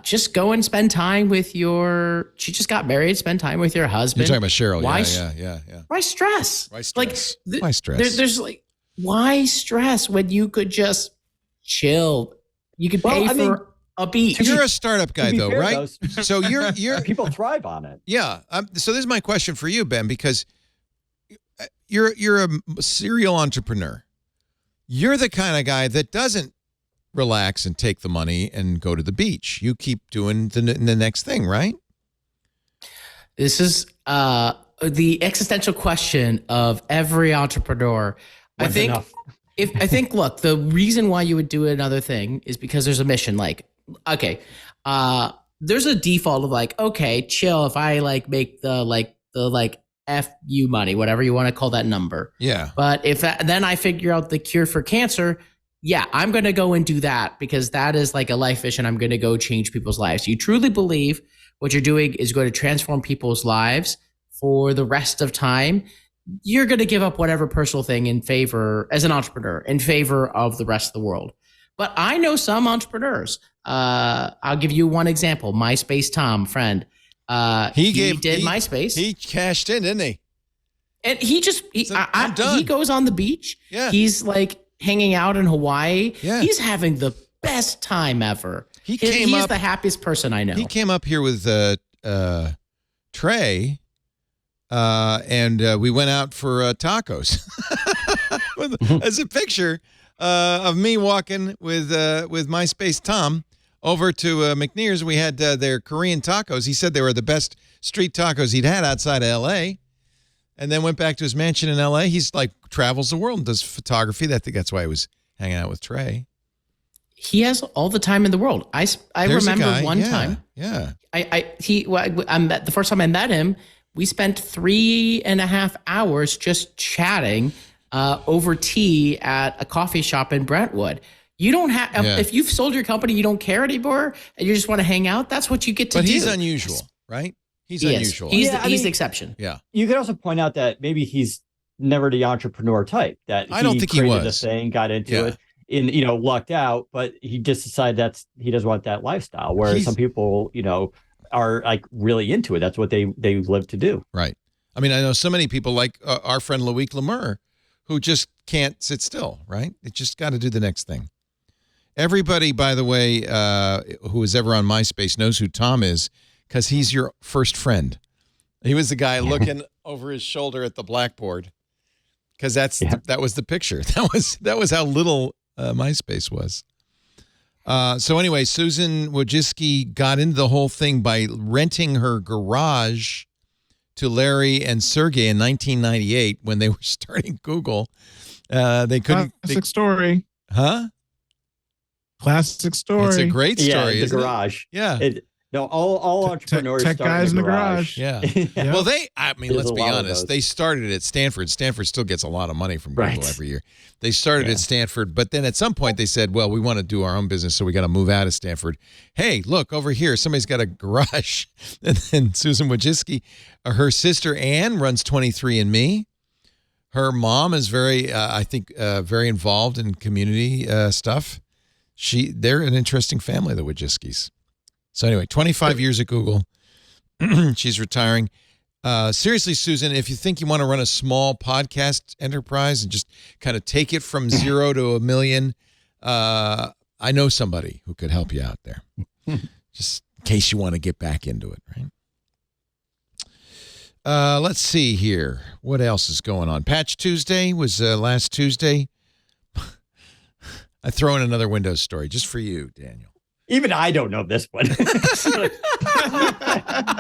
Just go and spend time with she just got married, spend time with your husband. You're talking about Sheryl. Why, yeah. Why stress? Why stress? Like, why stress? There's like, why stress when you could just chill? You could pay for a beach. You're a startup guy though, fair, right? So you're people thrive on it. Yeah. So this is my question for you, Ben, because you're a serial entrepreneur. You're the kind of guy that doesn't relax and take the money and go to the beach. You keep doing the next thing, right? This is the existential question of every entrepreneur. When's enough? Look, the reason why you would do another thing is because there's a mission. Like, okay, there's a default of like, okay, chill. If I like make the FU money, whatever you want to call that number. Yeah. But then I figure out the cure for cancer, I'm going to go and do that because that is like a life mission. I'm going to go change people's lives. You truly believe what you're doing is going to transform people's lives for the rest of time. You're going to give up whatever personal thing in favor, as an entrepreneur, in favor of the rest of the world. But I know some entrepreneurs. I'll give you one example. MySpace Tom, friend. He did MySpace. He cashed in, didn't he? And he goes on the beach. Yeah. He's like hanging out in Hawaii. Yeah. He's having the best time ever. He's the happiest person I know. He came up here with Trey, and we went out for tacos. As a picture of me walking with MySpace Tom over to McNear's. We had their Korean tacos. He said they were the best street tacos he'd had outside of L.A., and then went back to his mansion in L.A. He's like travels the world and does photography. I think that's why he was hanging out with Trey. He has all the time in the world. I remember one time. Yeah. The first time I met him, we spent 3.5 hours just chatting over tea at a coffee shop in Brentwood. You don't have, if you've sold your company, you don't care anymore, and you just want to hang out. That's what you get to do. But he's unusual, right? He's unusual. He's the exception. Yeah. You could also point out that maybe he's never the entrepreneur type. That I don't think he was. The thing, got into it, lucked out, but he just decided he doesn't want that lifestyle. Whereas some people, are like really into it. That's what they live to do. Right. I mean, I know so many people like our friend Loic Lemur who just can't sit still, right? It just got to do the next thing. Everybody, by the way, who is ever on MySpace knows who Tom is because he's your first friend. He was the guy looking over his shoulder at the blackboard because that was the picture. That was how little MySpace was. So anyway, Susan Wojcicki got into the whole thing by renting her garage to Larry and Sergey in 1998 when they were starting Google. They couldn't. Classic story. Huh? Classic story. It's a great story. Yeah, the garage. It? Yeah. All entrepreneurs tech start guys in the garage. Yeah. Yeah. Well, let's be honest. those. They started at Stanford. Stanford still gets a lot of money from Google every year. They started at Stanford, but then at some point they said, well, we want to do our own business, so we got to move out of Stanford. Hey, look, over here, somebody's got a garage. And then Susan Wojcicki, her sister Anne runs 23andMe. Her mom is very involved in community stuff. They're an interesting family, the Wojcickis. So anyway, 25 years at Google. She's retiring. Seriously, Susan, if you think you want to run a small podcast enterprise and just kind of take it from 0 to 1 million, I know somebody who could help you out there. Just in case you want to get back into it, right? Let's see here. What else is going on? Patch Tuesday was last Tuesday. I throw in another Windows story just for you, Daniel. Even I don't know this one.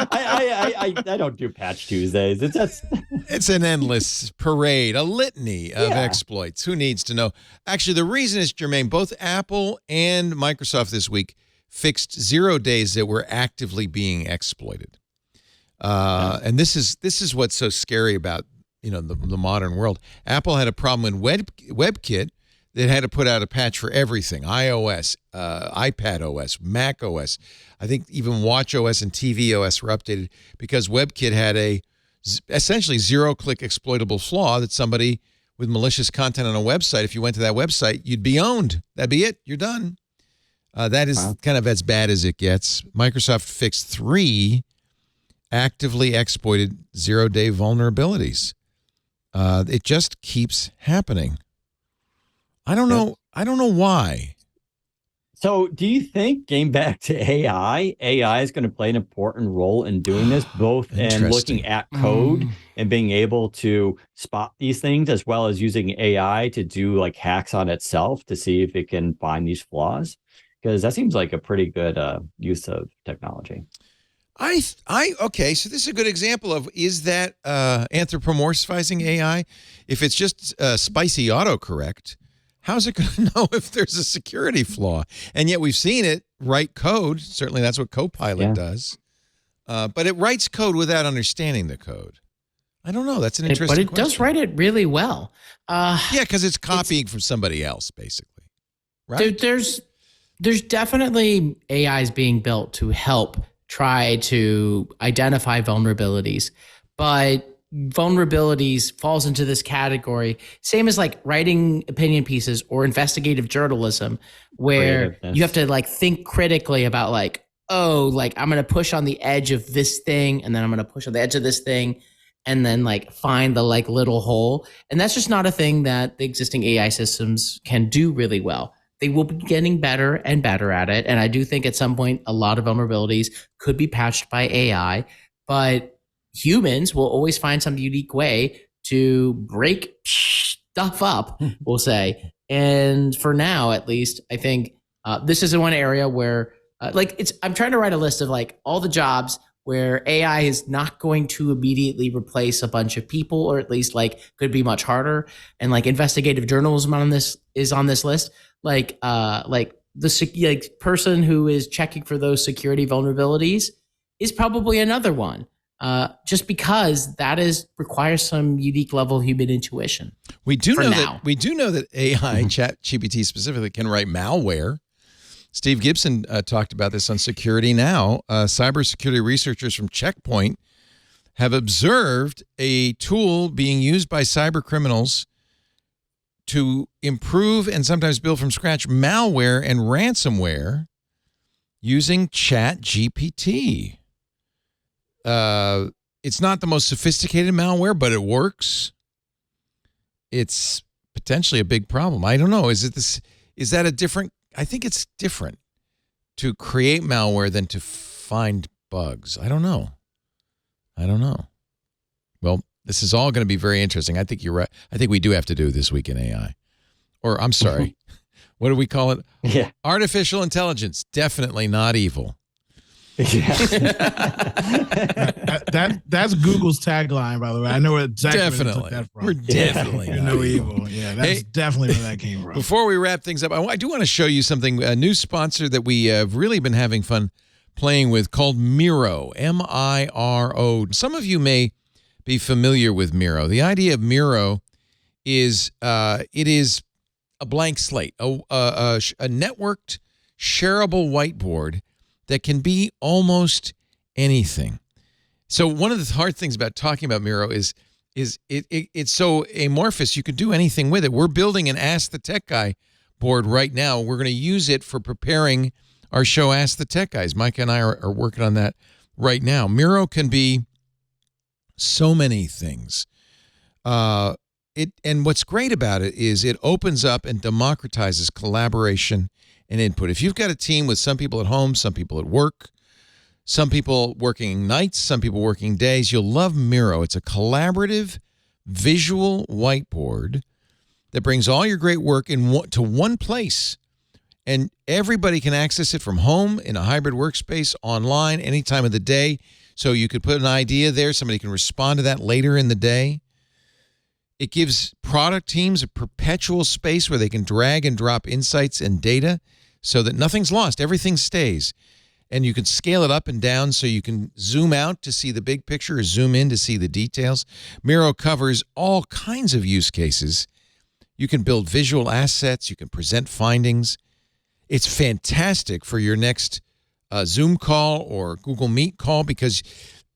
I don't do Patch Tuesdays. It's an endless parade, a litany of exploits. Who needs to know? Actually, the reason is, Jermaine, both Apple and Microsoft this week fixed 0 days that were actively being exploited. And this is what's so scary about the modern world. Apple had a problem in WebKit. They had to put out a patch for everything: iOS, iPad OS, Mac OS. I think even Watch OS and TV OS were updated because WebKit had a essentially zero-click exploitable flaw that somebody with malicious content on a website, if you went to that website, you'd be owned. That'd be it. You're done. That is kind of as bad as it gets. Microsoft fixed 3 actively exploited 0-day vulnerabilities. It just keeps happening. I don't know why. So do you think, getting back to AI is going to play an important role in doing this, both in looking at code and being able to spot these things, as well as using AI to do like hacks on itself to see if it can find these flaws? Because that seems like a pretty good use of technology. Okay, so this is a good example of, is that anthropomorphizing AI? If it's just spicy autocorrect, how's it going to know if there's a security flaw? And yet we've seen it write code. Certainly that's what Copilot does. But it writes code without understanding the code. I don't know. That's an interesting question. But it does write it really well. Yeah, because it's copying from somebody else, basically. Right? There's definitely AIs being built to help try to identify vulnerabilities. But vulnerabilities falls into this category, same as like writing opinion pieces or investigative journalism, where you have to like think critically about like, I'm going to push on the edge of this thing, and then I'm going to push on the edge of this thing, and then like find the like little hole. And that's just not a thing that the existing AI systems can do really well. They will be getting better and better at it. And I do think at some point, a lot of vulnerabilities could be patched by AI, but humans will always find some unique way to break stuff up, we'll say. And for now, at least, I think this is one area where I'm trying to write a list of like all the jobs where AI is not going to immediately replace a bunch of people, or at least like could be much harder. And like investigative journalism is on this list. Like the person who is checking for those security vulnerabilities is probably another one. Just because that requires some unique level of human intuition. We do know that AI, ChatGPT specifically, can write malware. Steve Gibson talked about this on Security Now. Cybersecurity researchers from Checkpoint have observed a tool being used by cyber criminals to improve and sometimes build from scratch malware and ransomware using ChatGPT. It's not the most sophisticated malware, but it works. It's potentially a big problem. I don't know. Is that a different? I think it's different to create malware than to find bugs. I don't know. Well, this is all going to be very interesting. I think you're right. I think we do have to do This Week in AI. Or, I'm sorry, what do we call it? Yeah. Artificial intelligence. Definitely not evil. Yeah. That's Google's tagline, by the way. I know exactly where they Definitely. took that from. We're definitely not no evil. evil. Yeah, that's definitely where that came from. Before we wrap things up, I do want to show you something, a new sponsor that we have really been having fun playing with called Miro, M-I-R-O. Some of you may be familiar with Miro. The idea of Miro is it is a blank slate, a networked, shareable whiteboard that can be almost anything. So one of the hard things about talking about Miro is it's so amorphous, you can do anything with it. We're building an Ask the Tech Guy board right now. We're going to use it for preparing our show Ask the Tech Guys. Mike and I are working on that right now. Miro can be so many things. And what's great about it is it opens up and democratizes collaboration and input. If you've got a team with some people at home, some people at work, some people working nights, some people working days, you'll love Miro. It's a collaborative visual whiteboard that brings all your great work to one place. And everybody can access it from home, in a hybrid workspace, online, any time of the day. So you could put an idea there. Somebody can respond to that later in the day. It gives product teams a perpetual space where they can drag and drop insights and data so that nothing's lost. Everything stays. And you can scale it up and down so you can zoom out to see the big picture or zoom in to see the details. Miro covers all kinds of use cases. You can build visual assets. You can present findings. It's fantastic for your next Zoom call or Google Meet call, because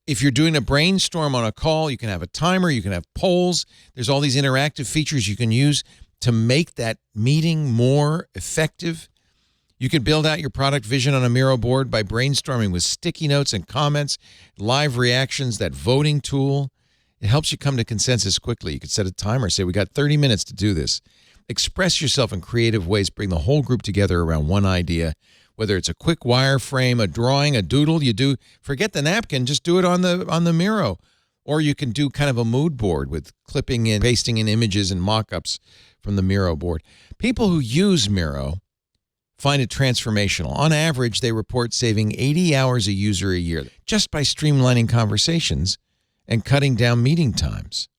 if you're doing a brainstorm on a call, you can have a timer, you can have polls. There's all these interactive features you can use to make that meeting more effective. You can build out your product vision on a Miro board by brainstorming with sticky notes and comments, live reactions, that voting tool. It helps you come to consensus quickly. You could set a timer, say, we got 30 minutes to do this. Express yourself in creative ways, bring the whole group together around one idea. Whether it's a quick wireframe, a drawing, a doodle, forget the napkin, just do it on the Miro. Or you can do kind of a mood board with clipping in, pasting in images and mock-ups from the Miro board. People who use Miro find it transformational. On average, they report saving 80 hours a user a year just by streamlining conversations and cutting down meeting times.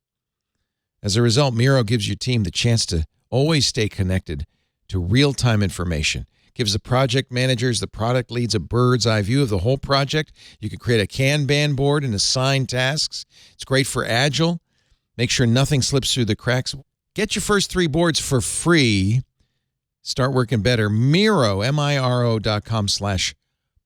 As a result, Miro gives your team the chance to always stay connected to real-time information. Gives the project managers, the product leads, a bird's eye view of the whole project. You can create a Kanban board and assign tasks. It's great for Agile. Make sure nothing slips through the cracks. Get your first 3 boards for free. Start working better. Miro, MIRO.com/podcast.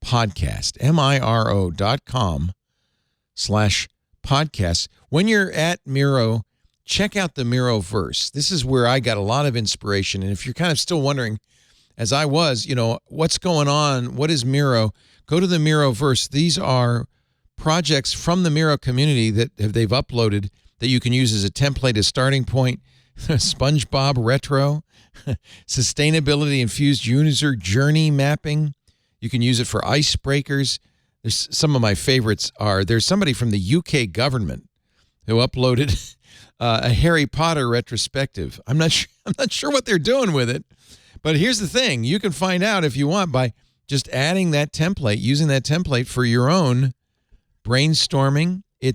MIRO.com/podcast. When you're at Miro, check out the Miroverse. This is where I got a lot of inspiration. And if you're kind of still wondering, as I was, what's going on? What is Miro? Go to the Miroverse. These are projects from the Miro community that they've uploaded that you can use as a template, as starting point. SpongeBob Retro, sustainability infused user journey mapping. You can use it for icebreakers. There's some of my favorites there's somebody from the UK government who uploaded a Harry Potter retrospective. I'm not sure what they're doing with it. But here's the thing. You can find out if you want by just adding that template, using that template for your own brainstorming. I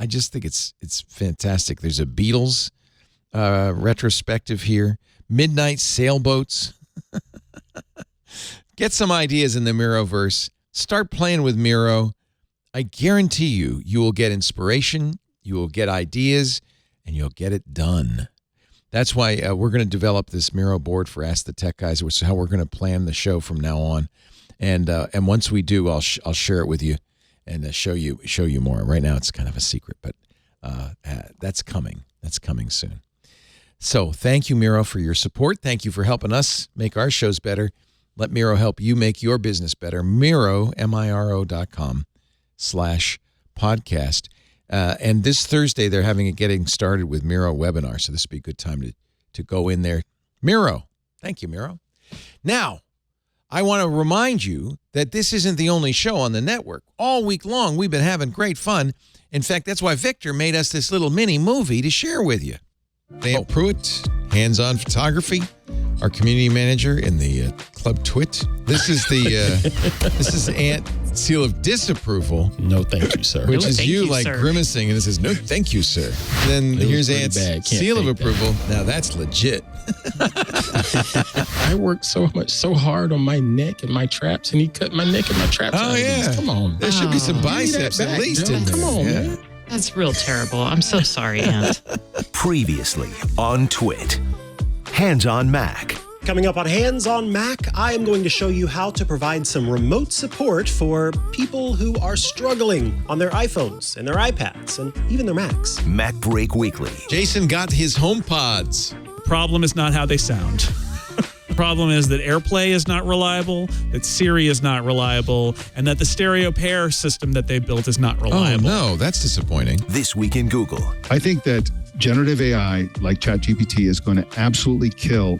just think it's fantastic. There's a Beatles retrospective here. Midnight sailboats. Get some ideas in the Miroverse. Start playing with Miro. I guarantee you will get inspiration, you will get ideas, and you'll get it done. That's why we're going to develop this Miro board for Ask the Tech Guys, which is how we're going to plan the show from now on. And once we do, I'll share it with you and show you more. Right now, it's kind of a secret, but that's coming. That's coming soon. So thank you, Miro, for your support. Thank you for helping us make our shows better. Let Miro help you make your business better. Miro, MIRO.com/podcast. patreon.com/podcast. And this Thursday, they're having a Getting Started with Miro webinar. So this would be a good time to go in there. Miro. Thank you, Miro. Now, I want to remind you that this isn't the only show on the network. All week long, we've been having great fun. In fact, that's why Victor made us this little mini movie to share with you. Dan Pruitt, hands-on photography, our community manager in the Club Twit. This is this is Aunt seal of disapproval. No, thank you, sir. Which No, is thank you you, like sir. grimacing, and it says, no, thank you, sir. Then here's Aunt's seal of approval. Now that's legit. I worked so hard on my neck and my traps, and he cut my neck and my traps. Oh, yeah. Come on. There should be some biceps at least in there. Come on, Yeah. man. That's real terrible. I'm so sorry, Aunt. Previously on Twit. Hands on Mac. Coming up on Hands on Mac, I am going to show you how to provide some remote support for people who are struggling on their iPhones and their iPads and even their Macs. Mac Break Weekly. Jason got his HomePods. The problem is not how they sound. The problem is that AirPlay is not reliable, that Siri is not reliable, and that the stereo pair system that they built is not reliable. Oh, no, that's disappointing. This Week in Google. I think that generative AI like ChatGPT is going to absolutely kill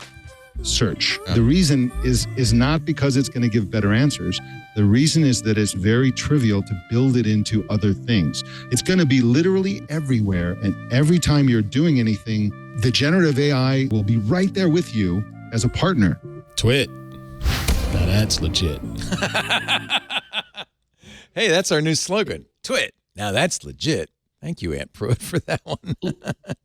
search. The reason is not because it's going to give better answers. The reason is that it's very trivial to build it into other things. It's going to be literally everywhere, and every time you're doing anything, the generative AI will be right there with you as a partner. Twit. Now that's legit. Hey, that's our new slogan. Twit. Now that's legit. Thank you, Aunt Pruitt, for that one.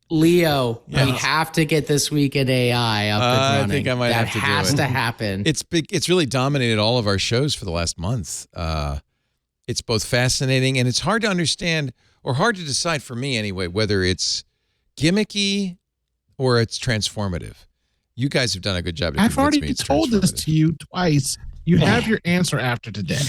Leo, Yes. we have to get This Week in AI up and running. I think I might have to do it. That has to happen. It's big. It's really dominated all of our shows for the last month. It's both fascinating and it's hard to understand, or hard to decide for me anyway, whether it's gimmicky or it's transformative. You guys have done a good job. I've already told this to you twice. You have your answer after today.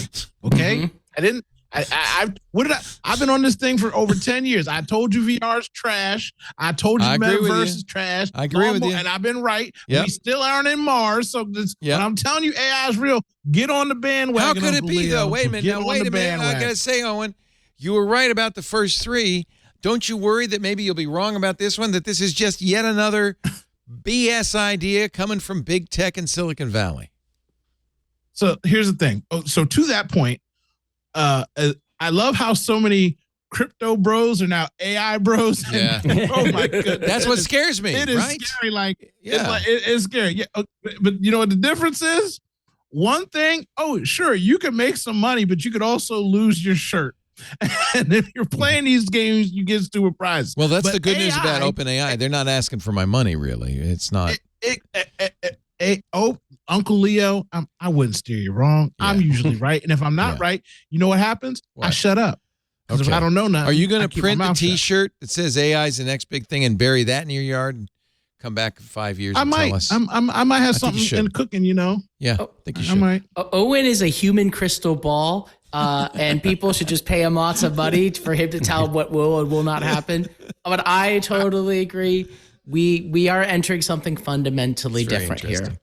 Okay? Mm-hmm. I didn't. I've been on this thing for over 10 years. I told you VR is trash. I told you Metaverse is trash. I agree with you. And I've been right. Yep. We still aren't in Mars. So when I'm telling you AI is real, get on the bandwagon. How could it Uncle be, Leo. though? Wait a minute. Get Now, on wait the a minute. I bandwagon. got to say, Owen, you were right about the first three. Don't you worry that maybe you'll be wrong about this one, that this is just yet another BS idea coming from big tech in Silicon Valley? So here's the thing. So to that point, I love how so many crypto bros are now AI bros. Yeah. Oh my goodness. That's what scares me. It is right? scary. Like, Yeah. it's scary. Yeah. But you know what the difference is? One thing, sure, you can make some money, but you could also lose your shirt. And if you're playing these games, you get stupid prizes. Well, that's But the good news AI about OpenAI. They're not asking for my money, really. It's not. Uncle Leo, I wouldn't steer you wrong. I'm usually right. And if I'm not right, you know what happens? I shut up. Because if I don't know nothing, Are you going I to keep my print the mouth shut. T-shirt that says AI is the next big thing and bury that in your yard and come back in 5 years I and might. tell us? I might have I think you something should. in cooking, you know? Yeah, I think you I should. might. Owen is a human crystal ball, and people should just pay him lots of money for him to tell what will and will not happen. But I totally agree. We are entering something fundamentally It's very different here. interesting.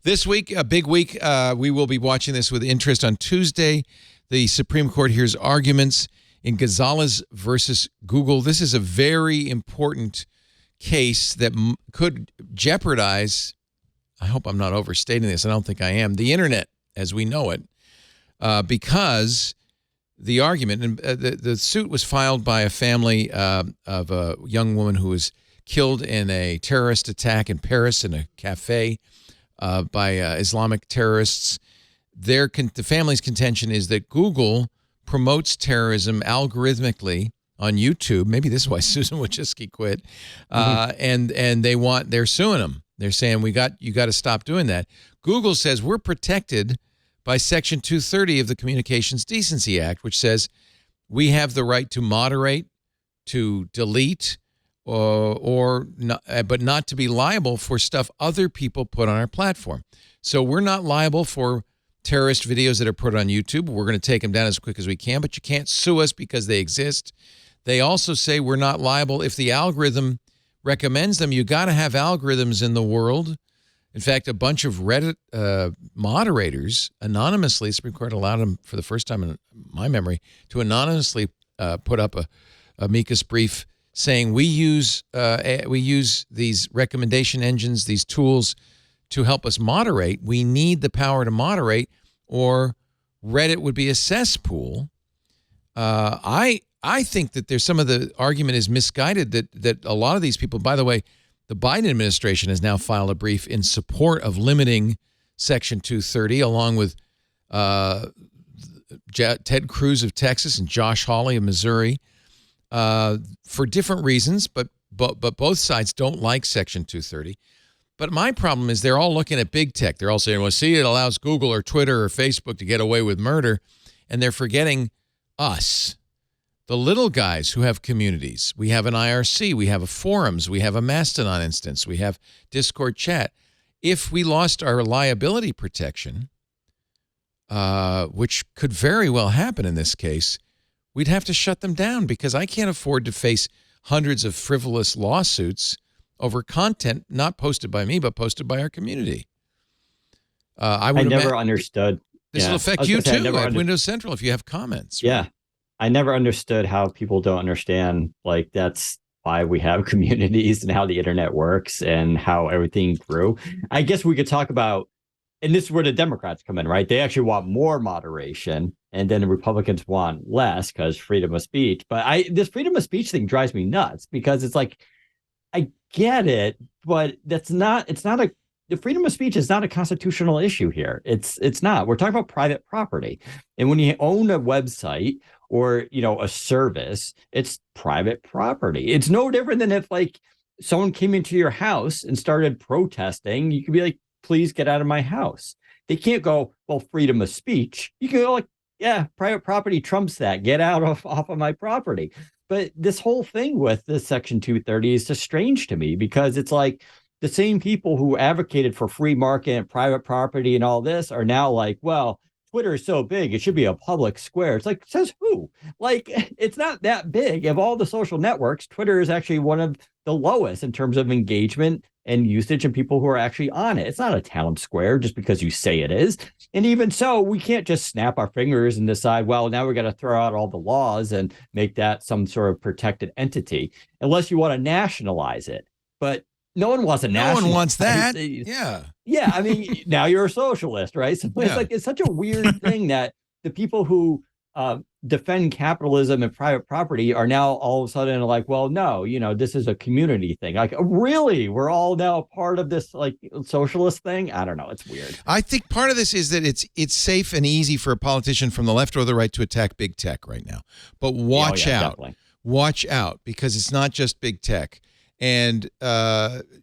This week, a big week, we will be watching this with interest. On Tuesday, the Supreme Court hears arguments in Gonzalez versus Google. This is a very important case that could jeopardize, I hope I'm not overstating this, I don't think I am, the internet as we know it, because the argument, and the suit was filed by a family of a young woman who was killed in a terrorist attack in Paris in a cafe by Islamic terrorists. The family's contention is that Google promotes terrorism algorithmically on YouTube. Maybe this is why Susan Wojcicki quit. And they're suing them. They're saying you got to stop doing that. Google says we're protected by Section 230 of the Communications Decency Act, which says we have the right to moderate, to delete, or not, but not to be liable for stuff other people put on our platform. So we're not liable for terrorist videos that are put on YouTube. We're going to take them down as quick as we can, but you can't sue us because they exist. They also say we're not liable if the algorithm recommends them. You got to have algorithms in the world. In fact, a bunch of Reddit moderators anonymously, Supreme Court allowed them for the first time in my memory to anonymously put up a amicus brief saying we use these recommendation engines, these tools to help us moderate. We need the power to moderate, or Reddit would be a cesspool. I think that there's some of the argument is misguided that a lot of these people, by the way, the Biden administration has now filed a brief in support of limiting Section 230, along with Ted Cruz of Texas and Josh Hawley of Missouri, for different reasons, but both sides don't like Section 230. But my problem is they're all looking at big tech. They're all saying, well, see, it allows Google or Twitter or Facebook to get away with murder, and they're forgetting us, the little guys who have communities. We have an IRC, we have a forums, we have a Mastodon instance, we have Discord chat. If we lost our liability protection, which could very well happen in this case, we'd have to shut them down, because I can't afford to face hundreds of frivolous lawsuits over content not posted by me, but posted by our community. I never understood. This will affect you too at Windows Central if you have comments. Right? Yeah. I never understood how people don't understand, like, that's why we have communities and how the internet works and how everything grew. I guess we could talk about, and this is where the Democrats come in, right? They actually want more moderation, and then the Republicans want less because freedom of speech. But this freedom of speech thing drives me nuts, because it's like, I get it, but the freedom of speech is not a constitutional issue here. It's not. We're talking about private property. And when you own a website or, a service, it's private property. It's no different than if, like, someone came into your house and started protesting. You could be like, please get out of my house. They can't go, well, freedom of speech. You can go like, yeah, private property trumps that. Get out off of my property. But this whole thing with this Section 230 is just strange to me, because it's like the same people who advocated for free market and private property and all this are now like, well, Twitter is so big, it should be a public square. It's like, says who? Like, it's not that big. Of all the social networks, Twitter is actually one of the lowest in terms of engagement and usage and people who are actually on it. It's not a town square just because you say it is. And even so, we can't just snap our fingers and decide, well, now we got to throw out all the laws and make that some sort of protected entity, unless you want to nationalize it. But no one wants a nationalize. No one wants that. Yeah. Yeah. I mean, now you're a socialist, right? So it's like, it's such a weird thing that the people who defend capitalism and private property are now all of a sudden like, well, no, this is a community thing. Like, really? We're all now part of this, like, socialist thing? I don't know. It's weird. I think part of this is that it's safe and easy for a politician from the left or the right to attack big tech right now. But watch out. Definitely. Watch out, because it's not just big tech. And,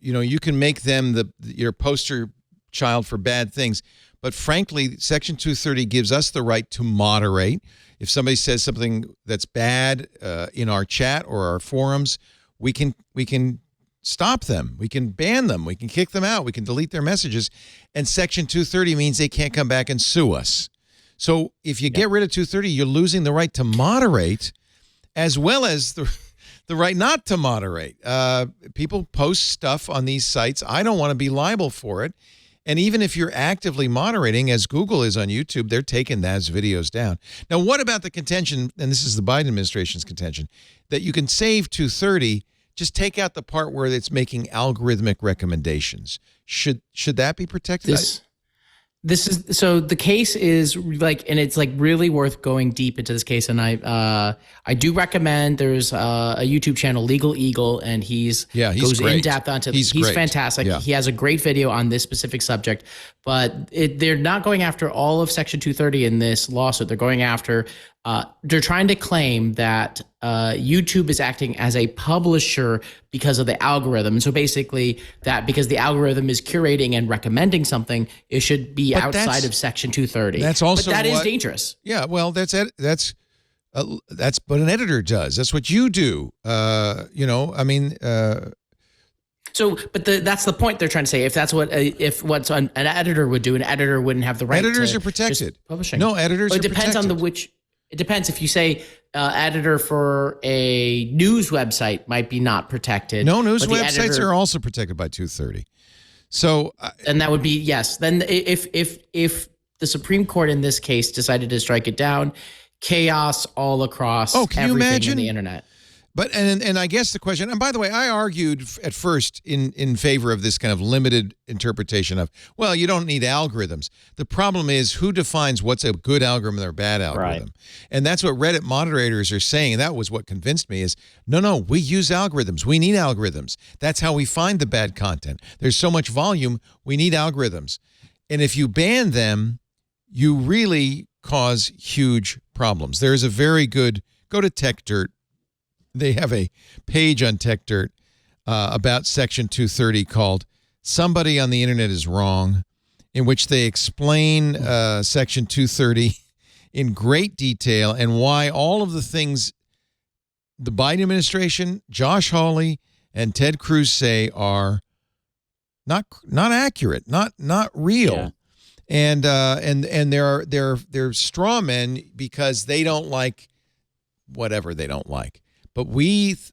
you can make them your poster child for bad things. But frankly, Section 230 gives us the right to moderate. If somebody says something that's bad in our chat or our forums, we can stop them. We can ban them. We can kick them out. We can delete their messages. And Section 230 means they can't come back and sue us. So if you get rid of 230, you're losing the right to moderate, as well as the right not to moderate. People post stuff on these sites. I don't want to be liable for it. And even if you're actively moderating, as Google is on YouTube, they're taking those videos down. Now, what about the contention, and this is the Biden administration's contention, that you can save 230, just take out the part where it's making algorithmic recommendations? Should that be protected? This is, so the case is like, and it's like really worth going deep into this case. And I do recommend, there's a YouTube channel, Legal Eagle, and he's goes great. in depth onto this. He's fantastic. Yeah. He has a great video on this specific subject, but they're not going after all of Section 230 in this lawsuit. They're going after, they're trying to claim that YouTube is acting as a publisher because of the algorithm. And so basically that because the algorithm is curating and recommending something, it should be outside of Section 230. That's also but that is dangerous. Yeah, well, that's what an editor does. That's what you do. So, but that's the point they're trying to say. If that's what an editor would do, an editor wouldn't have the right. Editors to are protected. Publishing. No, editors. It depends on It depends. If you say editor for a news website might be not protected. No, news websites are also protected by 230. So, and that would be yes. Then if the Supreme Court in this case decided to strike it down, chaos all across can you everything imagine? on the internet. But and I guess the question, and by the way, I argued at first in favor of this kind of limited interpretation of, well, you don't need algorithms. The problem is who defines what's a good algorithm or a bad algorithm. Right. And that's what Reddit moderators are saying. And that was what convinced me is, no, we use algorithms. We need algorithms. That's how we find the bad content. There's so much volume, we need algorithms. And if you ban them, you really cause huge problems. There's a very good, go to Tech Dirt. They have a page on Tech Dirt about Section 230 called Somebody on the Internet is Wrong, in which they explain Section 230 in great detail and why all of the things the Biden administration, Josh Hawley, and Ted Cruz say are not accurate, not real. Yeah. And they're straw men because they don't like whatever they don't like. But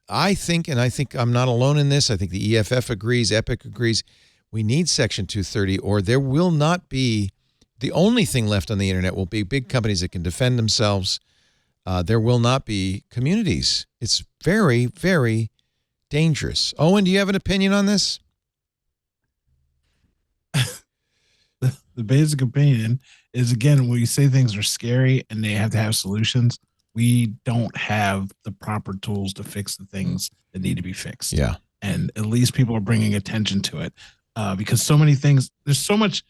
I think I'm not alone in this. I think the EFF agrees, EPIC agrees. We need Section 230, or there will not be, the only thing left on the internet will be big companies that can defend themselves. There will not be communities. It's very, very dangerous. Owen, do you have an opinion on this? The basic opinion is, again, when you say things are scary and they have to have solutions, we don't have the proper tools to fix the things that need to be fixed. Yeah. And at least people are bringing attention to it because so many things, there's so much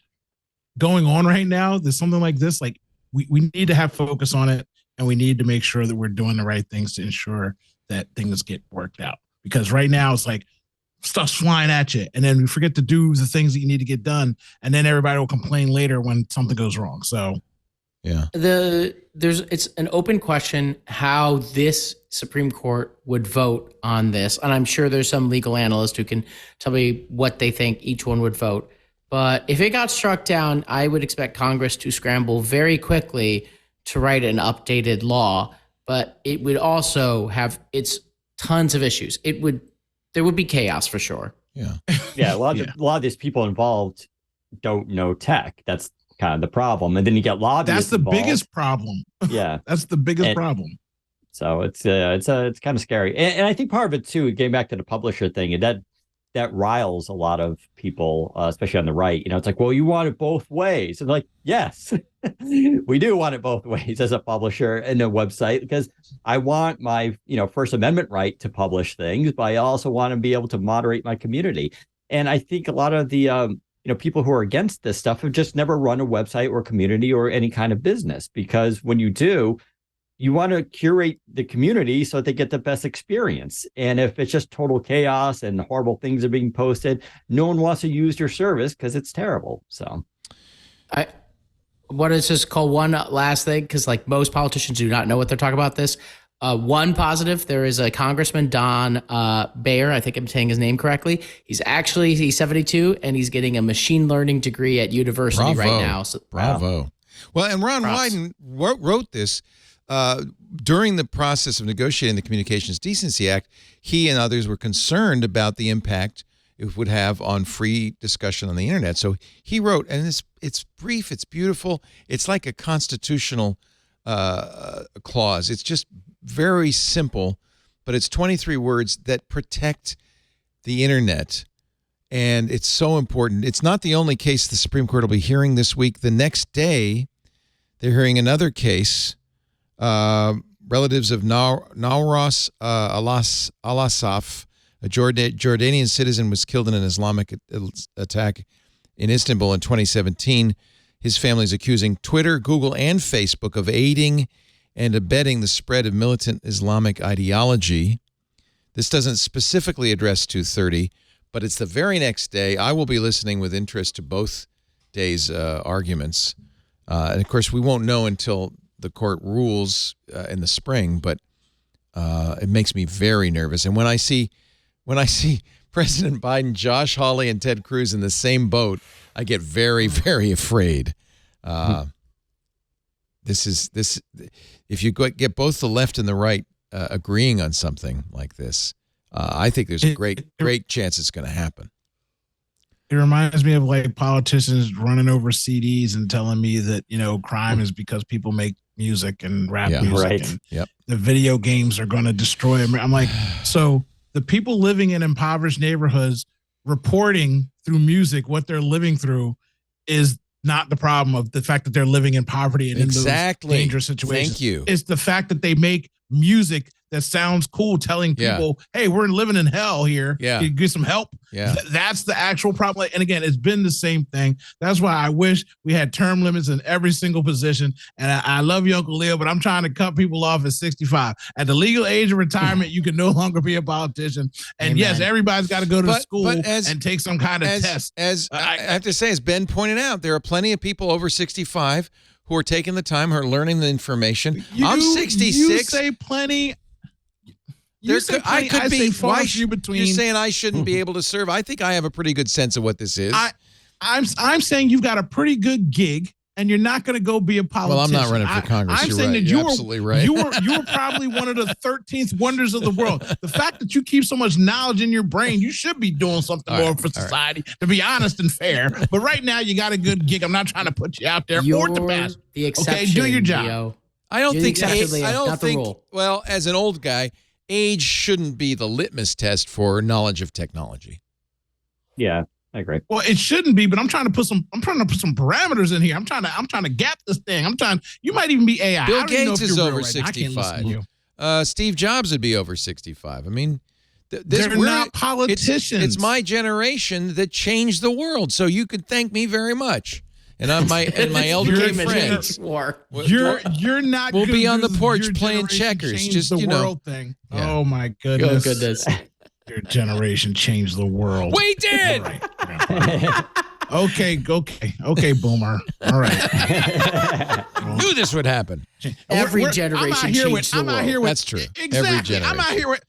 going on right now. There's something like this, like we need to have focus on it, and we need to make sure that we're doing the right things to ensure that things get worked out. Because right now it's like stuff's flying at you, and then you forget to do the things that you need to get done, and then everybody will complain later when something goes wrong. So yeah, it's an open question how this Supreme Court would vote on this, and I'm sure there's some legal analyst who can tell me what they think each one would vote. But if it got struck down, I would expect Congress to scramble very quickly to write an updated law. But it would also have its tons of issues. There would be chaos for sure. Yeah, yeah. A lot of these people involved don't know tech. That's kind of the problem. And then you get lobbyists. That's the involved. Biggest problem. Yeah, that's the biggest problem. So it's kind of scary. And I think part of it too, getting back to the publisher thing, and that riles a lot of people, especially on the right. You know, it's like, well, you want it both ways. And like, yes, we do want it both ways as a publisher and a website, because I want my, First Amendment right to publish things, but I also want to be able to moderate my community. And I think a lot of the, people who are against this stuff have just never run a website or community or any kind of business, because when you do, you want to curate the community so that they get the best experience. And if it's just total chaos and horrible things are being posted, no one wants to use your service because it's terrible. So what is this called? One last thing, because like most politicians do not know what they're talking about this. One positive, there is a Congressman, Don Bayer, I think I'm saying his name correctly. He's 72 and he's getting a machine learning degree at university right now. So, Bravo. Wow. Well, and Ron Wyden wrote this during the process of negotiating the Communications Decency Act. He and others were concerned about the impact it would have on free discussion on the internet. So he wrote, and it's brief, it's beautiful. It's like a constitutional clause. It's just very simple, but it's 23 words that protect the internet. And it's so important. It's not the only case the Supreme Court will be hearing this week. The next day, they're hearing another case. Relatives of Nauros Alasaf, a Jordanian citizen, was killed in an Islamic attack in Istanbul in 2017. His family is accusing Twitter, Google, and Facebook of aiding and abetting the spread of militant Islamic ideology. This doesn't specifically address 230, but it's the very next day. I will be listening with interest to both days' arguments. And, of course, we won't know until the court rules in the spring, but it makes me very nervous. And when I see President Biden, Josh Hawley, and Ted Cruz in the same boat, I get very, very afraid. If you get both the left and the right agreeing on something like this, I think there's a great chance it's going to happen. It reminds me of like politicians running over CDs and telling me that, crime is because people make music and rap music. Right. And the video games are going to destroy them. I'm like, so the people living in impoverished neighborhoods reporting through music what they're living through is not the problem of the fact that they're living in poverty and in those dangerous situations. Thank you. It's the fact that they make music that sounds cool, telling people, hey, we're living in hell here. Yeah. You get some help. Yeah. That's the actual problem. And again, it's been the same thing. That's why I wish we had term limits in every single position. And I love you, Uncle Leo, but I'm trying to cut people off at 65. At the legal age of retirement, you can no longer be a politician. And yes, everybody's got to go to school and take some kind of test. I have to say, as Ben pointed out, there are plenty of people over 65 who are taking the time, who are learning the information. I'm 66. You say plenty. I could be. Why you between? You're saying I shouldn't be able to serve? I think I have a pretty good sense of what this is. I'm saying you've got a pretty good gig, and you're not going to go be a politician. Well, I'm not running for Congress. I'm you're saying right. that you're absolutely right. You were probably one of the 13th wonders of the world. The fact that you keep so much knowledge in your brain, you should be doing something more for society. To be honest and fair, but right now you got a good gig. I'm not trying to put you out there or to pass. The exception. Okay, do your job. Leo. I don't think. I don't think. Well, as an old guy, age shouldn't be the litmus test for knowledge of technology. Yeah, I agree. Well, it shouldn't be, but I'm trying to put some parameters in here. I'm trying to gap this thing. You might even be AI. Bill Gates is over 65. Steve Jobs would be over 65. I mean, they're not politicians. It's my generation that changed the world. So you could thank me very much. And I'm my elderly friends. You're not. We'll be on the porch playing checkers. Just the world thing. Yeah. Oh my goodness! Oh goodness! Your generation changed the world. We did. Okay, Boomer. All right. Knew this would happen. Every generation changed the world. That's true. Exactly. Every generation. I'm out here with.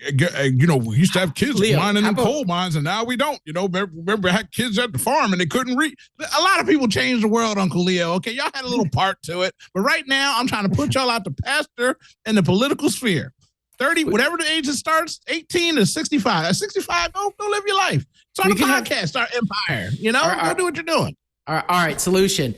We used to have kids mining in coal mines, and now we don't. Remember, I had kids at the farm, and they couldn't read. A lot of people changed the world, Uncle Leo. Okay, y'all had a little part to it, but right now, I'm trying to put y'all out the pasture in the political sphere. 30, whatever the age it starts, 18 to 65. At 65, go live your life. Start a podcast, start empire. Go do what you're doing. All right, solution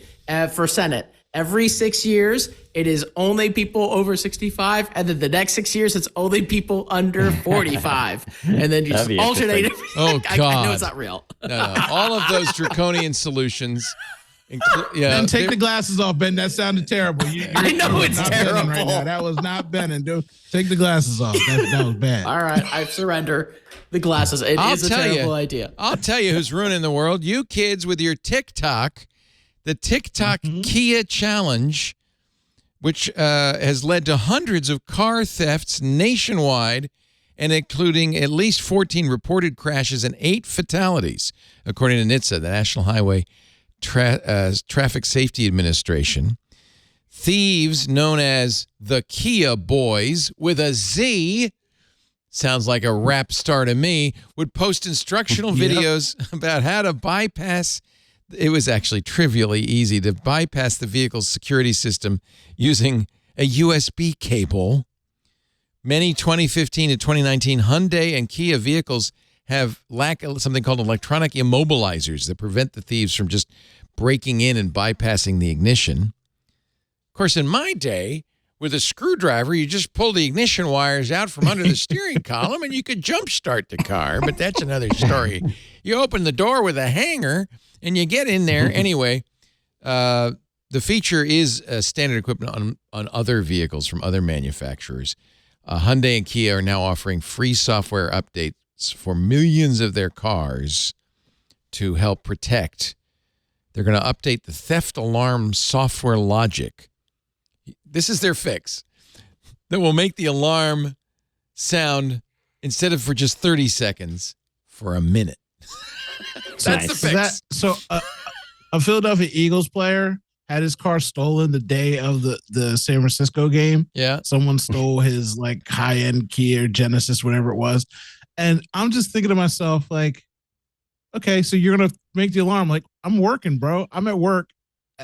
for Senate. Every 6 years, it is only people over 65, and then the next 6 years, it's only people under 45. And then you just alternate it. Oh, God. I know it's not real. No. All of those draconian solutions. Ben, take the glasses off, Ben. That sounded terrible. I know it's terrible. Right now. That was not Ben. Take the glasses off. That was bad. All right, I surrender the glasses. It is a terrible idea. I'll tell you who's ruining the world. You kids with your TikTok. The TikTok Kia Challenge, which has led to hundreds of car thefts nationwide and including at least 14 reported crashes and 8 fatalities, according to NHTSA, the National Highway Traffic Safety Administration. Thieves known as the Kia Boys with a Z, sounds like a rap star to me, would post instructional videos about how to bypass. It was actually trivially easy to bypass the vehicle's security system using a USB cable. Many 2015 to 2019 Hyundai and Kia vehicles lack something called electronic immobilizers that prevent the thieves from just breaking in and bypassing the ignition. Of course, in my day, with a screwdriver, you just pull the ignition wires out from under the steering column and you could jump start the car, but that's another story. You open the door with a hanger and you get in there. Anyway, the feature is standard equipment on other vehicles from other manufacturers. Hyundai and Kia are now offering free software updates for millions of their cars to help protect. They're going to update the theft alarm software logic. This is their fix that will make the alarm sound, instead of for just 30 seconds, for a minute. That's the fix. A Philadelphia Eagles player had his car stolen the day of the San Francisco game. Yeah. Someone stole his high-end Kia Genesis, whatever it was. And I'm just thinking to myself, okay, so you're going to make the alarm. I'm working, bro. I'm at work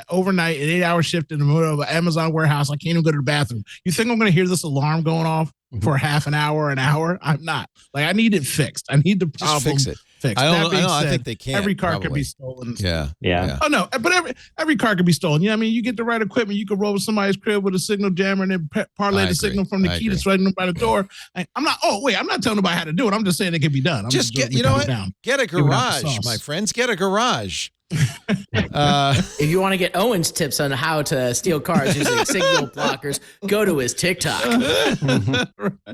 overnight, an 8-hour shift in the middle of an Amazon warehouse. I can't even go to the bathroom. You think I'm going to hear this alarm going off for half an hour, an hour? I'm not. I need it fixed. I need the problem fixed. I think they can. Every car probably. could be stolen. Yeah. Oh no, but every car could be stolen. You know what I mean? You get the right equipment, you could roll with somebody's crib with a signal jammer and then parlay the signal from the key that's right by the door. I'm not telling nobody how to do it. I'm just saying it can be done. Just get, you know what? Get a garage, my friends. Get a garage. If you want to get Owen's tips on how to steal cars using signal blockers, go to his TikTok.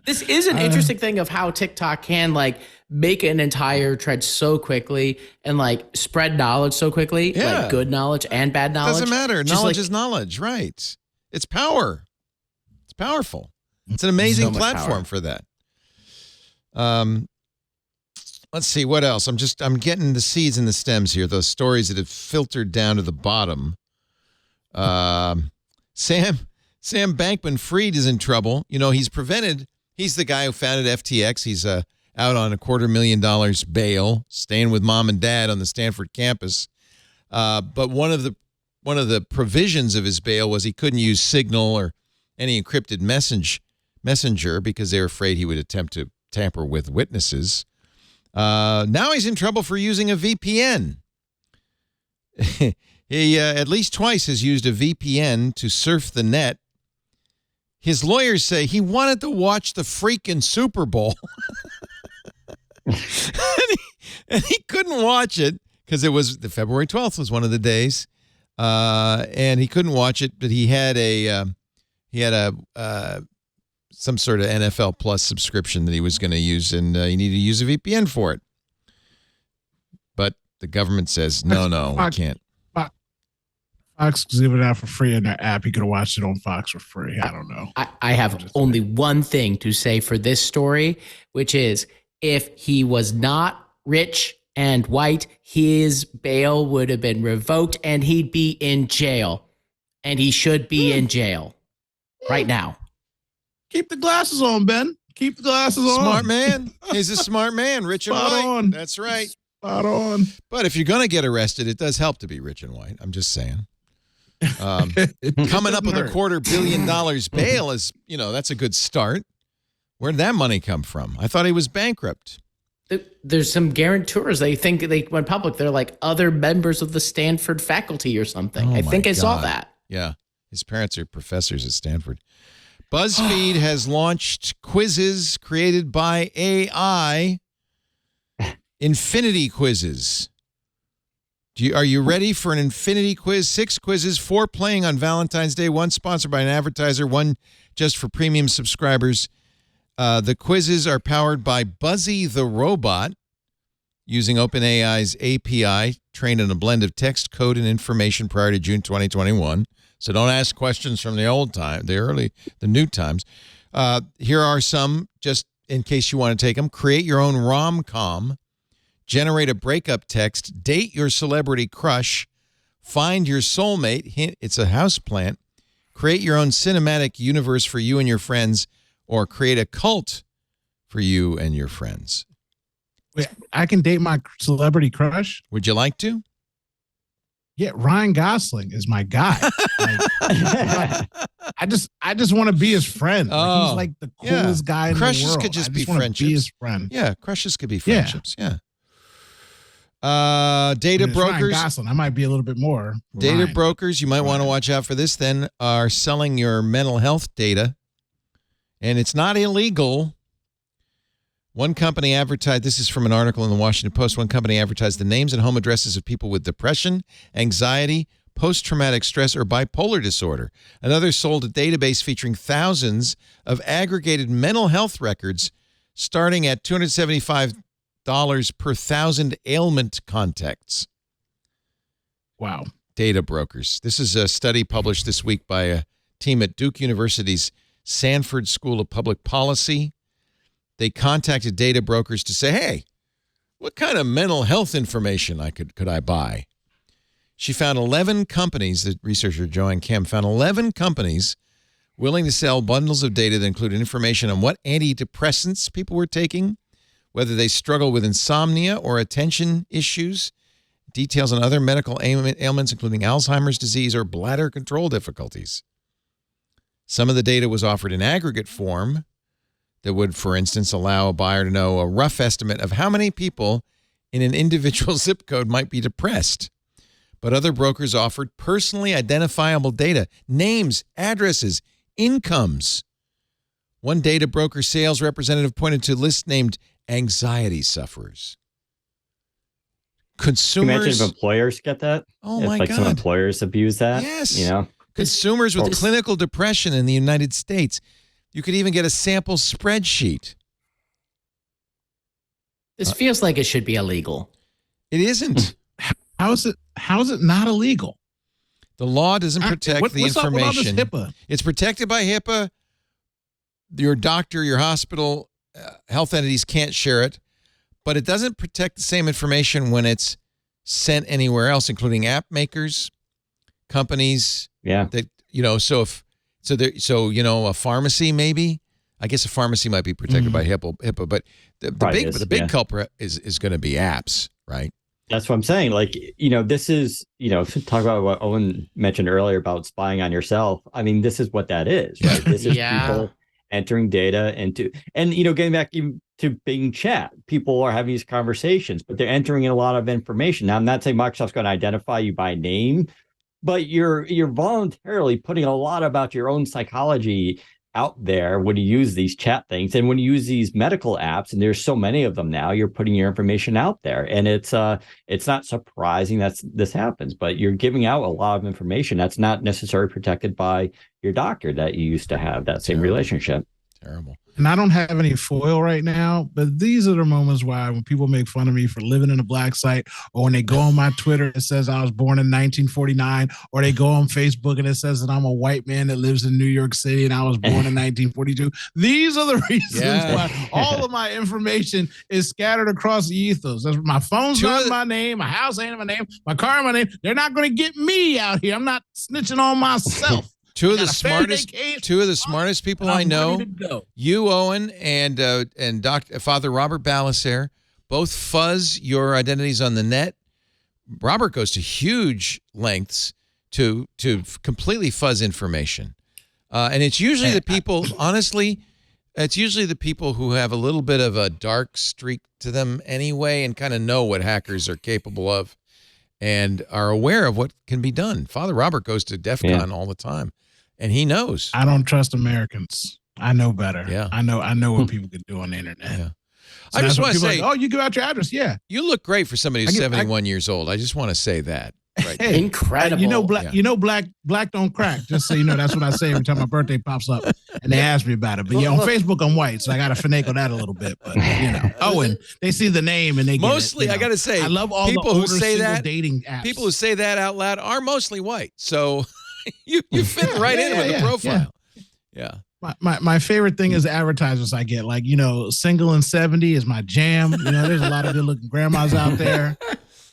This is an interesting thing of how TikTok can like make an entire thread so quickly and like spread knowledge so quickly, like good knowledge and bad knowledge. Doesn't matter. Knowledge is knowledge, right? It's power. It's powerful. It's an amazing platform for that. Let's see what else. I'm getting the seeds and the stems here. Those stories that have filtered down to the bottom. Sam Bankman-Fried is in trouble. You know, he's the guy who founded FTX. He's out on $250,000 bail, staying with mom and dad on the Stanford campus. But one of the provisions of his bail was he couldn't use Signal or any encrypted messenger because they were afraid he would attempt to tamper with witnesses. Now he's in trouble for using a VPN. He at least twice has used a VPN to surf the net. His lawyers say he wanted to watch the freaking Super Bowl. and he couldn't watch it because it was the February 12th was one of the days. And he couldn't watch it, but he had some sort of NFL Plus subscription that he was going to use, and he needed to use a VPN for it. But the government says, no, we can't. Fox was giving it out for free in their app. You could have watched it on Fox for free. I don't know. I have only one thing to say for this story, which is if he was not rich and white, his bail would have been revoked and he'd be in jail. And he should be in jail right now. Keep the glasses on, Ben. Keep the glasses on. Smart man. He's a smart man, rich and white. On. That's right. Spot on. But if you're going to get arrested, it does help to be rich and white. I'm just saying. Coming up with $250 million bail is, that's a good start. Where'd that money come from? I thought he was bankrupt. There's some guarantors. They think they went public. They're like other members of the Stanford faculty or something. I think I saw that. Yeah. His parents are professors at Stanford. BuzzFeed has launched quizzes created by AI. Infinity quizzes. Are you ready for an infinity quiz? 6 quizzes, 4 playing on Valentine's Day, 1 sponsored by an advertiser, 1 just for premium subscribers. The quizzes are powered by Buzzy the Robot using OpenAI's API, trained on a blend of text, code, and information prior to June 2021. So don't ask questions from the new times. Here are some, just in case you want to take them. Create your own rom-com. Generate a breakup text. Date your celebrity crush. Find your soulmate. Hint, it's a houseplant. Create your own cinematic universe for you and your friends, or create a cult for you and your friends. Wait, I can date my celebrity crush? Would you like to? Yeah, Ryan Gosling is my guy. I just want to be his friend. He's like the coolest guy in the world. Crushes could just be friendships. Be his friend. Yeah, crushes could be friendships. Yeah. Data brokers. Ryan Gosling, I might be a little bit more. Data brokers, you might want to watch out for this. Then are selling your mental health data, and it's not illegal. One company advertised, this is from an article in the Washington Post, one company advertised the names and home addresses of people with depression, anxiety, post-traumatic stress, or bipolar disorder. Another sold a database featuring thousands of aggregated mental health records starting at $275 per 1,000 ailment contacts. Wow. Data brokers. This is a study published this week by a team at Duke University's Sanford School of Public Policy. They contacted data brokers to say, hey, what kind of mental health information could I buy? She found 11 companies, the researcher Joanne Kim found 11 companies willing to sell bundles of data that included information on what antidepressants people were taking, whether they struggle with insomnia or attention issues, details on other medical ailments, including Alzheimer's disease or bladder control difficulties. Some of the data was offered in aggregate form that would, for instance, allow a buyer to know a rough estimate of how many people in an individual zip code might be depressed. But other brokers offered personally identifiable data, names, addresses, incomes. One data broker sales representative pointed to lists named anxiety sufferers. Consumers. Can you imagine if employers get that? Oh, if, my like God. some employers abuse that. Yes. You know? Consumers with clinical depression in the United States. You could even get a sample spreadsheet. This feels like it should be illegal. It isn't. How is it not illegal? The law doesn't protect the what's up with all this information. HIPAA? It's protected by HIPAA. Your doctor, your hospital, health entities can't share it, but it doesn't protect the same information when it's sent anywhere else, including app makers, companies. Yeah. That a pharmacy maybe. I guess a pharmacy might be protected by HIPAA, but the big culprit is going to be apps, right? That's what I'm saying. Like, this is, talk about what Owen mentioned earlier about spying on yourself. I mean, this is what that is, right? This is people entering data and getting back to Bing chat. People are having these conversations, but they're entering in a lot of information. Now, I'm not saying Microsoft's going to identify you by name, but you're voluntarily putting a lot about your own psychology out there when you use these chat things. And when you use these medical apps, and there's so many of them now, you're putting your information out there. And it's not surprising that this happens, but you're giving out a lot of information that's not necessarily protected by your doctor that you used to have that same relationship. Terrible. And I don't have any foil right now, but these are the moments why when people make fun of me for living in a black site, or when they go on my Twitter, it says I was born in 1949, or they go on Facebook and it says that I'm a white man that lives in New York City and I was born in 1942. These are the reasons why all of my information is scattered across the ethos. That's, my phone's not my name, my house ain't my name, my car ain't my name. They're not going to get me out here. I'm not snitching on myself. Two of the smartest people I know, you, Owen, and Father Robert Balaser, both fuzz your identities on the net. Robert goes to huge lengths to completely fuzz information. And it's usually the people, honestly, it's usually the people who have a little bit of a dark streak to them anyway and kind of know what hackers are capable of and are aware of what can be done. Father Robert goes to DEF CON all the time. And he knows. I don't trust Americans. I know better. Yeah. I know what people can do on the internet. Yeah. So I just want to say, you give out your address. Yeah. You look great for somebody who's 71 years old. I just want to say that. Right. Hey, incredible. Black don't crack. Just so you know, that's what I say every time my birthday pops up and they ask me about it. But on Facebook, I'm white, so I got to finagle that a little bit. But and they see the name and they mostly. Get it, I got to say, I love all people the who say that dating apps. People who say that out loud are mostly white. So you fit right in with the profile. Yeah. My favorite thing is the advertisements I get. Like, single and 70 is my jam. There's a lot of good looking grandmas out there.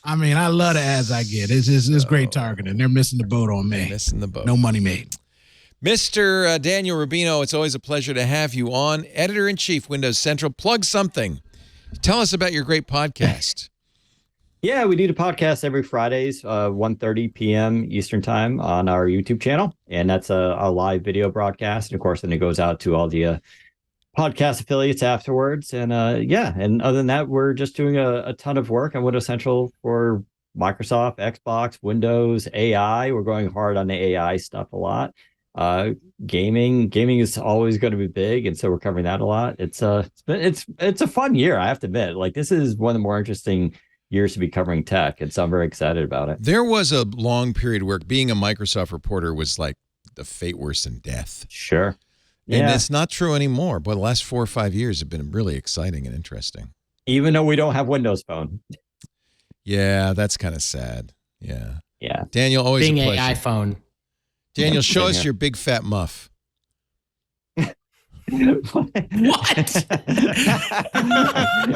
I mean, I love the ads I get. It's great targeting. They're missing the boat on me. Missing the boat. No money made. Mr. Daniel Rubino, it's always a pleasure to have you on. Editor-in-Chief, Windows Central. Plug something. Tell us about your great podcast. Yeah, we do the podcast every Fridays, 1:30 p.m. Eastern time on our YouTube channel. And that's a live video broadcast. And of course, then it goes out to all the podcast affiliates afterwards. And and other than that, we're just doing a ton of work on Windows Central for Microsoft, Xbox, Windows, AI. We're going hard on the AI stuff a lot. Gaming is always going to be big, and so we're covering that a lot. It's a fun year, I have to admit. Like, this is one of the more interesting years to be covering tech, and so I'm very excited about it. There was a long period where being a Microsoft reporter was like the fate worse than death. Sure. And it's not true anymore. But the last 4 or 5 years have been really exciting and interesting. Even though we don't have Windows Phone. Yeah, that's kind of sad. Yeah. Yeah. Daniel, always Being a pleasure. AI phone. Daniel, show us your big fat muff. What?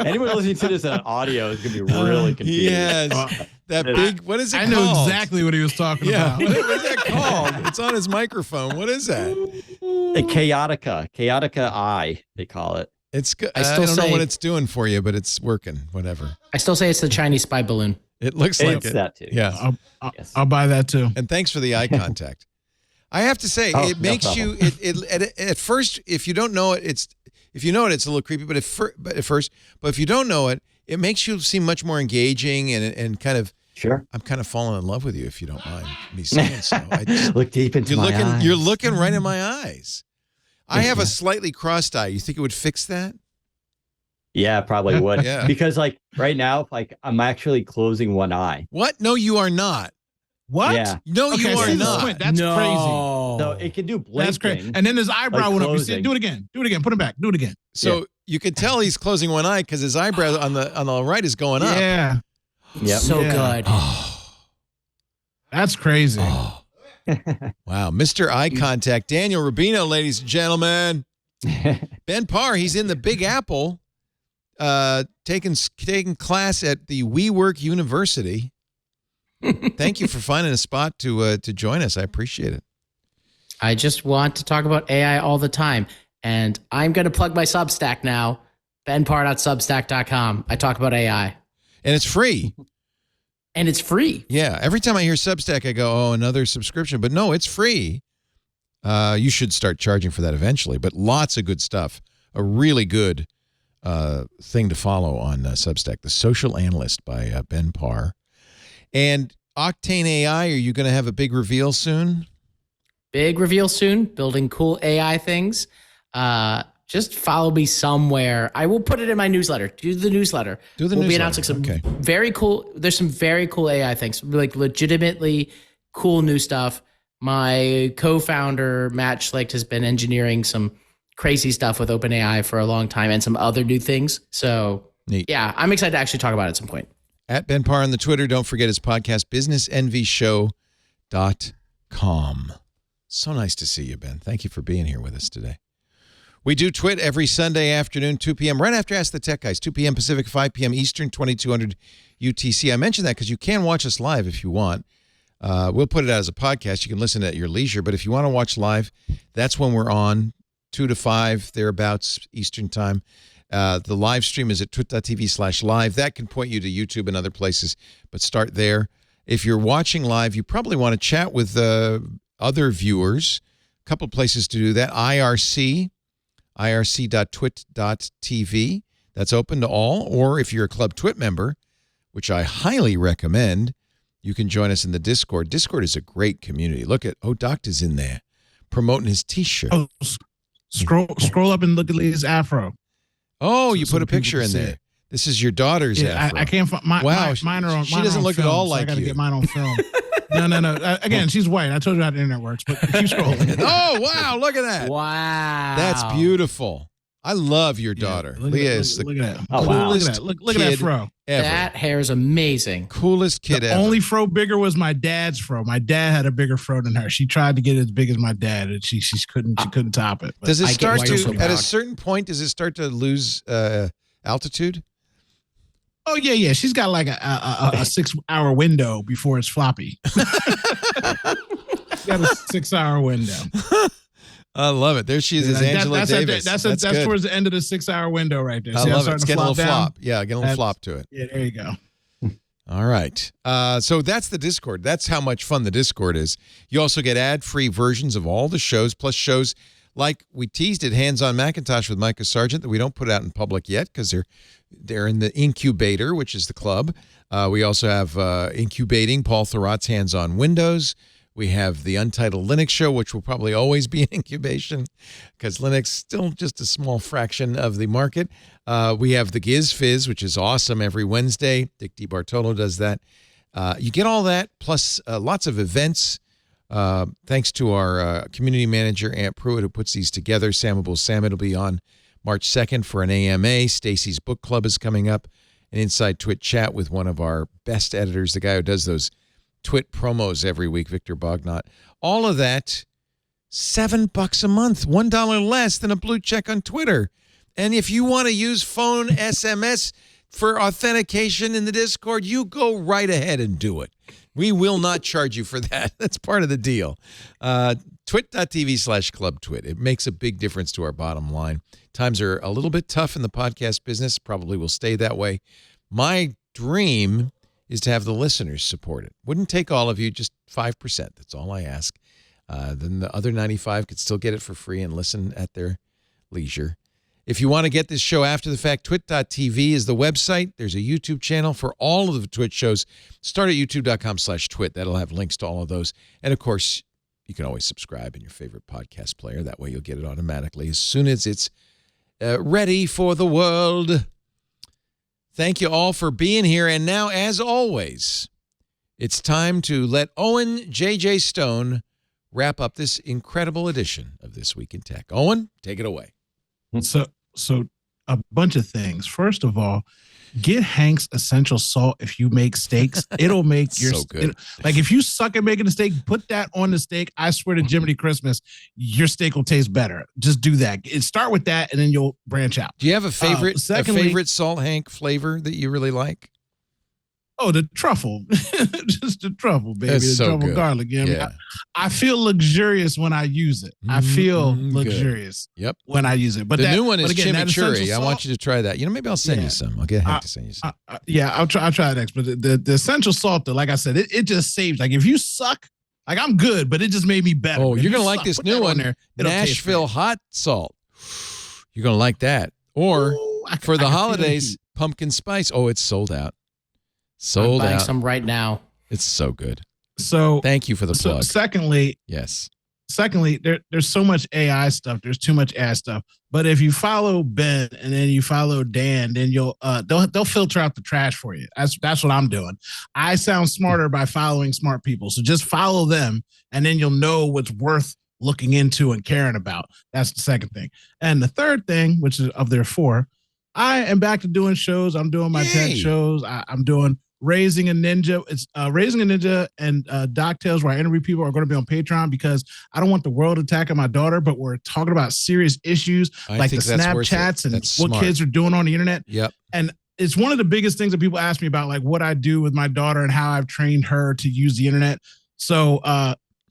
Anyone listening to this on audio is going to be really confused. Yes. That big, what is it called? I know exactly what he was talking about. What is that called? It's on his microphone. What is that? A Chaotica Eye, they call it. It's good. I don't know what it's doing for you, but it's working. Whatever. I still say it's the Chinese spy balloon. It looks like it's it. that too. Yeah. I'll buy that too. And thanks for the eye contact. I have to say, it makes you. At first, if you don't know it, if you know it, it's a little creepy. But if you don't know it, it makes you seem much more engaging and kind of. Sure. I'm kind of falling in love with you, if you don't mind me saying so. I just, look deep into my eyes. You're looking right in my eyes. I have a slightly crossed eye. You think it would fix that? Yeah, probably would. Yeah. Because like right now, like I'm actually closing one eye. What? No, you are not. What? Yeah. No, you are not. That's crazy. So it can do blinking. That's crazy. And then his eyebrow went up. You see, closing. do it again. Do it again. Put it back. Do it again. So you can tell he's closing one eye because his eyebrow on the right is going up. Yeah. Yep. So good. That's crazy. Wow. Mr. Eye Contact, Daniel Rubino, ladies and gentlemen. Ben Parr, he's in the Big Apple, taking class at the WeWork University. Thank you for finding a spot to join us. I appreciate it. I just want to talk about AI all the time. And I'm going to plug my Substack now, benparr.substack.com. I talk about AI. And it's free. And it's free. Yeah. Every time I hear Substack, I go, oh, another subscription. But no, it's free. You should start charging for that eventually. But lots of good stuff. A really good thing to follow on Substack. The Social Analyst by Ben Parr. And Octane AI, are you going to have a big reveal soon? Big reveal soon. Building cool AI things. Just follow me somewhere. I will put it in my newsletter. Do the newsletter. We'll be announcing some very cool. There's some very cool AI things, like legitimately cool new stuff. My co-founder Matt Schlicht has been engineering some crazy stuff with OpenAI for a long time, and some other new things. So neat. Yeah, I'm excited to actually talk about it at some point. At Ben Parr on the Twitter. Don't forget his podcast, businessenvyshow.com. So nice to see you, Ben. Thank you for being here with us today. We do Twit every Sunday afternoon, 2 p.m., right after Ask the Tech Guys, 2 p.m. Pacific, 5 p.m. Eastern, 2200 UTC. I mentioned that because you can watch us live if you want. We'll put it out as a podcast. You can listen at your leisure. But if you want to watch live, that's when we're on, 2 to 5, thereabouts, Eastern time. The live stream is at twit.tv/live. That can point you to YouTube and other places, but start there. If you're watching live, you probably want to chat with other viewers. A couple of places to do that. irc.twit.tv. That's open to all. Or if you're a Club Twit member, which I highly recommend, you can join us in the Discord. Discord is a great community. Look at, Doc's in there promoting his T-shirt. Oh, scroll up and look at his afro. Oh, you put a picture in there. This is your daughter's afro. I can't find mine are on. She doesn't look at all like I got to you. get mine on film. No. Again, she's white. I told you how the internet works, but keep scrolling. Oh, wow. Look at that. Wow. That's beautiful. I love your daughter. Leah is the coolest Look at that fro. Ever. That hair is amazing. Coolest kid the ever. Only fro bigger was my dad's fro. My dad had a bigger fro than her. She tried to get as big as my dad, and she couldn't top it. But Does it start so at a certain point? Does it start to lose altitude? Oh yeah. She's got like a 6-hour window before it's floppy. She's got a 6-hour window. I love it. There she is, Angela Davis. That's towards the end of the 6-hour window right there. I love it. It's getting a little flop. Yeah, getting a little flop to it. Yeah, there you go. All right. So that's the Discord. That's how much fun the Discord is. You also get ad-free versions of all the shows, plus shows like we teased at Hands on Macintosh with Micah Sargent that we don't put out in public yet because they're in the incubator, which is the club. We also have incubating Paul Thurrott's Hands on Windows. We have the Untitled Linux Show, which will probably always be in incubation because Linux is still just a small fraction of the market. We have the Giz Fizz, which is awesome every Wednesday. Dick DiBartolo does that. You get all that, plus lots of events. Thanks to our community manager, Ant Pruitt, who puts these together. Samable Sam, it'll be on March 2nd for an AMA. Stacy's Book Club is coming up. An Inside Twit chat with one of our best editors, the guy who does those Twit promos every week, Victor Bognot. All of that, $7 a month, $1 less than a blue check on Twitter. And if you want to use phone SMS for authentication in the Discord, you go right ahead and do it. We will not charge you for that. That's part of the deal. Twit.tv/clubtwit. It makes a big difference to our bottom line. Times are a little bit tough in the podcast business, probably will stay that way. My dream is to have the listeners support it. Wouldn't take all of you, just 5%. That's all I ask. Then the other 95 could still get it for free and listen at their leisure. If you want to get this show after the fact, twit.tv is the website. There's a YouTube channel for all of the Twit shows. Start at youtube.com/twit. That'll have links to all of those. And, of course, you can always subscribe in your favorite podcast player. That way you'll get it automatically as soon as it's ready for the world. Thank you all for being here. And now, as always, it's time to let Owen J.J. Stone wrap up this incredible edition of This Week in Tech. Owen, take it away. So a bunch of things. First of all, get Hank's essential salt if you make steaks. It'll make your so good. Like if you suck at making a steak, put that on the steak. I swear to Jiminy Christmas, your steak will taste better. Just do that. Start with that, and then you'll branch out. Do you have a favorite salt, Hank, flavor that you really like? Oh, the truffle. Just the truffle, baby. That's the so truffle good. garlic. You know what I mean? I feel luxurious when I use it. I feel luxurious when I use it. But the new one is again, chimichurri. I want you to try that. Maybe I'll send you some. I'll get Hank to send you some. I'll try it next. But the essential salt, though, like I said, it just saves. Like if you suck, like I'm good, but it just made me better. Oh, if you're you going to like this new one, Nashville hot salt. You're going to like that. Or for the holidays, pumpkin spice. Oh, it's sold out. I'm buying some right now. It's so good. So thank you for the plug. Secondly, there's so much AI stuff. There's too much AI stuff. But if you follow Ben and then you follow Dan, then you'll they'll filter out the trash for you. That's what I'm doing. I sound smarter by following smart people. So just follow them, and then you'll know what's worth looking into and caring about. That's the second thing. And the third thing, which is of their four, I am back to doing shows. I'm doing my tech shows. I'm doing Raising a Ninja. It's Raising a Ninja and Doc Tales, where I interview people, are going to be on Patreon because I don't want the world attacking my daughter, but we're talking about serious issues like the Snapchats and what kids are doing on the internet. Yep. And it's one of the biggest things that people ask me about, like what I do with my daughter and how I've trained her to use the internet. So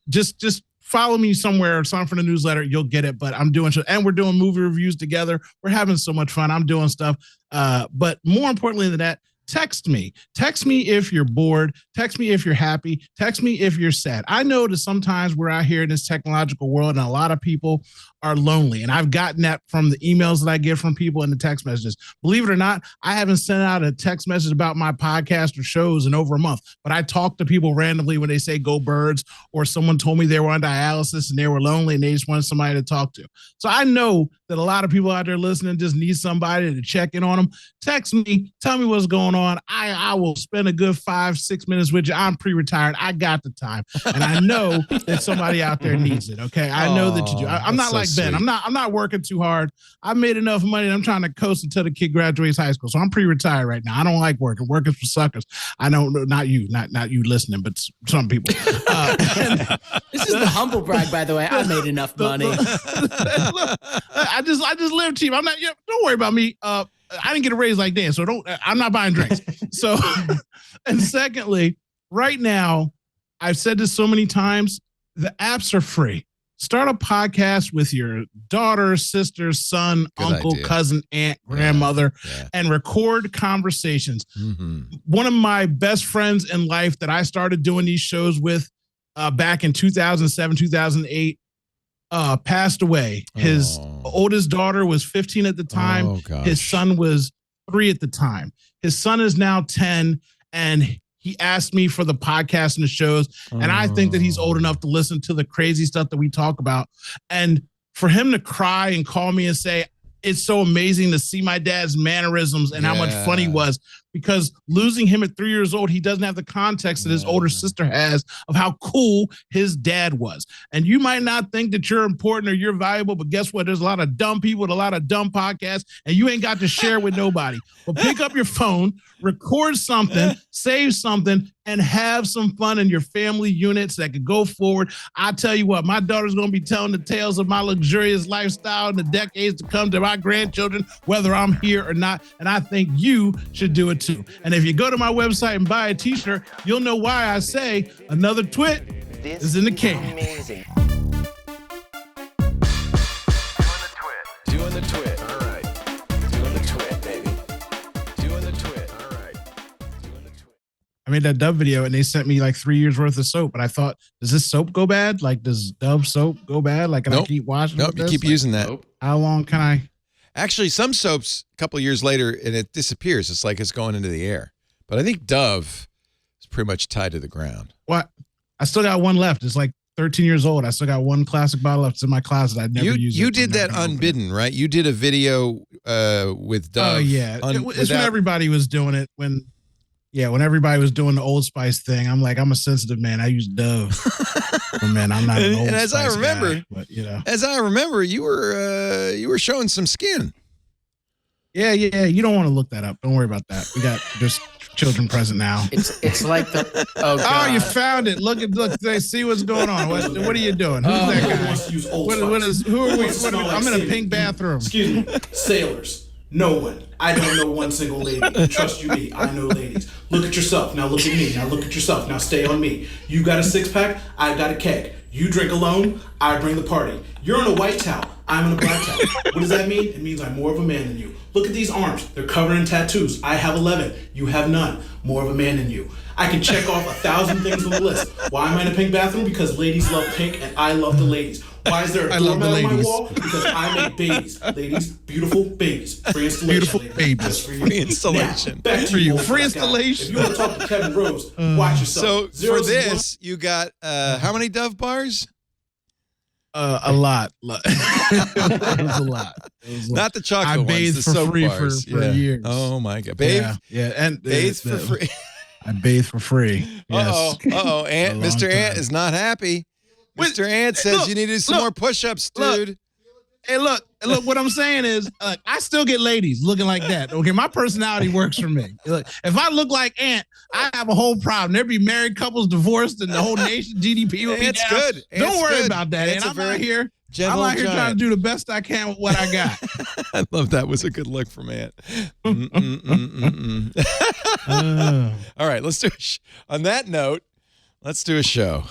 just follow me somewhere or sign for the newsletter. You'll get it. But I'm doing shows, and we're doing movie reviews together. We're having so much fun. I'm doing stuff. But more importantly than that, text me. Text me if you're bored. Text me if you're happy. Text me if you're sad. I know that sometimes we're out here in this technological world and a lot of people are lonely. And I've gotten that from the emails that I get from people and the text messages. Believe it or not, I haven't sent out a text message about my podcast or shows in over a month. But I talk to people randomly when they say go birds, or someone told me they were on dialysis and they were lonely and they just wanted somebody to talk to. So I know that a lot of people out there listening just need somebody to check in on them. Text me. Tell me what's going on. I will spend a good 5-6 minutes with you. I'm pre-retired. I got the time. And I know that somebody out there needs it. Okay. I know that you do. I'm not like Ben. I'm not working too hard. I've made enough money. I'm trying to coast until the kid graduates high school. So I'm pre-retired right now. I don't like working. Working for suckers. I know, not you listening, but some people. This is the humble brag, by the way. I made enough money. I just live cheap. I'm not. Don't worry about me. I didn't get a raise like Dan, so I'm not buying drinks. So, and secondly, right now, I've said this so many times, the apps are free. Start a podcast with your daughter, sister, son, uncle, cousin, aunt, grandmother, and record conversations. Mm-hmm. One of my best friends in life that I started doing these shows with back in 2007, 2008, passed away. His oldest daughter was 15 at the time. His son was 3 at the time. His son is now 10, and he asked me for the podcast and the shows. And I think that he's old enough to listen to the crazy stuff that we talk about. And for him to cry and call me and say, it's so amazing to see my dad's mannerisms and how much fun he was, because losing him at 3 years old, he doesn't have the context that his older sister has of how cool his dad was. And you might not think that you're important or you're valuable, but guess what? There's a lot of dumb people with a lot of dumb podcasts, and you ain't got to share with nobody. But pick up your phone, record something, save something, and have some fun in your family units that could go forward. I tell you what, my daughter's going to be telling the tales of my luxurious lifestyle in the decades to come to my grandchildren, whether I'm here or not. And I think you should do it too. And if you go to my website and buy a t-shirt, you'll know why I say another twit is in the can. Amazing. Doing the twit. All right. Doing the twit, baby. Doing the twit. All right. Doing the twit. I made that Dove video and they sent me like 3 years worth of soap. And I thought, does this soap go bad? Like, does Dove soap go bad? Like, can I keep washing it? Nope, you keep using that. How long can I? Actually, some soaps a couple of years later and it disappears. It's like it's going into the air. But I think Dove is pretty much tied to the ground. What? I still got one left. It's like 13 years old. I still got one classic bottle left in my closet. I'd never use it. You did that unbidden, right? You did a video with Dove. Oh, yeah. It's when everybody was doing it. When everybody was doing the Old Spice thing, I'm like, I'm a sensitive man. I use Dove. But man, I'm not an Old and as Spice I remember, guy, but, you know. as I remember, you were showing some skin. Yeah. You don't want to look that up. Don't worry about that. We got just children present now. It's like the oh, you found it. Look, see what's going on. What are you doing? Who's that guy? Wants to use Old Who are we? Spice? I'm in a pink bathroom. Excuse me, sailors. No one. I don't know one single lady. Trust you me, I know ladies. Look at yourself. Now look at me. Now look at yourself. Now stay on me. You got a 6-pack. I got a keg. You drink alone. I bring the party. You're in a white towel. I'm in a black towel. What does that mean? It means I'm more of a man than you. Look at these arms. They're covered in tattoos. I have 11. You have none. More of a man than you. I can check off 1,000 things on the list. Why am I in a pink bathroom? Because ladies love pink and I love the ladies. Why is there a doormat on my wall? Because I make babies. Ladies, beautiful babies. Free installation. Beautiful ladies. babies. Free installation. Now, back to you. Free installation. If you want to talk to Kevin Rose, watch yourself. So for this, you got how many Dove bars? A lot. It was a lot. Not the chocolate I ones, bathed the for soap free bars. for years. Oh my God, bathe, and bathe for free. I bathe for free. Yes. Uh-oh, Ant. Mr. Ant is not happy. Mr. Ant says you need to do some more push-ups, dude. Hey, look, what I'm saying is, I still get ladies looking like that. Okay, my personality works for me. Look, if I look like Ant, I have a whole problem. There'd be married couples divorced and the whole nation GDP would be Ant's down. good. Don't Ant's worry good. about that. Ant's And I'm out here giant. trying to do the best I can with what I got. I love that. Was a good look from Ant. All right, let's do on that note, let's do a show.